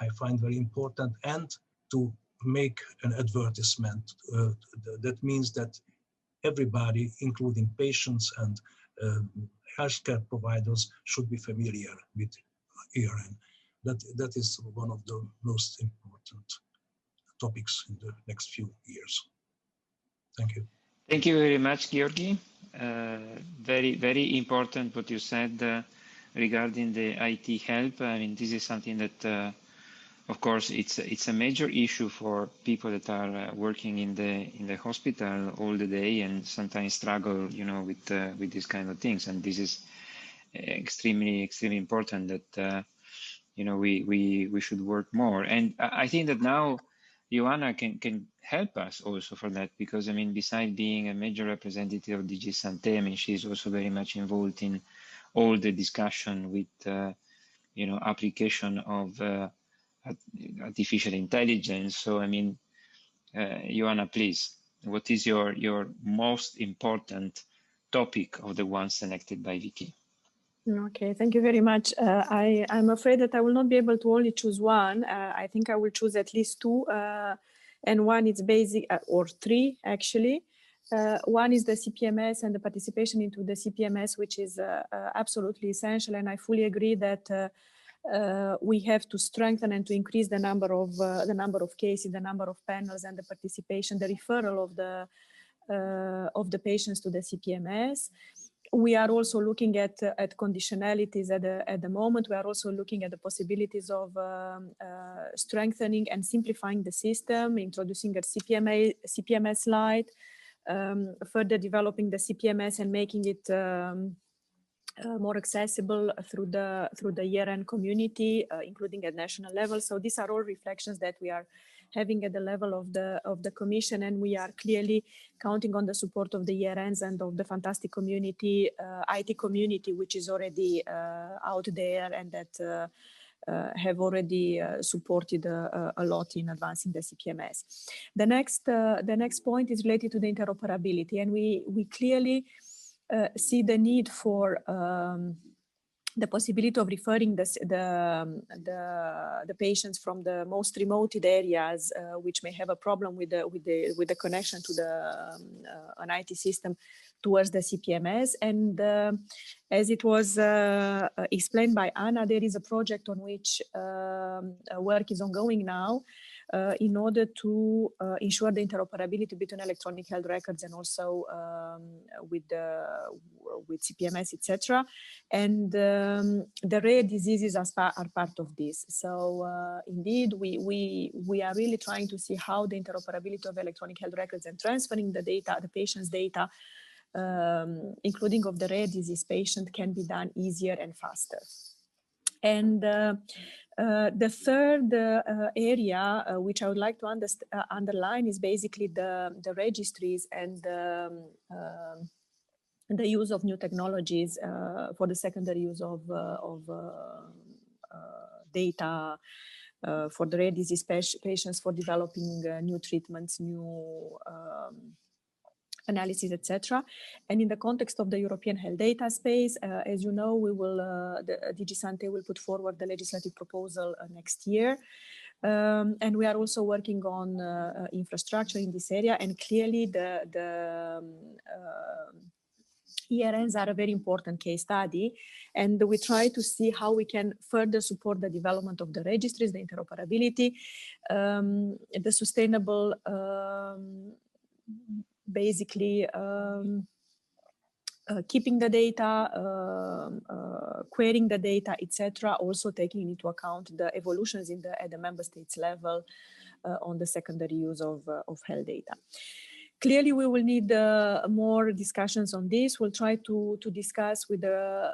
I find very important, and to make an advertisement. That means that everybody, including patients and healthcare providers, should be familiar with ERN. That is one of the most important topics in the next few years. Thank you. Thank you very much, Georgi. Very, very important what you said regarding the IT help. I mean, this is something that, of course, it's a major issue for people that are working in the hospital all the day and sometimes struggle, you know, with these kind of things. And this is extremely important that you know, we should work more. And I think that now Joanna can help us also for that, because I mean, besides being a major representative of DG Santé, I mean, she's also very much involved in all the discussion with you know, application of artificial intelligence. So I mean, Joanna, please, what is your most important topic of the ones selected by Vicky? Okay, thank you very much. I'm afraid that I will not be able to only choose one. I think I will choose at least two, and one is basic, or three actually. One is the CPMS and the participation into the CPMS, which is absolutely essential. And I fully agree that we have to strengthen and to increase the number of cases, the number of panels, and the participation, the referral of the patients to the CPMS. We are also looking at conditionalities at the moment. We are also looking at the possibilities of strengthening and simplifying the system, introducing a CPMS Lite, further developing the CPMS and making it more accessible through the ERN community, including at national level. So these are all reflections that we are having at the level of the Commission, and we are clearly counting on the support of the ERNs and of the fantastic community, IT community, which is already out there and that have already supported a lot in advancing the CPMS. The next point is related to the interoperability, and we clearly see the need for the possibility of referring the patients from the most remote areas, which may have a problem with the connection to an IT system, towards the CPMS. And as it was explained by Anna, there is a project on which work is ongoing now in order to ensure the interoperability between electronic health records and also with CPMS, etc. And the rare diseases are part of this. So indeed, we are really trying to see how the interoperability of electronic health records and transferring the data, the patient's data, including of the rare disease patient, can be done easier and faster. And the third area which I would like to underline is basically the registries and the use of new technologies for the secondary use of data for the rare disease patients, for developing new treatments, new analysis, etc. And in the context of the European health data space, as you know, we will, the DG Santé will put forward the legislative proposal next year. And we are also working on infrastructure in this area, and clearly the ERNs are a very important case study, and we try to see how we can further support the development of the registries, the interoperability, the sustainable, basically keeping the data, querying the data, etc. Also taking into account the evolutions in at the member states level on the secondary use of health data. Clearly, we will need more discussions on this. We'll try to discuss with the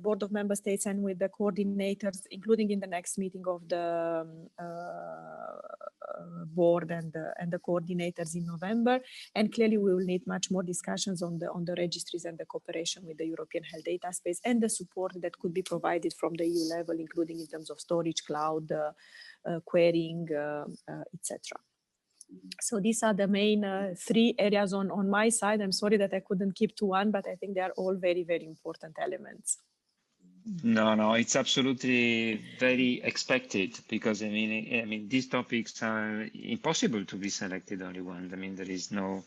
Board of Member States and with the coordinators, including in the next meeting of the board and the coordinators in November. And clearly, we will need much more discussions on the registries and the cooperation with the European Health Data Space and the support that could be provided from the EU level, including in terms of storage, cloud, querying, etc. So these are the main three areas on my side. I'm sorry that I couldn't keep to one, but I think they are all very, very important elements. No, it's absolutely very expected, because I mean, these topics are impossible to be selected only one. I mean, there is no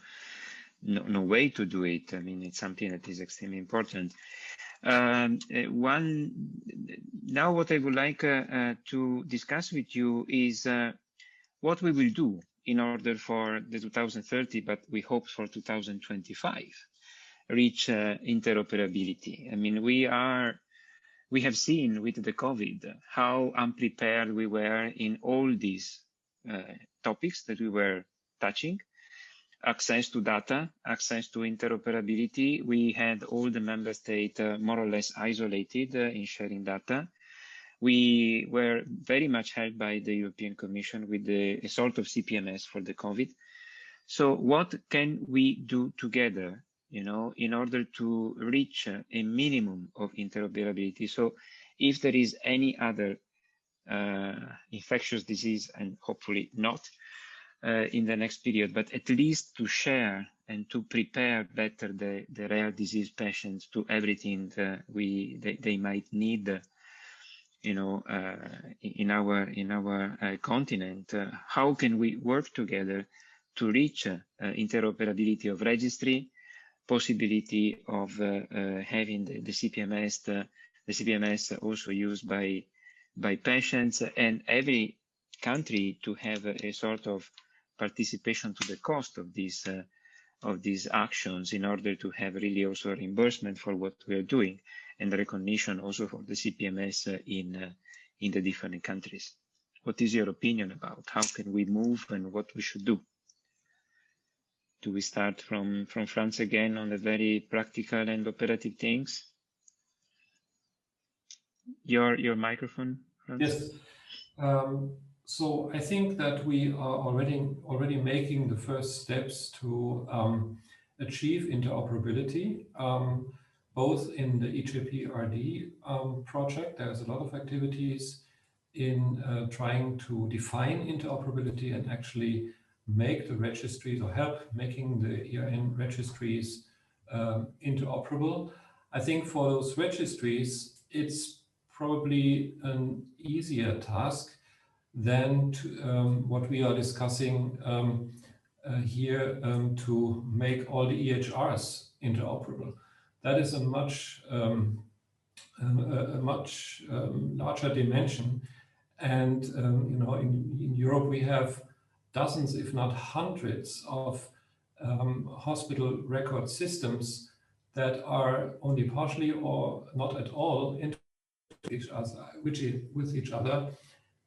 way to do it. I mean, it's something that is extremely important. Now, what I would like to discuss with you is what we will do in order for the 2030, but we hope for 2025, reach interoperability. I mean, we have seen with the COVID how unprepared we were in all these topics that we were touching. Access to data, access to interoperability. We had all the member states more or less isolated in sharing data. We were very much helped by the European Commission with a sort of CPMS for the COVID. So what can we do together, in order to reach a minimum of interoperability? So if there is any other infectious disease, and hopefully not in the next period, but at least to share and to prepare better the rare disease patients to everything they might need, in our continent. How can we work together to reach interoperability of registry, possibility of having the CPMS also used by patients, and every country to have a sort of participation to the cost of these actions, in order to have really also reimbursement for what we are doing, and recognition also for the CPMS in the different countries. What is your opinion about how can we move and what we should do? Do we start from France again on the very practical and operative things? Your microphone, France? Yes. So I think that we are already making the first steps to achieve interoperability, both in the EJP-RD project. There's a lot of activities in trying to define interoperability and actually make the registries, or help making the ERN registries interoperable. I think for those registries, it's probably an easier task than what we are discussing here, to make all the EHRs interoperable. That is a much larger dimension, and in Europe we have dozens, if not hundreds, of hospital record systems that are only partially or not at all with each other,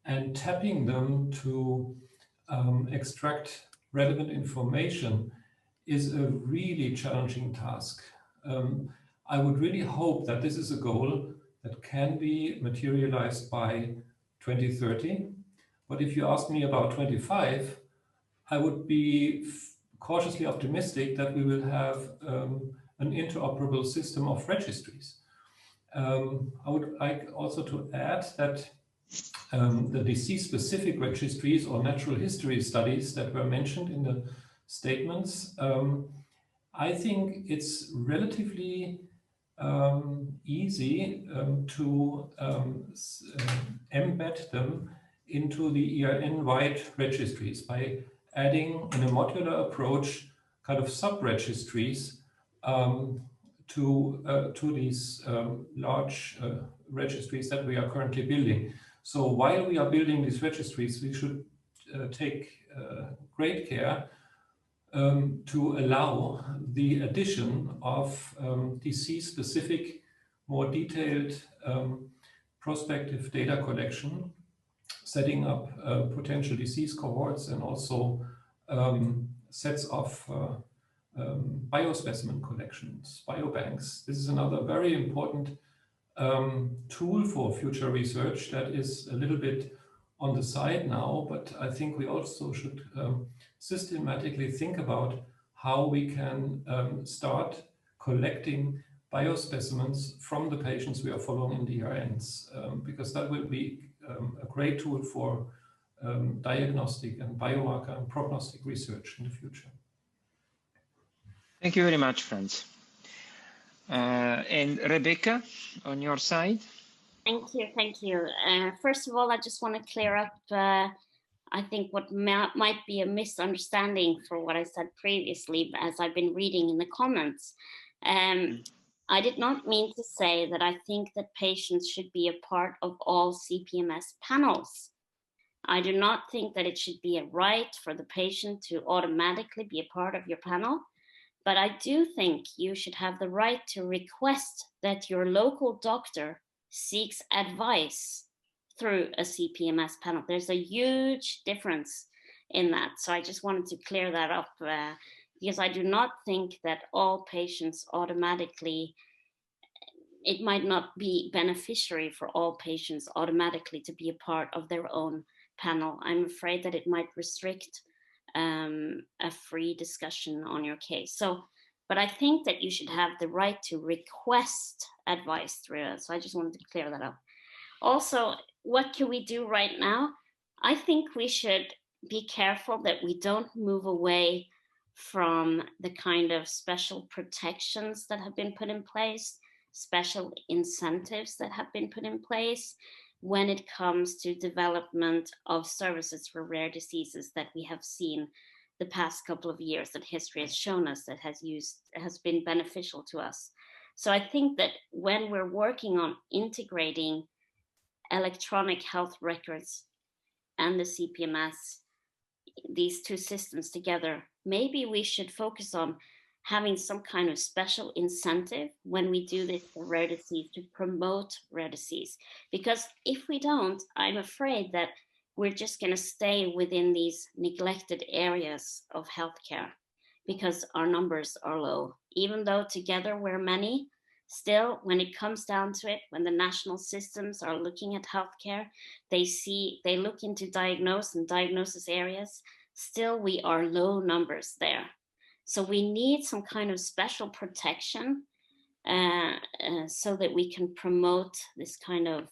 and tapping them to extract relevant information is a really challenging task. I would really hope that this is a goal that can be materialized by 2030. But if you ask me about 25, I would be cautiously optimistic that we will have an interoperable system of registries. I would like also to add that the disease-specific registries or natural history studies that were mentioned in the statements, I think it's relatively easy to embed them into the ERN-wide registries by adding, in a modular approach, kind of sub-registries to these large registries that we are currently building. So while we are building these registries, we should take great care to allow the addition of disease-specific, more detailed prospective data collection, setting up potential disease cohorts, and also sets of biospecimen collections, biobanks. This is another very important tool for future research that is a little bit on the side now, but I think we also should systematically think about how we can start collecting biospecimens from the patients we are following in the ERNs, because that will be a great tool for diagnostic and biomarker and prognostic research in the future. Thank you very much, Franz. And Rebecca, on your side? Thank you, thank you. First of all, I just want to clear up, I think what might be a misunderstanding for what I said previously, as I've been reading in the comments. I did not mean to say that I think that patients should be a part of all CPMS panels. I do not think that it should be a right for the patient to automatically be a part of your panel, but I do think you should have the right to request that your local doctor seeks advice through a CPMS panel. There's a huge difference in that. So I just wanted to clear that up because I do not think that all patients automatically, it might not be beneficiary for all patients automatically to be a part of their own panel. I'm afraid that it might restrict a free discussion on your case. So, but I think that you should have the right to request advice through it. So I just wanted to clear that up. Also, what can we do right now? I think we should be careful that we don't move away from the kind of special protections that have been put in place, special incentives that have been put in place when it comes to development of services for rare diseases that we have seen the past couple of years, that history has shown us that has been beneficial to us. So I think that when we're working on integrating electronic health records and the CPMS, these two systems together, maybe we should focus on having some kind of special incentive when we do this for rare disease to promote rare disease. Because if we don't, I'm afraid that we're just going to stay within these neglected areas of healthcare because our numbers are low. Even though together we're many, still, when it comes down to it, when the national systems are looking at healthcare, they look into diagnosis areas, still we are low numbers there. So we need some kind of special protection so that we can promote this kind of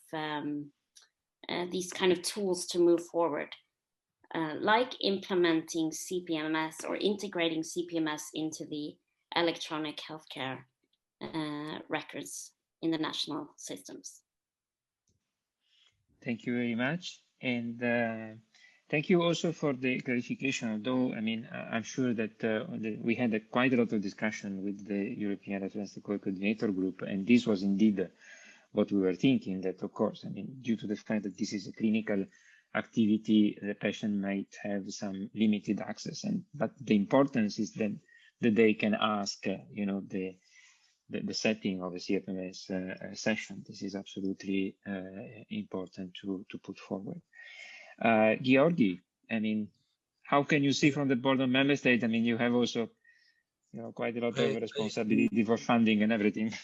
these kind of tools to move forward, like implementing CPMS or integrating CPMS into the electronic healthcare records in the national systems. Thank you very much. And thank you also for the clarification, although, I mean, I'm sure that we had quite a lot of discussion with the European Reference Coordinator Group, and this was indeed what we were thinking, that of course, I mean, due to the fact that this is a clinical activity, the patient might have some limited access, but the importance is that they can ask, you know, the setting of a CPMS session. This is absolutely important to put forward. Georgi, I mean, how can you see from the board of member states? I mean, you have also, you know, quite a lot of responsibility for funding and everything.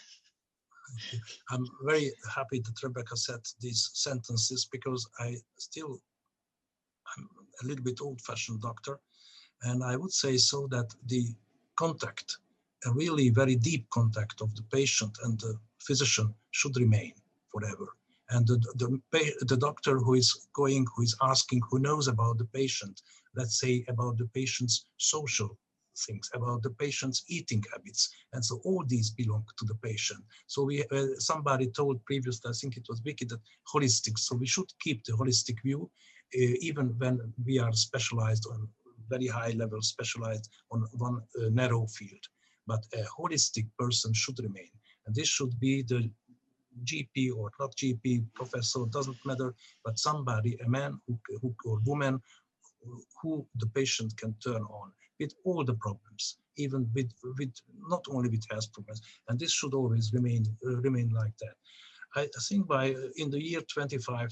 I'm very happy that Rebecca said these sentences because I'm a little bit old-fashioned doctor, and I would say so that the contact, a really very deep contact of the patient and the physician should remain forever. And the doctor who is asking, who knows about the patient, let's say about the patient's social things, about the patient's eating habits. And so all these belong to the patient. So somebody told previously, I think it was Vicky, that holistic. So we should keep the holistic view. even when we are specialized on very high level, specialized on one narrow field. But a holistic person should remain. And this should be the GP or not GP, professor, doesn't matter, but somebody, a man who or woman who the patient can turn on with all the problems, even with not only with health problems. And this should always remain like that. I think by in the year 25,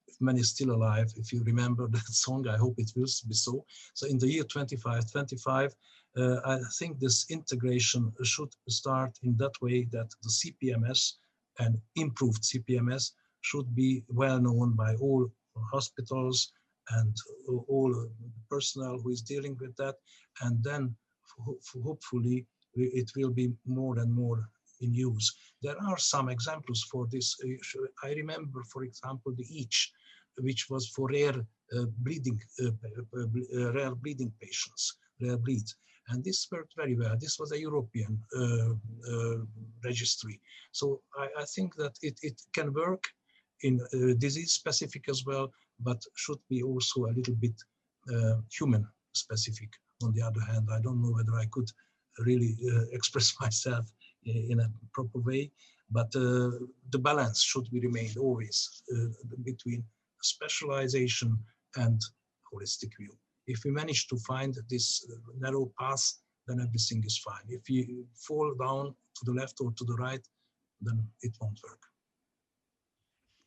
if man is still alive, if you remember that song, I hope it will be so. So in the year 25, I think this integration should start in that way that the CPMS and improved CPMS should be well known by all hospitals and all personnel who is dealing with that. And then hopefully it will be more and more in use. There are some examples for this. I remember, for example, the EACH, which was for rare bleeding patients, rare bleeds. And this worked very well. This was a European registry. So I think that it can work in disease specific as well, but should be also a little bit human specific. On the other hand, I don't know whether I could really express myself in a proper way, but the balance should be remained always between specialization and holistic view. If we manage to find this narrow path, then everything is fine. If you fall down to the left or to the right, then it won't work.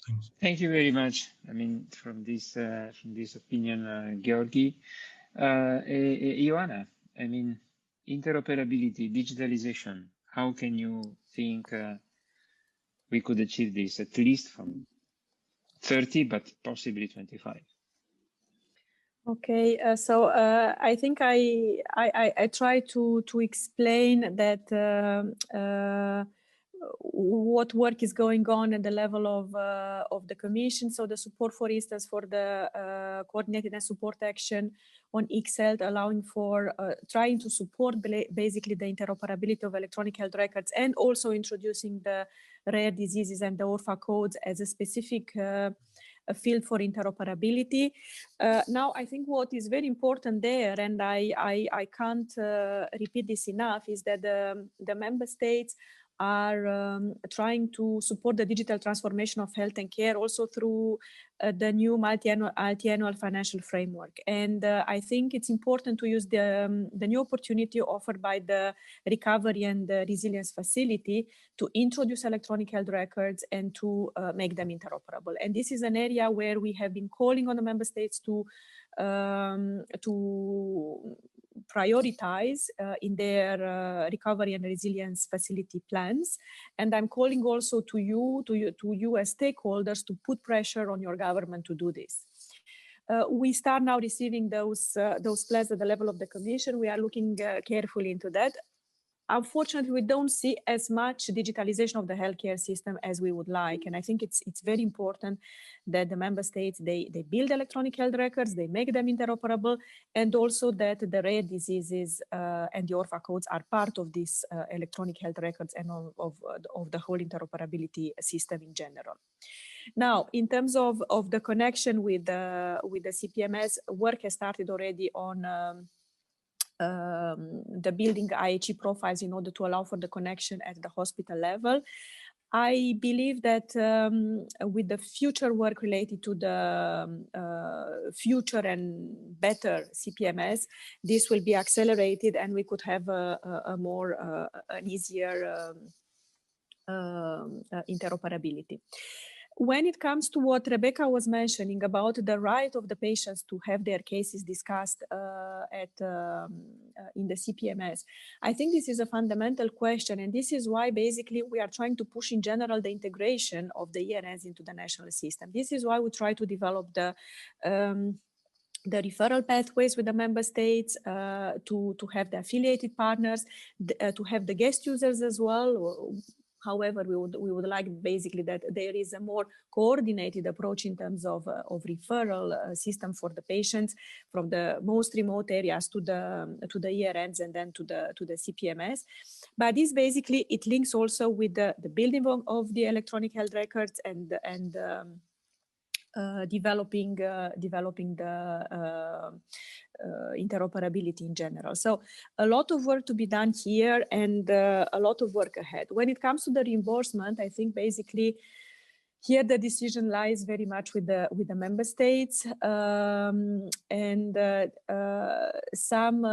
Thanks. Thank you very much. I mean, from this opinion, Georgi. Ioana, I mean, interoperability, digitalization, how can you think we could achieve this, at least from 30, but possibly 25? Okay, so I think I try to explain that what work is going on at the level of the Commission. So the support, for instance, for the coordinated and support action on eHealth, allowing for trying to support basically the interoperability of electronic health records, and also introducing the rare diseases and the ORFA codes as a specific a field for interoperability. Now, I think what is very important there, and I can't repeat this enough, is that the member states are trying to support the digital transformation of health and care also through the new multi-annual financial framework. And I think it's important to use the new opportunity offered by the Recovery and the Resilience Facility to introduce electronic health records and to make them interoperable. And this is an area where we have been calling on the member states to prioritize in their recovery and resilience facility plans. And I'm calling also to you as stakeholders to put pressure on your government to do this. We start now receiving those plans at the level of the Commission. We are looking carefully into that. Unfortunately, we don't see as much digitalization of the healthcare system as we would like. And I think it's very important that the member states, they build electronic health records, they make them interoperable, and also that the rare diseases and the ORFA codes are part of these electronic health records and of the whole interoperability system in general. Now, in terms of the connection with the CPMS, work has started already on the building IHE profiles in order to allow for the connection at the hospital level. I believe that with the future work related to the future and better CPMS, this will be accelerated and we could have an easier interoperability. When it comes to what Rebecca was mentioning about the right of the patients to have their cases discussed in the CPMS, I think this is a fundamental question, and this is why basically we are trying to push in general the integration of the ERNs into the national system. This is why we try to develop the referral pathways with the member states, to have the affiliated partners, to have the guest users as well. However, we would like basically that there is a more coordinated approach in terms of referral system for the patients from the most remote areas to the ERNs and then to the CPMS. But this basically, it links also with the building of the electronic health records and developing the interoperability in general. So a lot of work to be done here and a lot of work ahead. When it comes to the reimbursement, I think basically here the decision lies very much with the member states, and some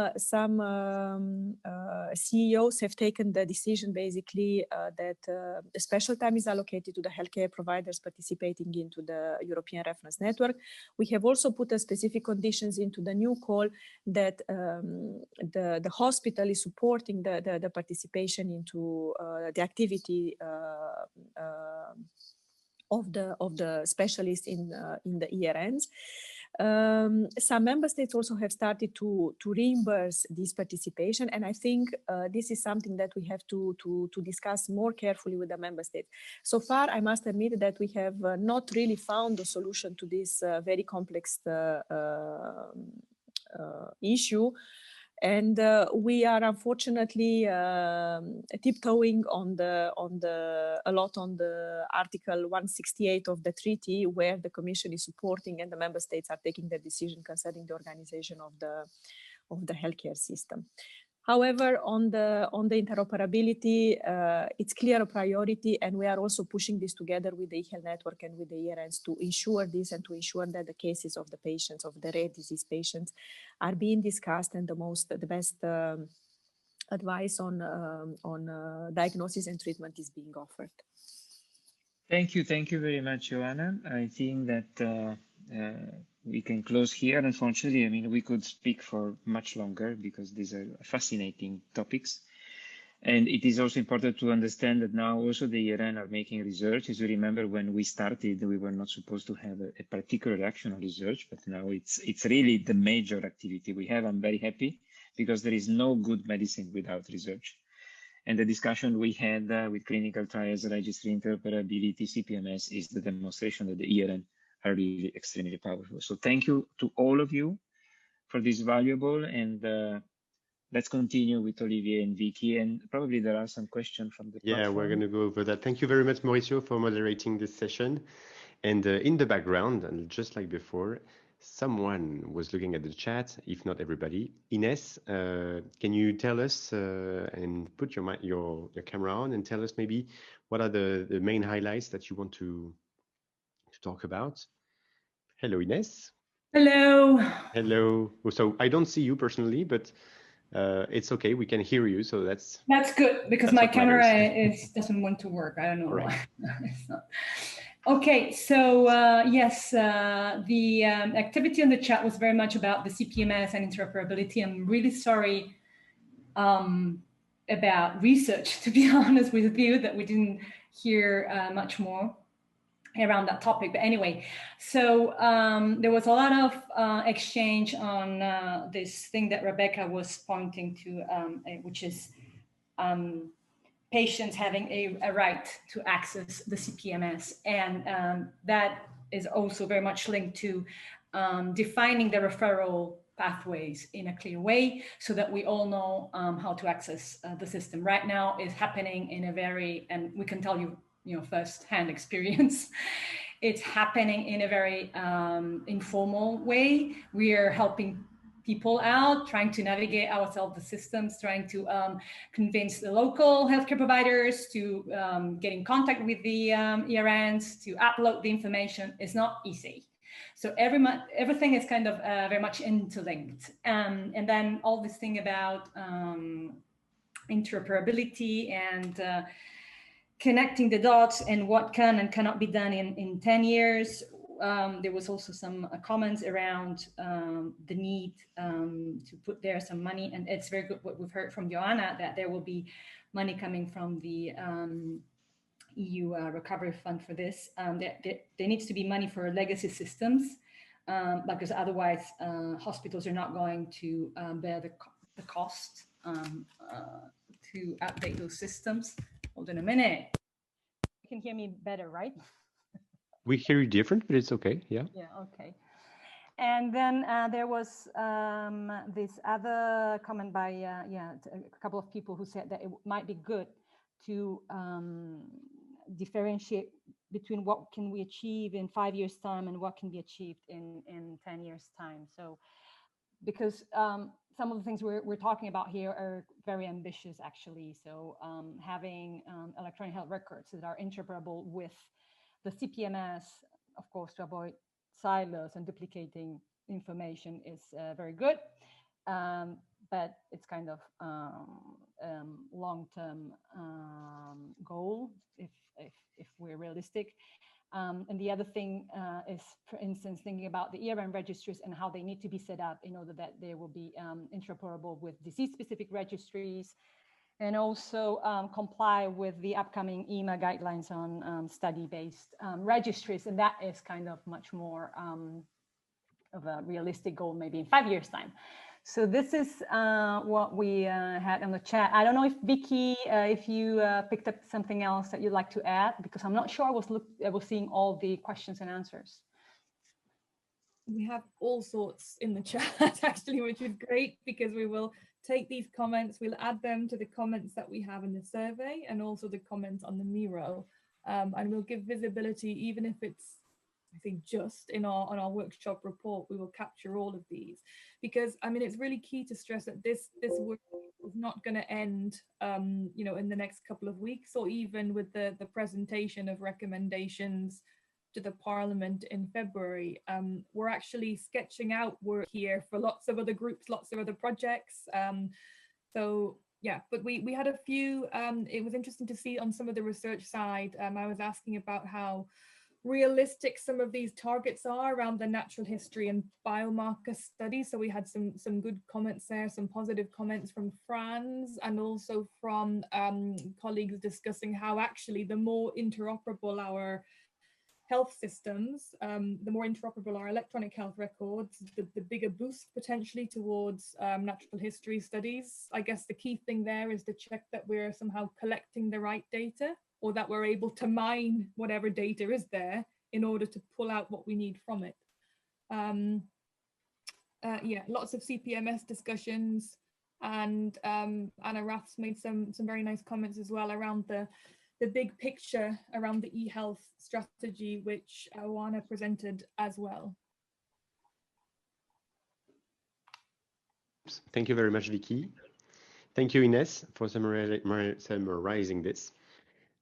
CEOs have taken the decision basically that the special time is allocated to the healthcare providers participating into the European Reference Network. We have also put a specific conditions into the new call that the hospital is supporting the participation into the activity of the specialists in the ERNs. Some member states also have started to reimburse this participation, and I think this is something that we have to discuss more carefully with the member states. So far, I must admit that we have not really found a solution to this very complex issue. And we are unfortunately tiptoeing a lot on the Article 168 of the treaty, where the Commission is supporting and the member states are taking the decision concerning the organization of the healthcare system. However, on the interoperability, it's clear a priority, and we are also pushing this together with the e-health network and with the ERNs to ensure this and to ensure that the cases of the patients, of the rare disease patients, are being discussed and the best advice on diagnosis and treatment is being offered. Thank you very much, Joanna. I think that we can close here. Unfortunately, I mean, we could speak for much longer because these are fascinating topics. And it is also important to understand that now also the ERN are making research. As you remember, when we started, we were not supposed to have a particular action on research, but now it's really the major activity we have. I'm very happy because there is no good medicine without research. And the discussion we had with clinical trials, registry, interoperability, CPMS is the demonstration that the ERN are really extremely powerful. So thank you to all of you for this valuable, and let's continue with Olivier and Vicky, and probably there are some questions from the platform. We're going to go over that. Thank you very much, Mauricio, for moderating this session. And in the background, and just like before, someone was looking at the chat, if not everybody. Ines, can you tell us and put your camera on and tell us maybe what are the main highlights that you want to talk about? Hello, Ines. Hello. Hello. So I don't see you personally, but it's okay. We can hear you, so that's good because my camera doesn't want to work. I don't know why. It's not. Okay, so yes, the activity on the chat was very much about the CPMS and interoperability. I'm really sorry about research, to be honest with you, that we didn't hear much more around that topic. But anyway, so there was a lot of exchange on this thing that Rebecca was pointing to, which is patients having a right to access the CPMS. And that is also very much linked to defining the referral pathways in a clear way so that we all know how to access the system. Right now is happening in a very, and we can tell you, first-hand experience. It's happening in a very informal way. We are helping people out, trying to navigate ourselves the systems, trying to convince the local healthcare providers to get in contact with the ERNs, to upload the information. Is not easy. So everything is kind of very much interlinked. And then all this thing about interoperability and connecting the dots and what can and cannot be done in 10 years. There was also some comments around the need to put there some money, and it's very good what we've heard from Joanna, that there will be money coming from the EU recovery fund for this. There needs to be money for legacy systems, because otherwise hospitals are not going to bear the cost to update those systems. Hold on a minute. You can hear me better, right? We hear you different, but it's okay. Yeah. Yeah. Okay. And then there was this other comment by a couple of people who said that it might be good to differentiate between what can we achieve in 5 years time and what can be achieved in 10 years time. So because some of the things we're talking about here are very ambitious actually. So having electronic health records that are interoperable with the CPMS, of course, to avoid silos and duplicating information is very good. But it's kind of long-term goal if we're realistic. And the other thing is, for instance, thinking about the ERN registries and how they need to be set up in order that they will be interoperable with disease-specific registries, and also comply with the upcoming EMA guidelines on study-based registries. And that is kind of much more of a realistic goal, maybe in 5 years' time. So this is what we had on the chat. I don't know if Vicky, if you picked up something else that you'd like to add, because I'm not sure I was seeing all the questions and answers. We have all sorts in the chat actually, which is great, because we will take these comments, we'll add them to the comments that we have in the survey and also the comments on the Miro, and we'll give visibility, even if it's, I think, just on our workshop report, we will capture all of these, because I mean, it's really key to stress that this work is not going to end, you know, in the next couple of weeks, or even with the presentation of recommendations to the Parliament in February. We're actually sketching out work here for lots of other groups, lots of other projects. So yeah, but we had a few, it was interesting to see on some of the research side. I was asking about how realistic some of these targets are around the natural history and biomarker studies. So we had some good comments there, some positive comments from Franz, and also from colleagues discussing how actually the more interoperable our health systems, the more interoperable our electronic health records, the bigger boost potentially towards natural history studies. I guess the key thing there is to check that we're somehow collecting the right data, or that we're able to mine whatever data is there in order to pull out what we need from it. Yeah, lots of CPMS discussions, and Anna Rath's made some very nice comments as well around the big picture around the e-health strategy, which Oana presented as well. Thank you very much, Vicky. Thank you, Ines, for summarizing this.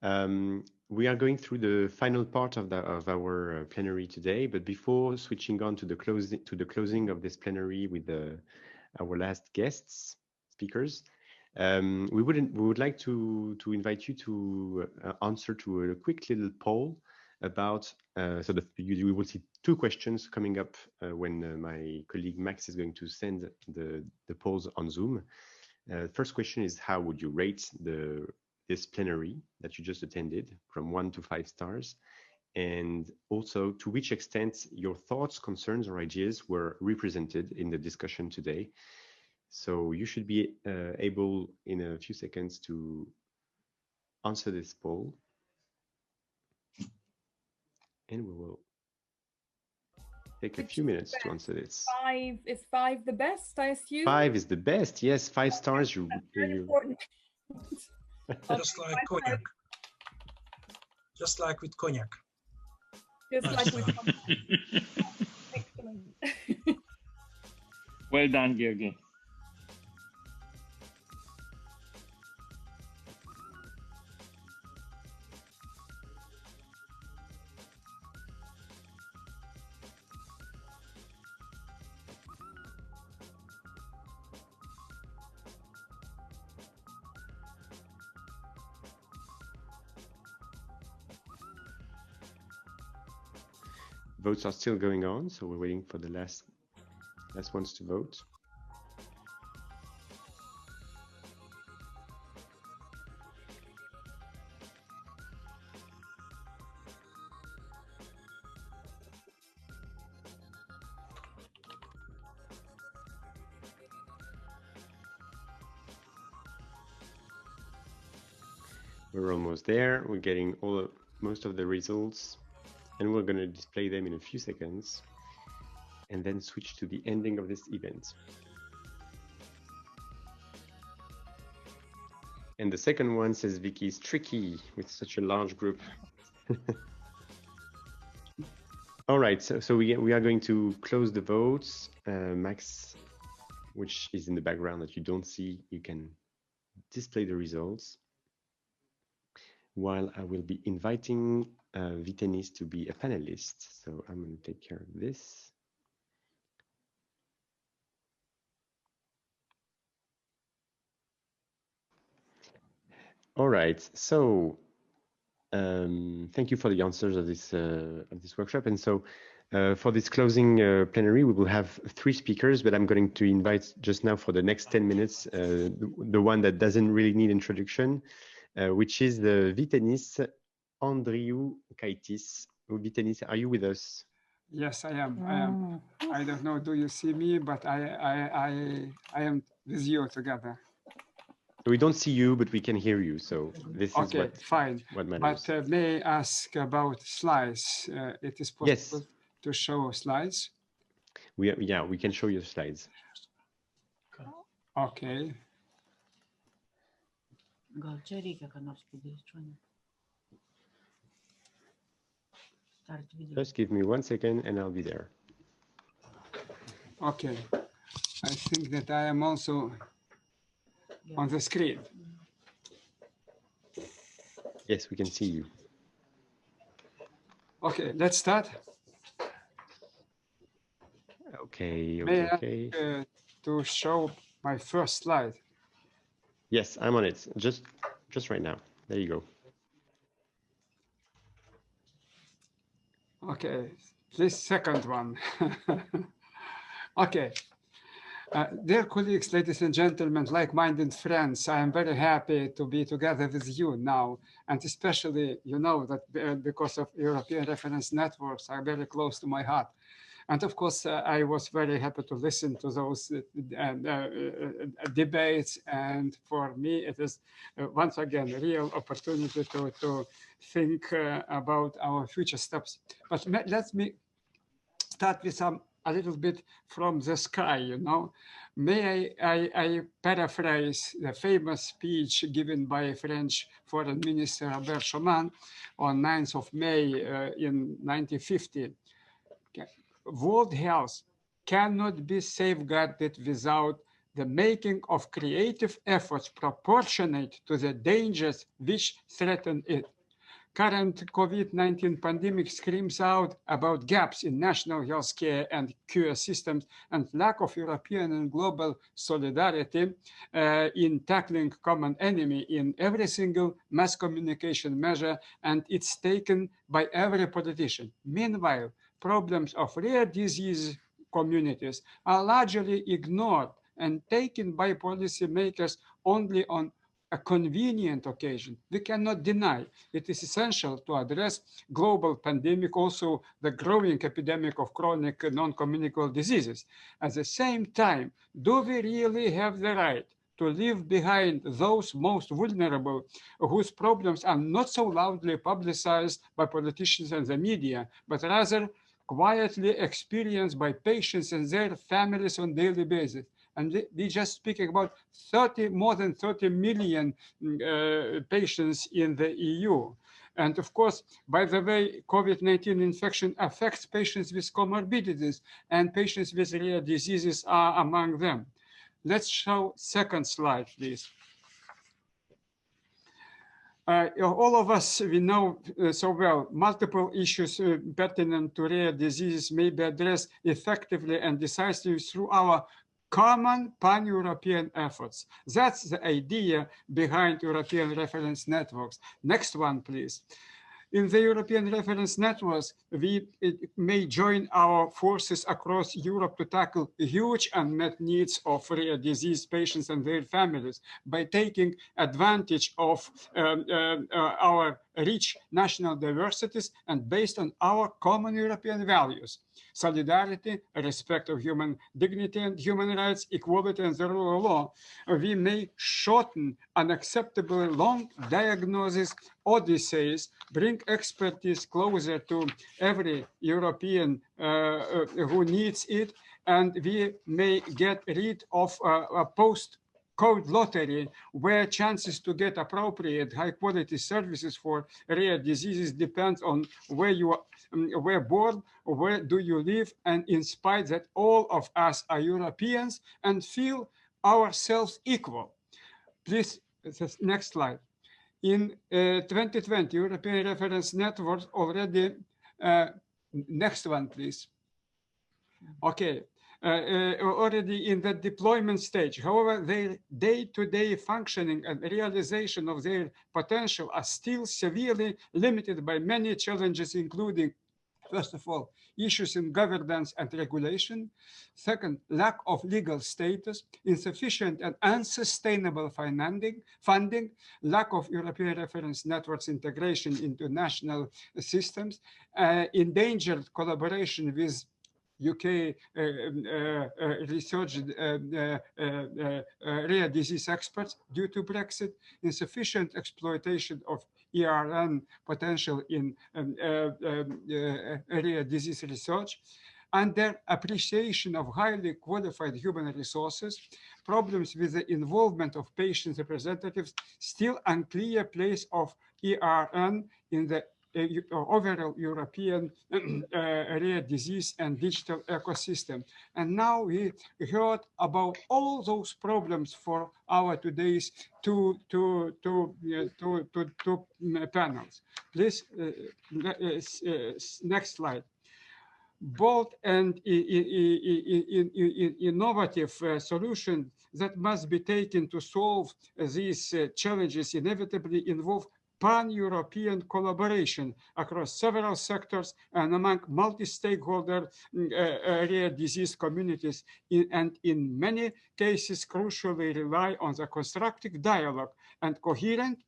We are going through the final part of our plenary today, but before switching on to the closing of this plenary with our last guests, speakers, we would like to invite you to answer to a quick little poll about, so that we will see two questions coming up when my colleague Max is going to send the polls on Zoom. First question is, how would you rate this plenary that you just attended from 1 to 5 stars? And also, to which extent your thoughts, concerns, or ideas were represented in the discussion today? So you should be able in a few seconds to answer this poll. And we will take a few minutes to answer this. Is 5 the best, I assume? 5 is the best, yes, 5 stars. Just like cognac. Just like with cognac. Just like with cognac. Excellent. Well done, Georgi. Votes are still going on, so we're waiting for the last ones to vote. We're almost there. We're getting most of the results, and we're going to display them in a few seconds and then switch to the ending of this event. And the second one says Vicky is tricky with such a large group. All right, so we are going to close the votes. Max, which is in the background that you don't see, you can display the results, while I will be inviting Vitenis to be a panelist. So I'm going to take care of this. All right, so thank you for the answers of this workshop. And so for this closing plenary, we will have 3 speakers, but I'm going to invite just now for the next 10 minutes, the one that doesn't really need introduction, which is the Vitenis Andriou Kaitis. Vitenis, are you with us? Yes, I am. I am. I don't know, do you see me? But I am with you together. We don't see you, but we can hear you. So this is okay, fine. What matters. But may I ask about slides? It is possible to show slides? Yeah, we can show you slides. Okay. Just give me 1 second and I'll be there. Okay. I think that I am also on the screen. Yes, we can see you. Okay, let's start. Okay, May okay. I to show my first slide? Yes, I'm on it. Just right now. There you go. Okay, this second one. Okay. Dear colleagues, ladies and gentlemen, like-minded friends, I am very happy to be together with you now, and especially, you know, that because of European reference networks are very close to my heart. And of course, I was very happy to listen to those debates. And for me, it is once again a real opportunity to think about our future steps. But let me start with a little bit from the sky, you know. May I paraphrase the famous speech given by French Foreign Minister Robert Schuman on 9th of May in 1950. World health cannot be safeguarded without the making of creative efforts proportionate to the dangers which threaten it. Current COVID-19 pandemic screams out about gaps in national healthcare and cure systems and lack of European and global solidarity in tackling common enemy in every single mass communication measure, and it's taken by every politician. Meanwhile, problems of rare disease communities are largely ignored and taken by policymakers only on a convenient occasion. We cannot deny it is essential to address global pandemic, also the growing epidemic of chronic non-communicable diseases. At the same time, do we really have the right to leave behind those most vulnerable whose problems are not so loudly publicized by politicians and the media, but rather quietly experienced by patients and their families on a daily basis? And we just speaking about more than 30 million patients in the EU. And of course, by the way, COVID-19 infection affects patients with comorbidities, and patients with rare diseases are among them. Let's show second slide, please. All of us, we know so well, multiple issues pertinent to rare diseases may be addressed effectively and decisively through our common pan-European efforts. That's the idea behind European reference networks. Next one, please. In the European reference networks, we may join our forces across Europe to tackle huge unmet needs of rare disease patients and their families by taking advantage of our rich national diversities and based on our common European values: solidarity, respect of human dignity and human rights, equality and the rule of law. We may shorten unacceptably long diagnosis odysseys, bring expertise closer to every European who needs it, and we may get rid of code lottery where chances to get appropriate high quality services for rare diseases depends on where you are, where born, where do you live, and in spite that all of us are Europeans and feel ourselves equal. Please, next slide. In 2020, European Reference Network already, next one, please. Okay, already in the deployment stage. However, their day-to-day functioning and realization of their potential are still severely limited by many challenges, including, first of all, issues in governance and regulation. Second, lack of legal status, insufficient and unsustainable funding, lack of European reference networks integration into national systems, endangered collaboration with UK research rare disease experts due to Brexit, insufficient exploitation of ERN potential in rare disease research, under appreciation of highly qualified human resources, problems with the involvement of patient representatives, still unclear place of ERN in the overall European rare disease and digital ecosystem. And now we heard about all those problems for our today's two panels. Please, next slide. Bold and innovative solutions that must be taken to solve these challenges inevitably involve pan-European collaboration across several sectors and among multi-stakeholder rare disease communities, and in many cases crucially rely on the constructive dialogue and coherent,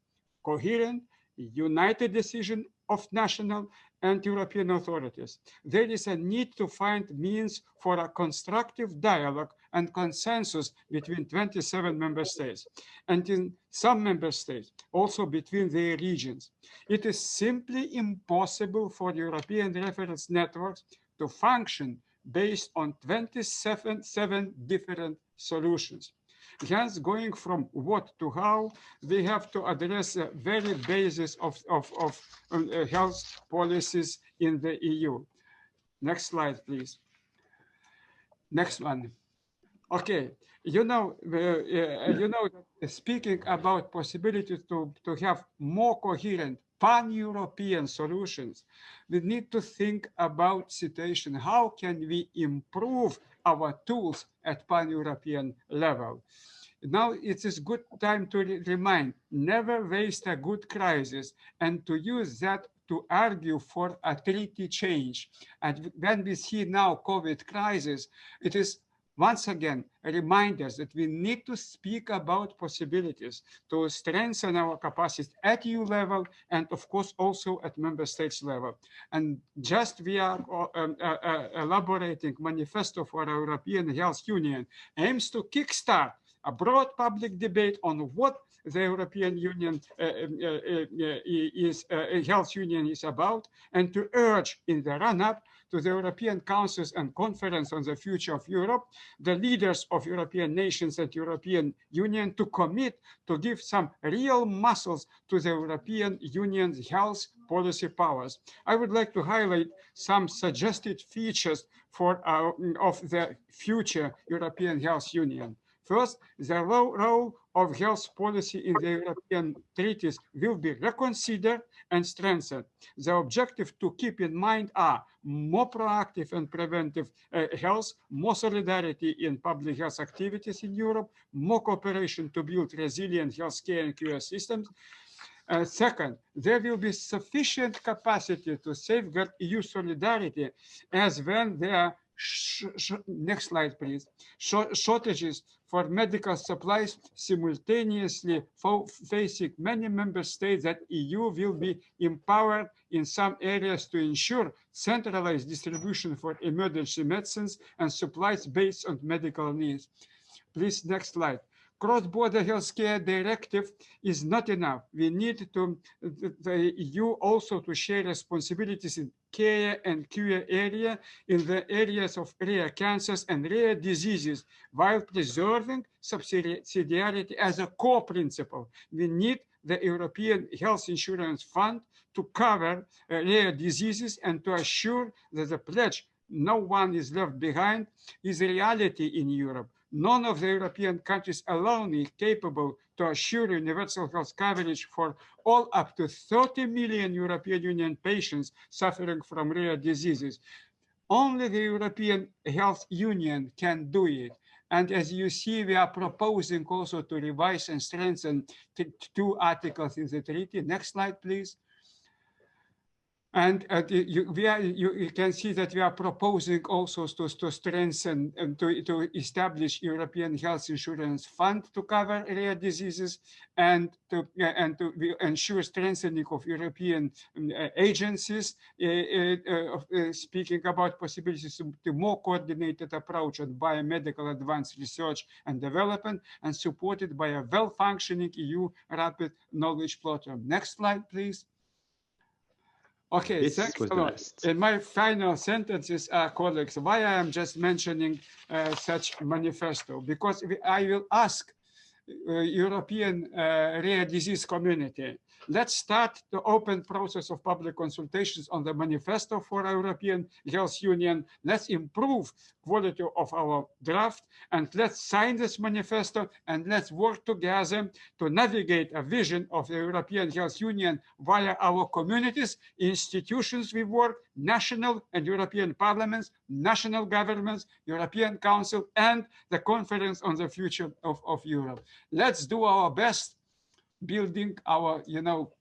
united decision of national and European authorities. There is a need to find means for a constructive dialogue and consensus between 27 member states, and in some member states, also between their regions. It is simply impossible for European reference networks to function based on 27 different solutions. Hence, going from what to how, we have to address the very basis of health policies in the EU. Next slide, please. Next one. Okay, speaking about possibility to have more coherent pan-European solutions, we need to think about situation. How can we improve our tools at pan-European level? Now it is good time to remind, never waste a good crisis, and to use that to argue for a treaty change. And when we see now COVID crisis, it is once again a reminder that we need to speak about possibilities to strengthen our capacity at EU level and of course also at member states level. And just we are elaborating manifesto for our European Health Union aims to kickstart a broad public debate on what the European Union Health Union is about, and to urge in the run-up to the European Councils and Conference on the Future of Europe, the leaders of European nations and European Union to commit to give some real muscles to the European Union's health policy powers. I would like to highlight some suggested features for of the future European Health Union. First, the role of health policy in the European treaties will be reconsidered and strengthened. The objective to keep in mind are more proactive and preventive health, more solidarity in public health activities in Europe, more cooperation to build resilient healthcare and care systems. Second, there will be sufficient capacity to safeguard EU solidarity as when there are next slide, please. Shortages for medical supplies simultaneously facing many member states, that EU will be empowered in some areas to ensure centralized distribution for emergency medicines and supplies based on medical needs. Please, next slide. cross-border healthcare directive is not enough. We need to the EU also to share responsibilities in care and cure area in the areas of rare cancers and rare diseases, while preserving subsidiarity as a core principle. We need the European Health Insurance Fund to cover rare diseases and to assure that the pledge, no one is left behind, is a reality in Europe. None of the European countries alone is capable to assure universal health coverage for all up to 30 million European Union patients suffering from rare diseases. Only the European Health Union can do it. And as you see, we are proposing also to revise and strengthen two articles in the treaty. Next slide, please. And you can see that we are proposing also to strengthen and to establish European Health Insurance Fund to cover rare diseases and to ensure strengthening of European agencies, speaking about possibilities to more coordinated approach on biomedical advanced research and development, and supported by a well-functioning EU rapid knowledge platform. Next slide, please. Okay, thanks a lot. And my final sentences are, colleagues, why I am just mentioning such manifesto, because I will ask European rare disease community, let's start the open process of public consultations on the manifesto for European Health Union. Let's improve quality of our draft, and let's sign this manifesto, and let's work together to navigate a vision of the European Health Union via our communities, institutions we work, national and European parliaments, national governments, European Council, and the Conference on the Future of Europe. Let's do our best building our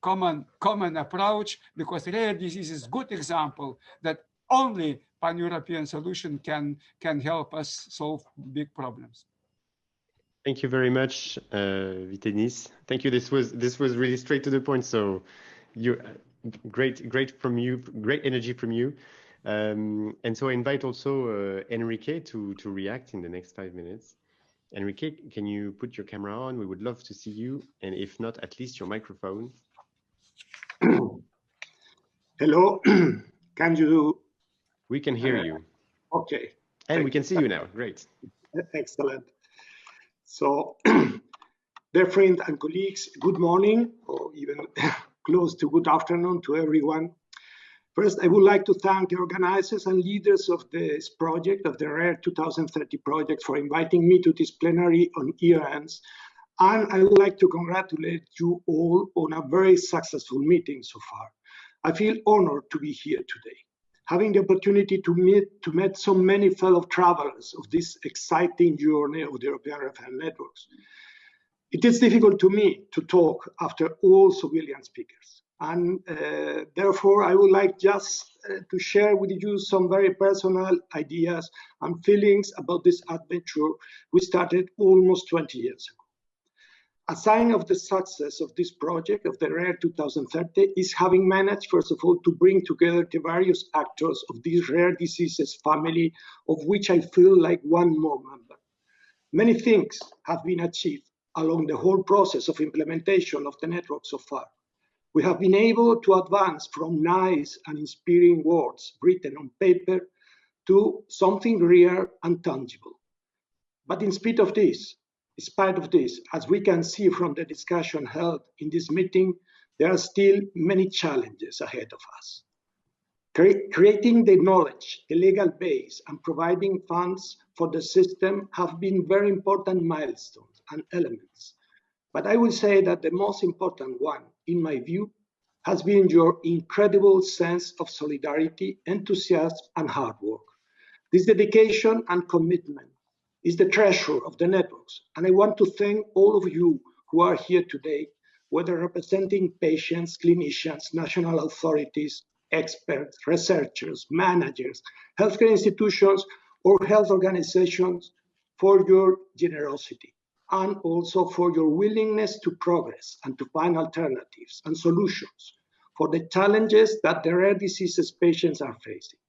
common approach, because rare disease is a good example that only pan-European solution can help us solve big problems. Thank you very much, Vytenis. Thank you. This was really straight to the point. So, you great from you, great energy from you. And so I invite also Enrique to react in the next 5 minutes. Enrique, can you put your camera on? We would love to see you, and if not, at least your microphone. Hello, can you? We can hear you. Okay. And we can see you now. Great. Excellent. So, dear friends and colleagues, good morning, or even close to good afternoon to everyone. First, I would like to thank the organizers and leaders of this project, of the RARE 2030 project, for inviting me to this plenary on ERNs. And I would like to congratulate you all on a very successful meeting so far. I feel honored to be here today, having the opportunity to meet so many fellow travelers of this exciting journey of the European Reference Networks. It is difficult to me to talk after all so brilliant speakers. And therefore, I would like just to share with you some very personal ideas and feelings about this adventure we started almost 20 years ago. A sign of the success of this project, of the RARE 2030, is having managed, first of all, to bring together the various actors of this rare diseases family, of which I feel like one more member. Many things have been achieved along the whole process of implementation of the network so far. We have been able to advance from nice and inspiring words written on paper to something real and tangible. But in spite of this, as we can see from the discussion held in this meeting, there are still many challenges ahead of us. Creating the knowledge, the legal base, and providing funds for the system have been very important milestones and elements. But I will say that the most important one, in my view, has been your incredible sense of solidarity, enthusiasm, and hard work. This dedication and commitment is the treasure of the networks, and I want to thank all of you who are here today, whether representing patients, clinicians, national authorities, experts, researchers, managers, healthcare institutions, or health organizations, for your generosity, and also for your willingness to progress and to find alternatives and solutions for the challenges that the rare diseases patients are facing.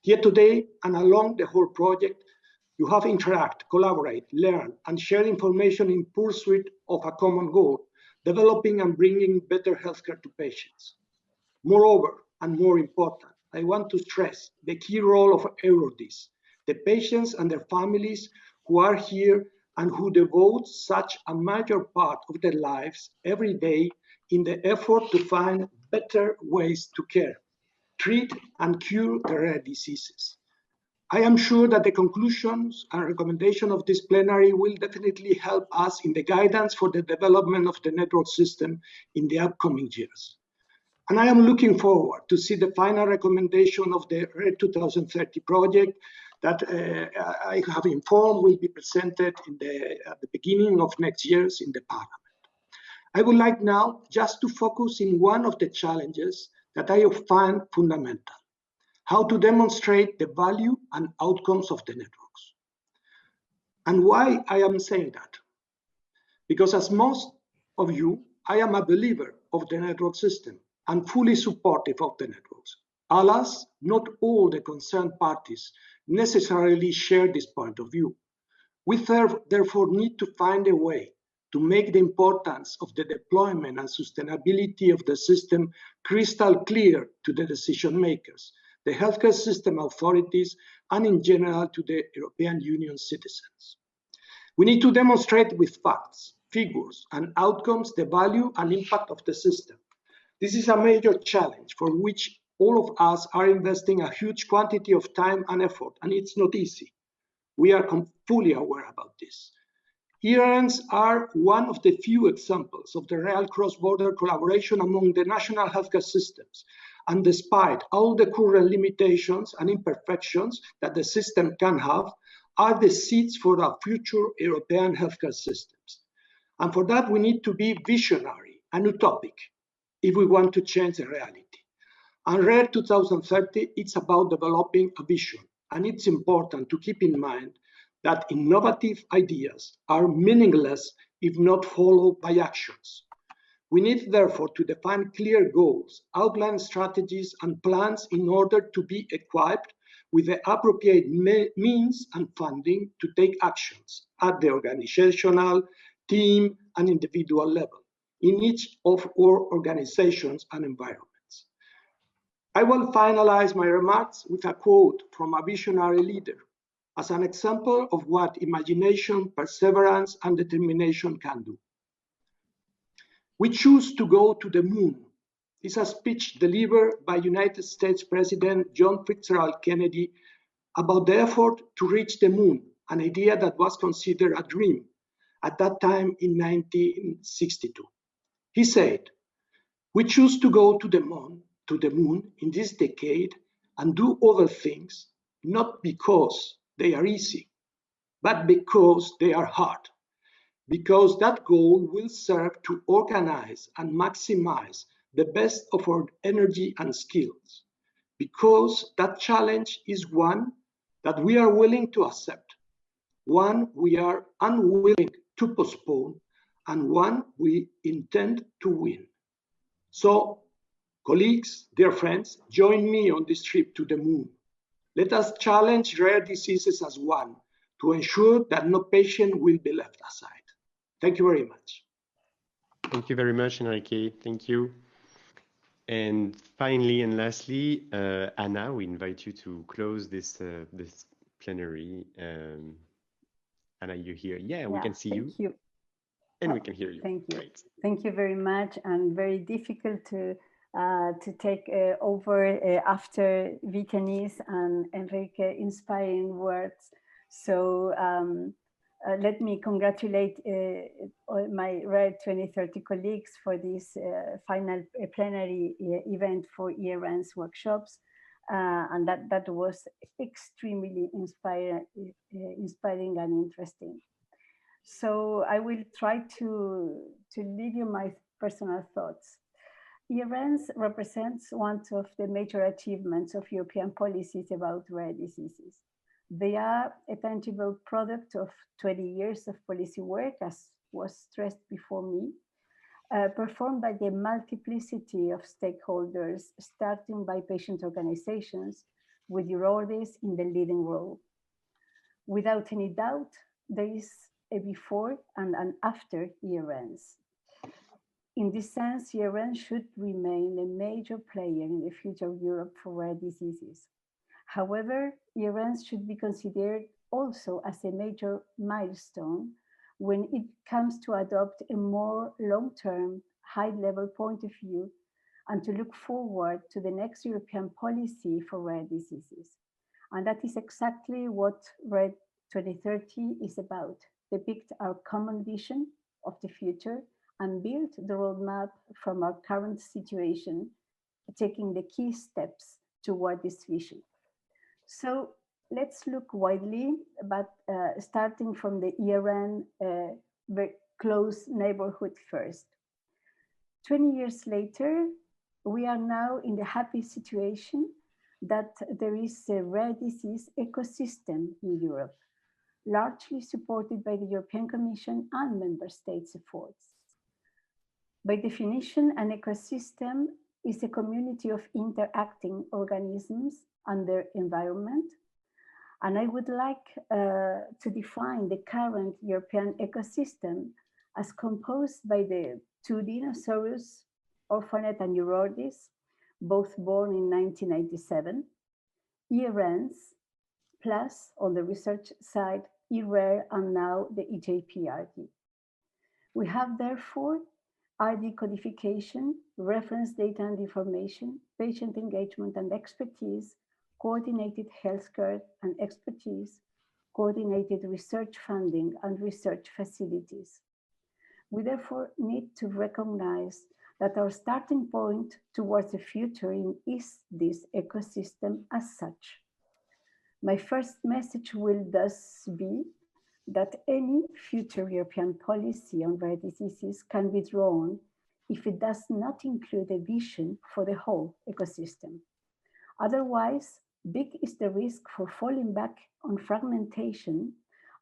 Here today, and along the whole project, You have interact, collaborate, learn, and share information in pursuit of a common goal, developing and bringing better healthcare to patients. Moreover, and more important, I want to stress the key role of EURORDIS, the patients and their families who are here and who devote such a major part of their lives every day in the effort to find better ways to care, treat, and cure the rare diseases. I am sure that the conclusions and recommendation of this plenary will definitely help us in the guidance for the development of the network system in the upcoming years. And I am looking forward to see the final recommendation of the RARE 2030 project that I have informed will be presented at the beginning of next year in the Parliament. I would like now just to focus in one of the challenges that I find fundamental: how to demonstrate the value and outcomes of the networks. And why I am saying that? Because as most of you, I am a believer of the network system and fully supportive of the networks. Alas, not all the concerned parties necessarily share this point of view. We therefore need to find a way to make the importance of the deployment and sustainability of the system crystal clear to the decision makers, the healthcare system authorities, and in general to the European Union citizens. We need to demonstrate with facts, figures, and outcomes the value and impact of the system. This is a major challenge for which all of us are investing a huge quantity of time and effort, and it's not easy. We are fully aware about this. ERNs are one of the few examples of the real cross-border collaboration among the national healthcare systems. And despite all the current limitations and imperfections that the system can have, are the seeds for our future European healthcare systems. And for that, we need to be visionary and utopic if we want to change the reality. And RARE 2030, it's about developing a vision. And it's important to keep in mind that innovative ideas are meaningless if not followed by actions. We need, therefore, to define clear goals, outline strategies and plans in order to be equipped with the appropriate means and funding to take actions at the organizational, team, and individual level in each of our organizations and environments. I will finalize my remarks with a quote from a visionary leader as an example of what imagination, perseverance, and determination can do. We choose to go to the moon. This is a speech delivered by United States President John Fitzgerald Kennedy about the effort to reach the moon, an idea that was considered a dream at that time in 1962. He said, "We choose to go to the moon in this decade and do other things, not because they are easy, but because they are hard. Because that goal will serve to organize and maximize the best of our energy and skills. Because that challenge is one that we are willing to accept, one we are unwilling to postpone, and one we intend to win." So, colleagues, dear friends, join me on this trip to the moon. Let us challenge rare diseases as one to ensure that no patient will be left aside. Thank you very much. Thank you very much, Enrique. Thank you. And finally and lastly, Anna, we invite you to close this this plenary. Anna, you're here. Yeah, we can see you. Thank you. And we can hear you. Thank you. Great. Thank you very much. And very difficult to take over after Vicani's and Enrique inspiring words. So let me congratulate my RARE 2030 colleagues for this final plenary event for ERN's workshops. And that was extremely inspiring and interesting. So I will try to leave you my personal thoughts. ERNs represents one of the major achievements of European policies about rare diseases. They are a tangible product of 20 years of policy work, as was stressed before me, performed by a multiplicity of stakeholders, starting by patient organizations, with EURORDIS in the leading role. Without any doubt, there is a before and an after ERNs. In this sense, ERN should remain a major player in the future of Europe for rare diseases. However, ERNs should be considered also as a major milestone when it comes to adopt a more long-term, high-level point of view and to look forward to the next European policy for rare diseases. And that is exactly what Red 2030 is about: depict our common vision of the future and build the roadmap from our current situation, taking the key steps toward this vision. So let's look widely, but starting from the ERN very close neighborhood first. 20 years later, we are now in the happy situation that there is a rare disease ecosystem in Europe, largely supported by the European Commission and member states' efforts. By definition, an ecosystem is a community of interacting organisms and their environment. And I would like to define the current European ecosystem as composed by the two dinosaurs, Orphanet and Eurordis, both born in 1997, ERNs, plus on the research side, ERR and now the EJPRD. We have therefore RD codification, reference data and information, patient engagement and expertise, coordinated healthcare and expertise, coordinated research funding and research facilities. We therefore need to recognize that our starting point towards the future is this ecosystem as such. My first message will thus be that any future European policy on rare diseases can be drawn if it does not include a vision for the whole ecosystem. Otherwise, big is the risk for falling back on fragmentation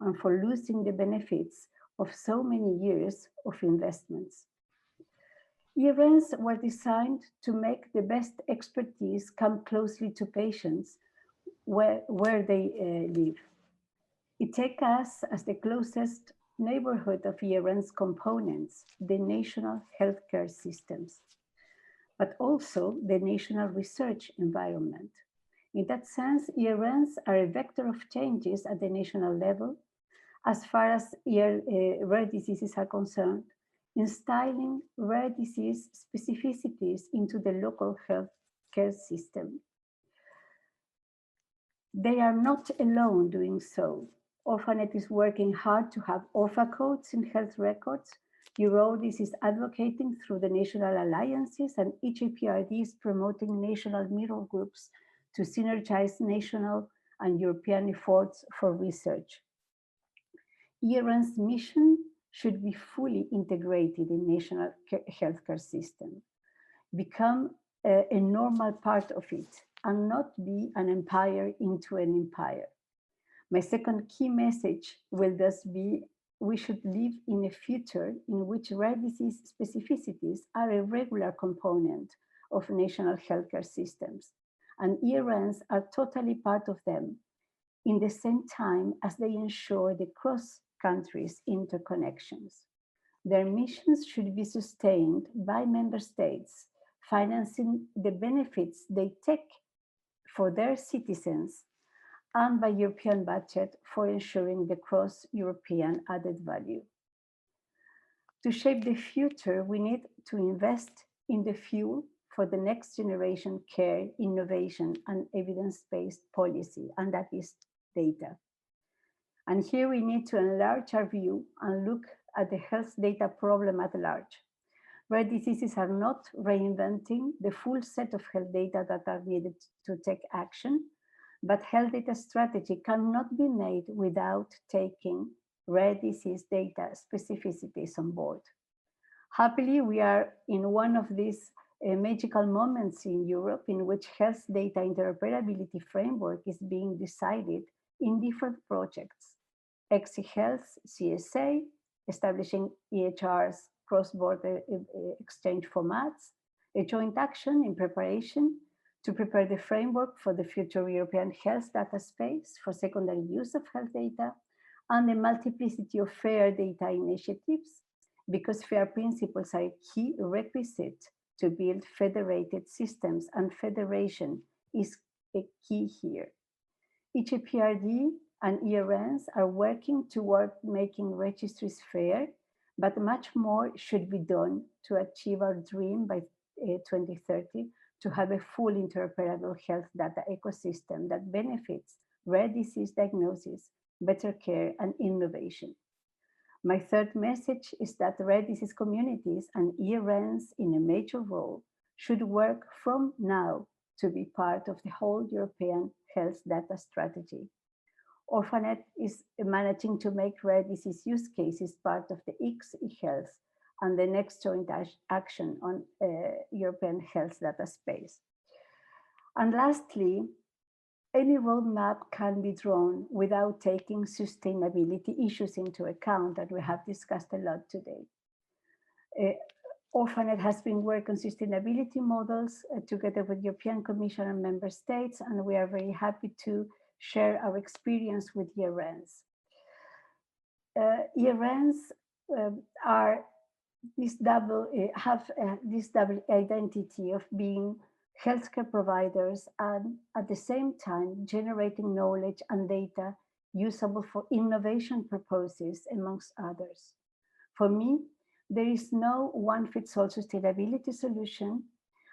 and for losing the benefits of so many years of investments. ERNs were designed to make the best expertise come closely to patients where they live. It takes us as the closest neighborhood of ERN's components, the national healthcare systems, but also the national research environment. In that sense, ERNs are a vector of changes at the national level as far as rare diseases are concerned, instilling rare disease specificities into the local healthcare system. They are not alone doing so. Orphanet is working hard to have ORFA codes in health records. Eurordis is advocating through the national alliances, and EJPRD is promoting national mirror groups to synergize national and European efforts for research. ERN's mission should be fully integrated in national healthcare system, become a normal part of it, and not be an empire into an empire. My second key message will thus be we should live in a future in which rare disease specificities are a regular component of national healthcare systems, and ERNs are totally part of them, in the same time as they ensure the cross-countries interconnections. Their missions should be sustained by member states, financing the benefits they take for their citizens, and by European budget for ensuring the cross-European added value. To shape the future, we need to invest in the fuel for the next generation care, innovation, and evidence-based policy, and that is data. And here we need to enlarge our view and look at the health data problem at large. Rare diseases are not reinventing the full set of health data that are needed to take action, but health data strategy cannot be made without taking rare disease data specificities on board. Happily, we are in one of these magical moments in Europe in which health data interoperability framework is being decided in different projects. ExiHealth, CSA, establishing EHR's cross-border exchange formats, a joint action in preparation to prepare the framework for the future European health data space for secondary use of health data, and the multiplicity of FAIR data initiatives, because FAIR principles are a key requisite to build federated systems, and federation is a key here. EPRD and ERNs are working toward making registries fair, but much more should be done to achieve our dream by 2030 to have a full interoperable health data ecosystem that benefits rare disease diagnosis, better care, and innovation. My third message is that rare disease communities and ERNs in a major role should work from now to be part of the whole European health data strategy. Orphanet is managing to make rare disease use cases part of the eHealth and the next joint action on European health data space. And lastly, any roadmap can be drawn without taking sustainability issues into account that we have discussed a lot today. Orphanet has been working on sustainability models together with European Commission and member states, and we are very happy to share our experience with ERNs. ERNs have this double identity of being healthcare providers and at the same time generating knowledge and data usable for innovation purposes, amongst others. For me, there is no one-fits-all sustainability solution,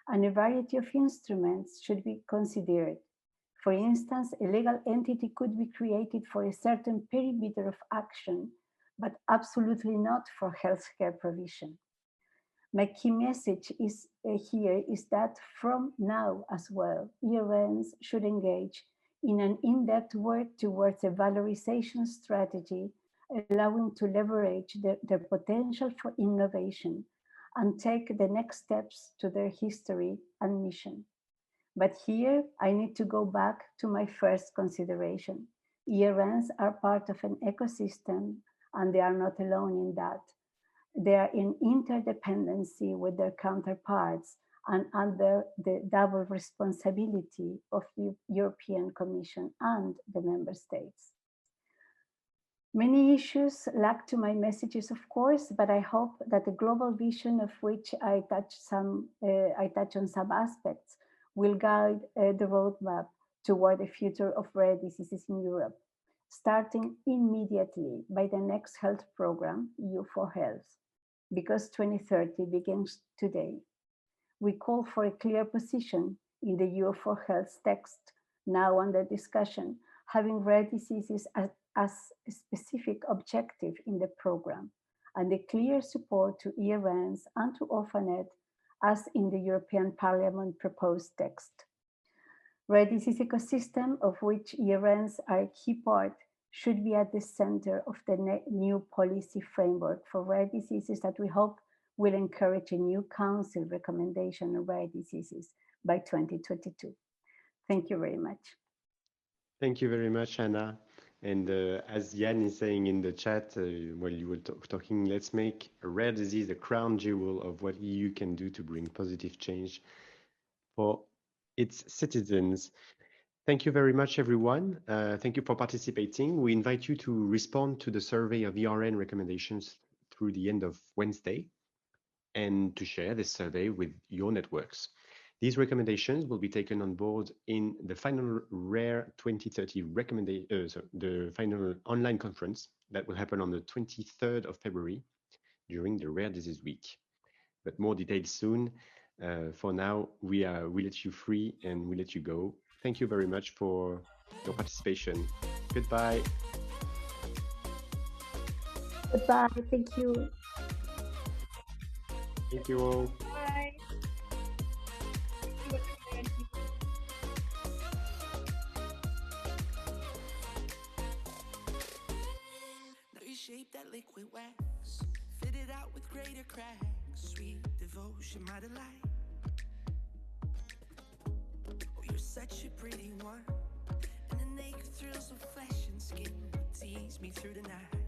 and a variety of instruments should be considered. For instance, a legal entity could be created for a certain perimeter of action, but absolutely not for healthcare provision. My key message is here is that from now as well, ERNs should engage in an in-depth work towards a valorization strategy, allowing to leverage their potential for innovation and take the next steps to their history and mission. But here I need to go back to my first consideration. ERNs are part of an ecosystem and they are not alone in that. They are in interdependency with their counterparts and under the double responsibility of the European Commission and the member states. Many issues lack to my messages, of course, but I hope that the global vision of which I touch on some aspects will guide the roadmap toward the future of rare diseases in Europe, starting immediately by the next health program, EU4Health, because 2030 begins today. We call for a clear position in the EU4Health text now under discussion, having rare diseases as a specific objective in the program, and a clear support to ERNs and to Orphanet as in the European Parliament proposed text. Rare disease ecosystem, of which ERNs are a key part, should be at the center of the new policy framework for rare diseases that we hope will encourage a new council recommendation on rare diseases by 2022. Thank you very much. Thank you very much, Anna. And as Jan is saying in the chat, while you were talking, let's make a rare disease a crown jewel of what EU can do to bring positive change for its citizens. Thank you very much, everyone. Thank you for participating. We invite you to respond to the survey of ERN recommendations through the end of Wednesday and to share this survey with your networks. These recommendations will be taken on board in the final Rare 2030 the final online conference that will happen on the 23rd of February during the Rare Disease Week. But more details soon. For now, we let you free and we let you go. Thank you very much for your participation. Goodbye. Goodbye. Thank you. Thank you all. Bye. Shape that liquid wax, fit it out with greater cracks, sweet devotion, my delight. Oh, you're such a pretty one, and the naked thrills of flesh and skin tease me through the night.